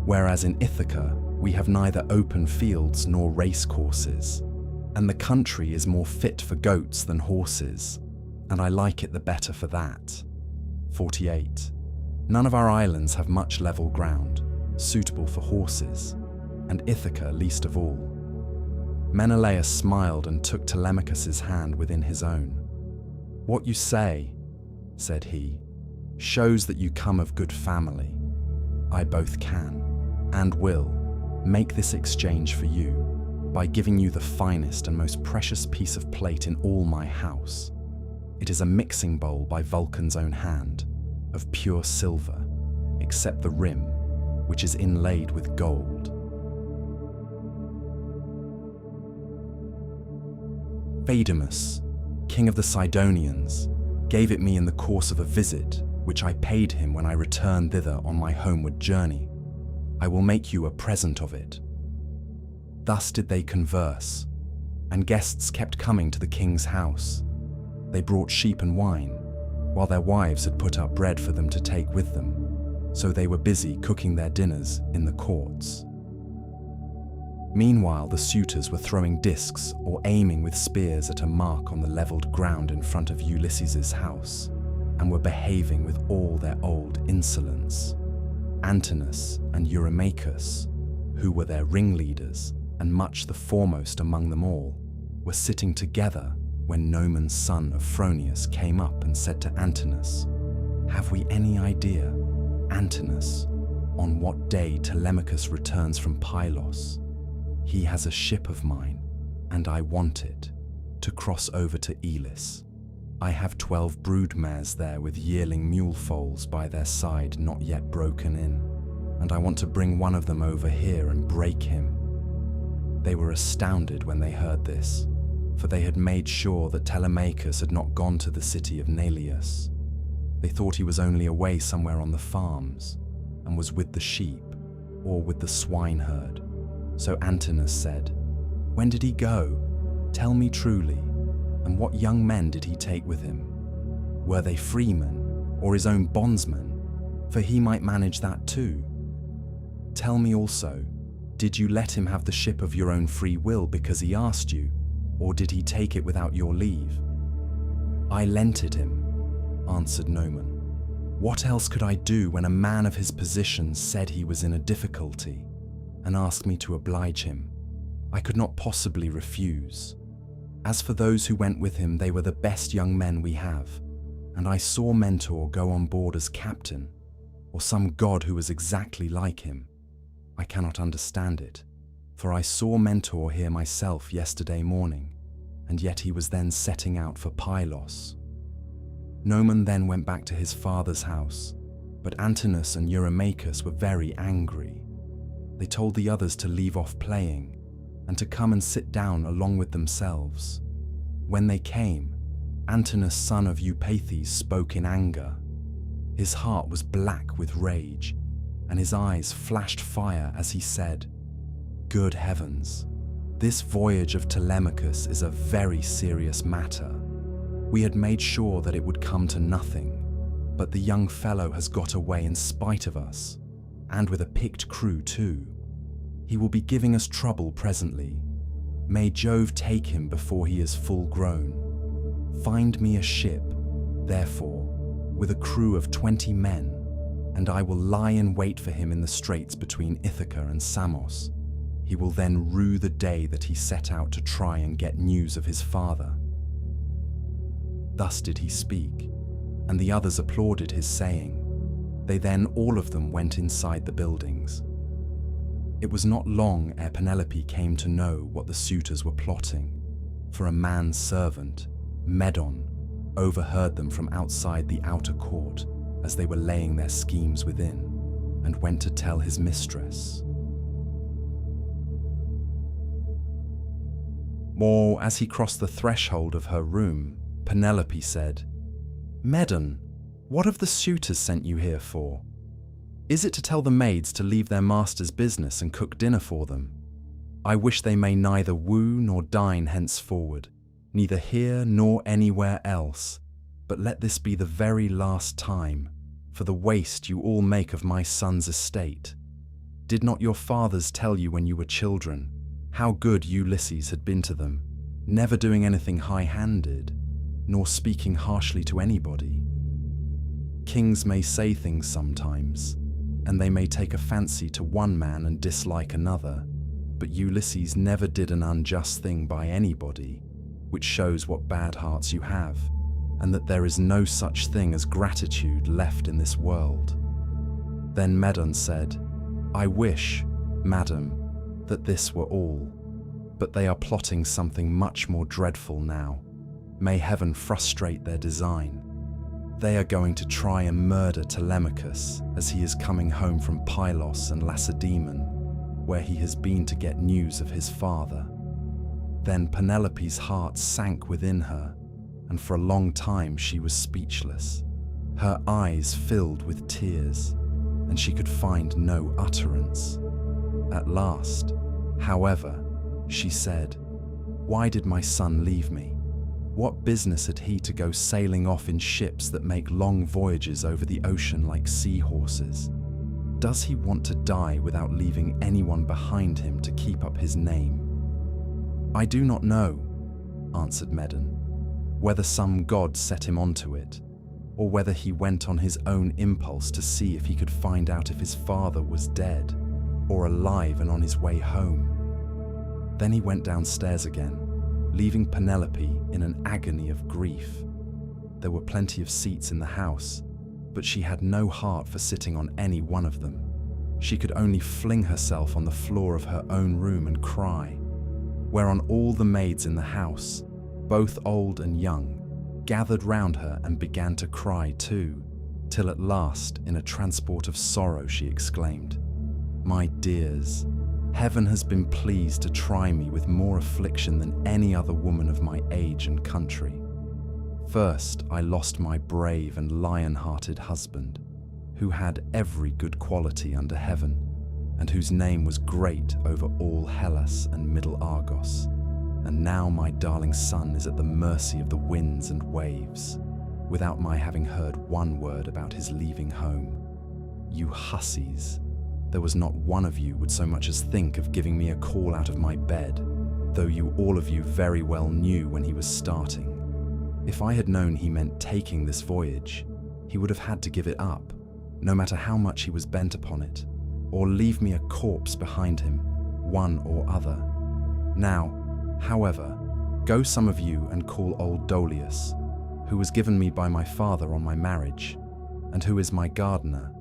Whereas in Ithaca we have neither open fields nor race courses, and the country is more fit for goats than horses, and I like it the better for that. 48. None of our islands have much level ground, suitable for horses, and Ithaca least of all. Menelaus smiled and took Telemachus's hand within his own. What you say, said he, shows that you come of good family. I both can, and will, make this exchange for you, by giving you the finest and most precious piece of plate in all my house. It is a mixing bowl by Vulcan's own hand, of pure silver, except the rim, which is inlaid with gold. Phaedimus, king of the Sidonians, gave it me in the course of a visit, which I paid him when I returned thither on my homeward journey. I will make you a present of it. Thus did they converse, and guests kept coming to the king's house. They brought sheep and wine, while their wives had put up bread for them to take with them, so they were busy cooking their dinners in the courts. Meanwhile, the suitors were throwing discs or aiming with spears at a mark on the levelled ground in front of Ulysses's house, and were behaving with all their old insolence. Antinous and Eurymachus, who were their ringleaders and much the foremost among them all, were sitting together when Noman's son Ophronius came up and said to Antinous, "Have we any idea, Antinous, on what day Telemachus returns from Pylos? He has a ship of mine, and I want it, to cross over to Elis. I have 12 brood mares there with yearling mule foals by their side not yet broken in, and I want to bring one of them over here and break him." They were astounded when they heard this, for they had made sure that Telemachus had not gone to the city of Menelaus. They thought he was only away somewhere on the farms, and was with the sheep, or with the swineherd. So Antinous said, "When did he go? Tell me truly, and what young men did he take with him? Were they freemen, or his own bondsmen? For he might manage that too. Tell me also, did you let him have the ship of your own free will because he asked you, or did he take it without your leave?" "I lent it him," answered Noman. "What else could I do when a man of his position said he was in a difficulty and asked me to oblige him? I could not possibly refuse. As for those who went with him, they were the best young men we have, and I saw Mentor go on board as captain, or some god who was exactly like him. I cannot understand it, for I saw Mentor here myself yesterday morning, and yet he was then setting out for Pylos." Noman then went back to his father's house, but Antinous and Eurymachus were very angry. They told the others to leave off playing and to come and sit down along with themselves. When they came, Antinous, son of Eupeithes, spoke in anger. His heart was black with rage, and his eyes flashed fire as he said, "Good heavens, this voyage of Telemachus is a very serious matter. We had made sure that it would come to nothing, but the young fellow has got away in spite of us, and with a picked crew too. He will be giving us trouble presently. May Jove take him before he is full grown. Find me a ship, therefore, with a crew of 20 men, and I will lie in wait for him in the straits between Ithaca and Samos. He will then rue the day that he set out to try and get news of his father." Thus did he speak, and the others applauded his saying. They then all of them went inside the buildings. It was not long ere Penelope came to know what the suitors were plotting, for a man's servant, Medon, overheard them from outside the outer court as they were laying their schemes within, and went to tell his mistress. More as he crossed the threshold of her room, Penelope said, "Medon, what have the suitors sent you here for? Is it to tell the maids to leave their master's business and cook dinner for them? I wish they may neither woo nor dine henceforward, neither here nor anywhere else, but let this be the very last time, for the waste you all make of my son's estate. Did not your fathers tell you when you were children how good Ulysses had been to them, never doing anything high-handed, nor speaking harshly to anybody? Kings may say things sometimes, and they may take a fancy to one man and dislike another, but Ulysses never did an unjust thing by anybody, which shows what bad hearts you have, and that there is no such thing as gratitude left in this world." Then Medon said, "I wish, madam, that this were all, but they are plotting something much more dreadful now. May heaven frustrate their design. They are going to try and murder Telemachus as he is coming home from Pylos and Lacedaemon, where he has been to get news of his father." Then Penelope's heart sank within her, and for a long time she was speechless. Her eyes filled with tears, and she could find no utterance. At last, however, she said, "Why did my son leave me? What business had he to go sailing off in ships that make long voyages over the ocean like seahorses? Does he want to die without leaving anyone behind him to keep up his name?" "I do not know," answered Medon, "whether some god set him onto it, or whether he went on his own impulse to see if he could find out if his father was dead, or alive and on his way home." Then he went downstairs again, leaving Penelope in an agony of grief. There were plenty of seats in the house, but she had no heart for sitting on any one of them. She could only fling herself on the floor of her own room and cry, whereon all the maids in the house, both old and young, gathered round her and began to cry too, till at last, in a transport of sorrow, she exclaimed, "My dears, heaven has been pleased to try me with more affliction than any other woman of my age and country. First, I lost my brave and lion-hearted husband, who had every good quality under heaven, and whose name was great over all Hellas and Middle Argos. And now my darling son is at the mercy of the winds and waves, without my having heard one word about his leaving home. You hussies, there was not one of you would so much as think of giving me a call out of my bed, though you all of you very well knew when he was starting. If I had known he meant taking this voyage, he would have had to give it up, no matter how much he was bent upon it, or leave me a corpse behind him, one or other. Now, however, go some of you and call old Dolius, who was given me by my father on my marriage, and who is my gardener.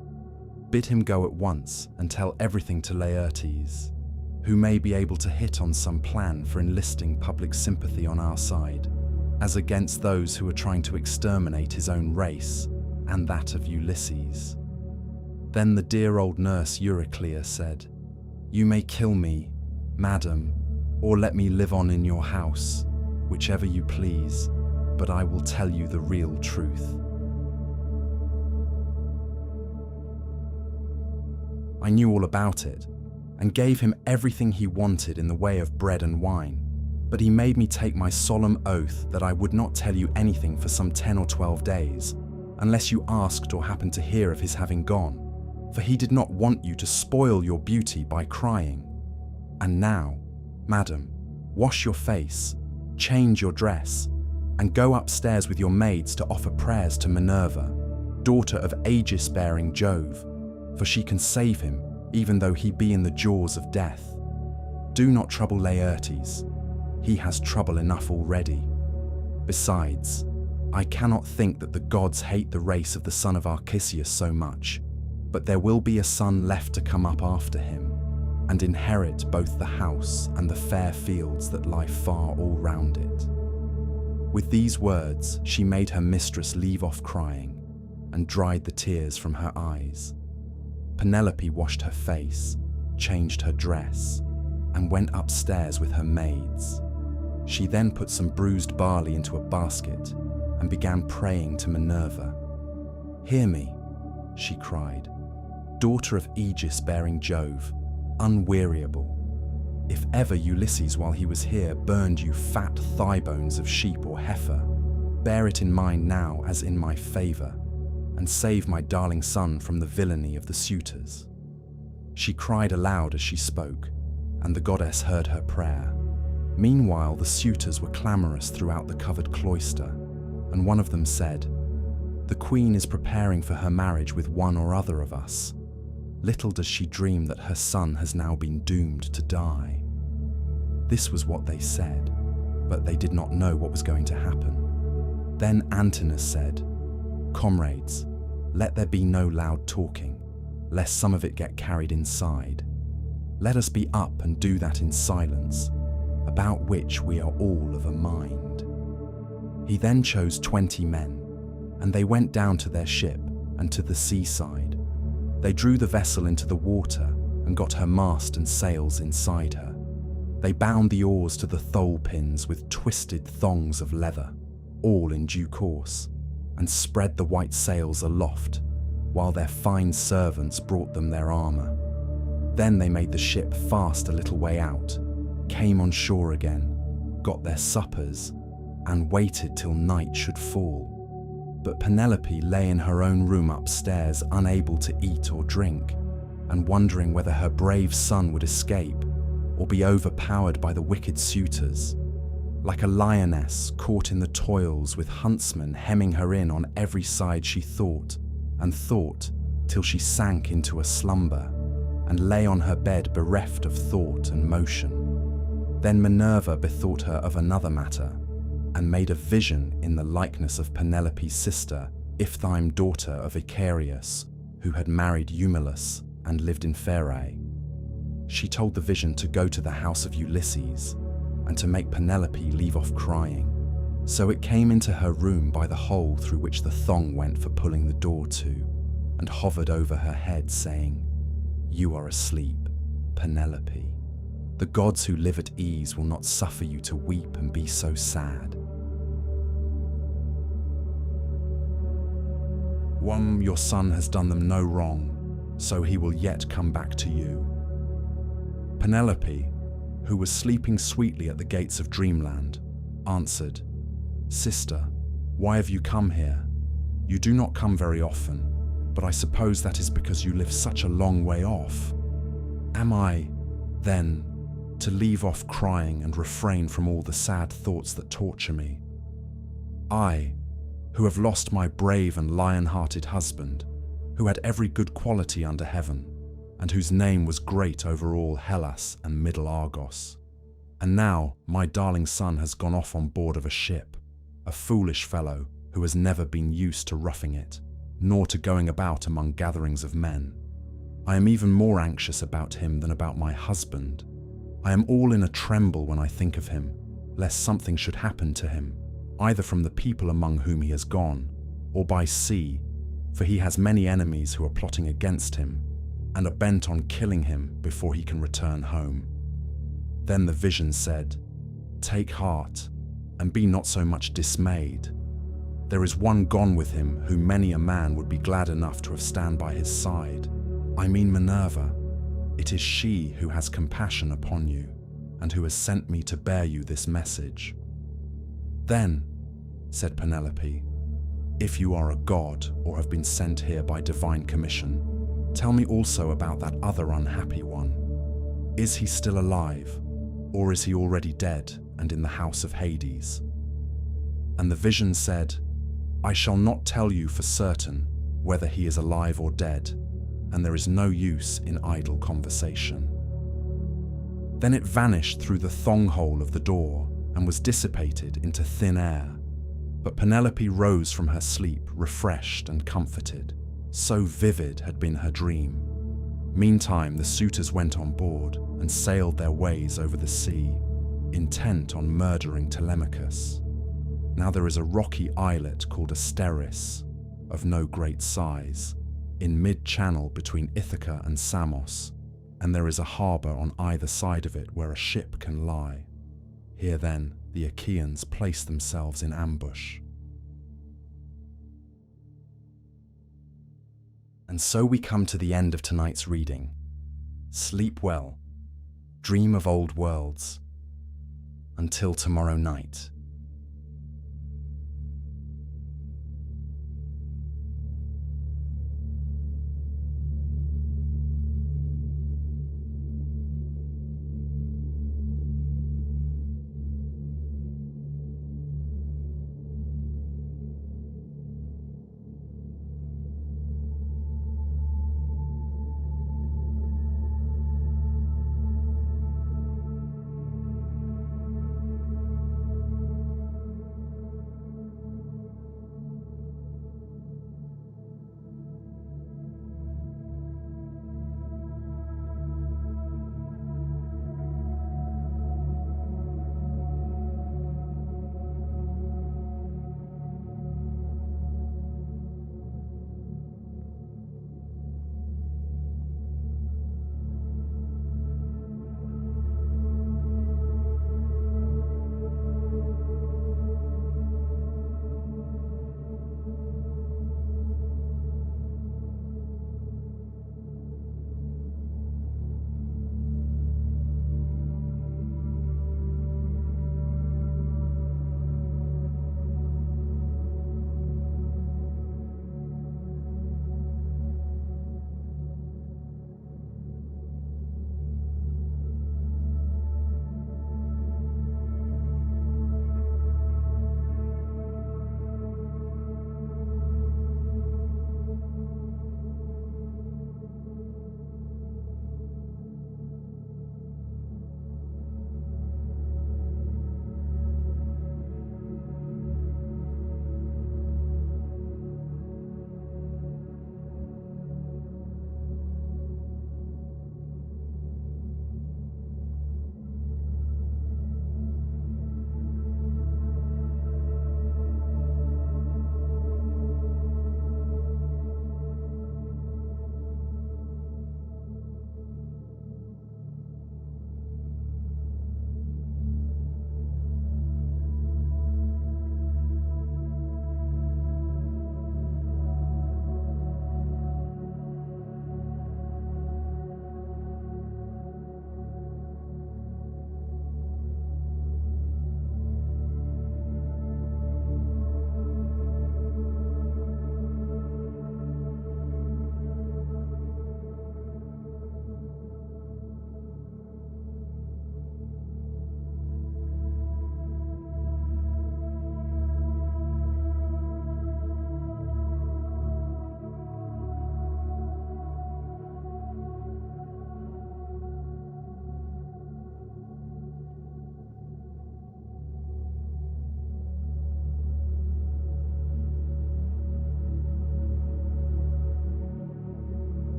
Bid him go at once and tell everything to Laertes, who may be able to hit on some plan for enlisting public sympathy on our side, as against those who are trying to exterminate his own race and that of Ulysses." Then the dear old nurse Euryclea said, "You may kill me, madam, or let me live on in your house, whichever you please, but I will tell you the real truth." I knew all about it, and gave him everything he wanted in the way of bread and wine, but he made me take my solemn oath that I would not tell you anything for some 10 or 12 days, unless you asked or happened to hear of his having gone, for he did not want you to spoil your beauty by crying. And now, madam, wash your face, change your dress, and go upstairs with your maids to offer prayers to Minerva, daughter of aegis-bearing Jove, for she can save him, even though he be in the jaws of death. Do not trouble Laertes, he has trouble enough already. Besides, I cannot think that the gods hate the race of the son of Archesius so much, but there will be a son left to come up after him, and inherit both the house and the fair fields that lie far all round it." With these words, she made her mistress leave off crying, and dried the tears from her eyes. Penelope washed her face, changed her dress, and went upstairs with her maids. She then put some bruised barley into a basket, and began praying to Minerva. "Hear me," she cried, "daughter of aegis-bearing Jove, unweariable. If ever Ulysses while he was here burned you fat thigh bones of sheep or heifer, bear it in mind now as in my favour, and save my darling son from the villainy of the suitors." She cried aloud as she spoke, and the goddess heard her prayer. Meanwhile the suitors were clamorous throughout the covered cloister, and one of them said, "The queen is preparing for her marriage with one or other of us. Little does she dream that her son has now been doomed to die." This was what they said, but they did not know what was going to happen. Then Antinous said, "Comrades, let there be no loud talking, lest some of it get carried inside. Let us be up and do that in silence, about which we are all of a mind." He then chose 20 men, and they went down to their ship and to the seaside. They drew the vessel into the water and got her mast and sails inside her. They bound the oars to the thole pins with twisted thongs of leather, all in due course, and spread the white sails aloft, while their fine servants brought them their armour. Then they made the ship fast a little way out, came on shore again, got their suppers, and waited till night should fall. But Penelope lay in her own room upstairs, unable to eat or drink, and wondering whether her brave son would escape or be overpowered by the wicked suitors. Like a lioness caught in the toils with huntsmen hemming her in on every side, she thought and thought till she sank into a slumber and lay on her bed bereft of thought and motion. Then Minerva bethought her of another matter, and made a vision in the likeness of Penelope's sister, Iphthyme, daughter of Icarius, who had married Eumelus and lived in Pherae. She told the vision to go to the house of Ulysses, and to make Penelope leave off crying, So it came into her room by the hole through which the thong went for pulling the door to, and hovered over her head, saying, "You are asleep, Penelope. The gods who live at ease will not suffer you to weep and be so sad. Your son has done them no wrong, so he will yet come back to you." Penelope, who was sleeping sweetly at the gates of dreamland, answered, "Sister, why have you come here? You do not come very often, but I suppose that is because you live such a long way off. Am I, then, to leave off crying and refrain from all the sad thoughts that torture me? I, who have lost my brave and lion-hearted husband, who had every good quality under heaven, and whose name was great over all Hellas and Middle Argos. And now my darling son has gone off on board of a ship, a foolish fellow who has never been used to roughing it, nor to going about among gatherings of men. I am even more anxious about him than about my husband. I am all in a tremble when I think of him, lest something should happen to him, either from the people among whom he has gone, or by sea, for he has many enemies who are plotting against him, and are bent on killing him before he can return home." Then the vision said, "Take heart, and be not so much dismayed. There is one gone with him whom many a man would be glad enough to have stand by his side. I mean Minerva. It is she who has compassion upon you, and who has sent me to bear you this message." "Then," said Penelope, "if you are a god or have been sent here by divine commission, tell me also about that other unhappy one. Is he still alive, or is he already dead and in the house of Hades?" And the vision said, "I shall not tell you for certain whether he is alive or dead, and there is no use in idle conversation." Then it vanished through the thong hole of the door and was dissipated into thin air. But Penelope rose from her sleep refreshed and comforted. So vivid had been her dream. Meantime, the suitors went on board and sailed their ways over the sea, intent on murdering Telemachus. Now there is a rocky islet called Asteris, of no great size, in mid-channel between Ithaca and Samos, and there is a harbour on either side of it where a ship can lie. Here then the Achaeans placed themselves in ambush. And so we come to the end of tonight's reading. Sleep well, dream of old worlds. Until tomorrow night.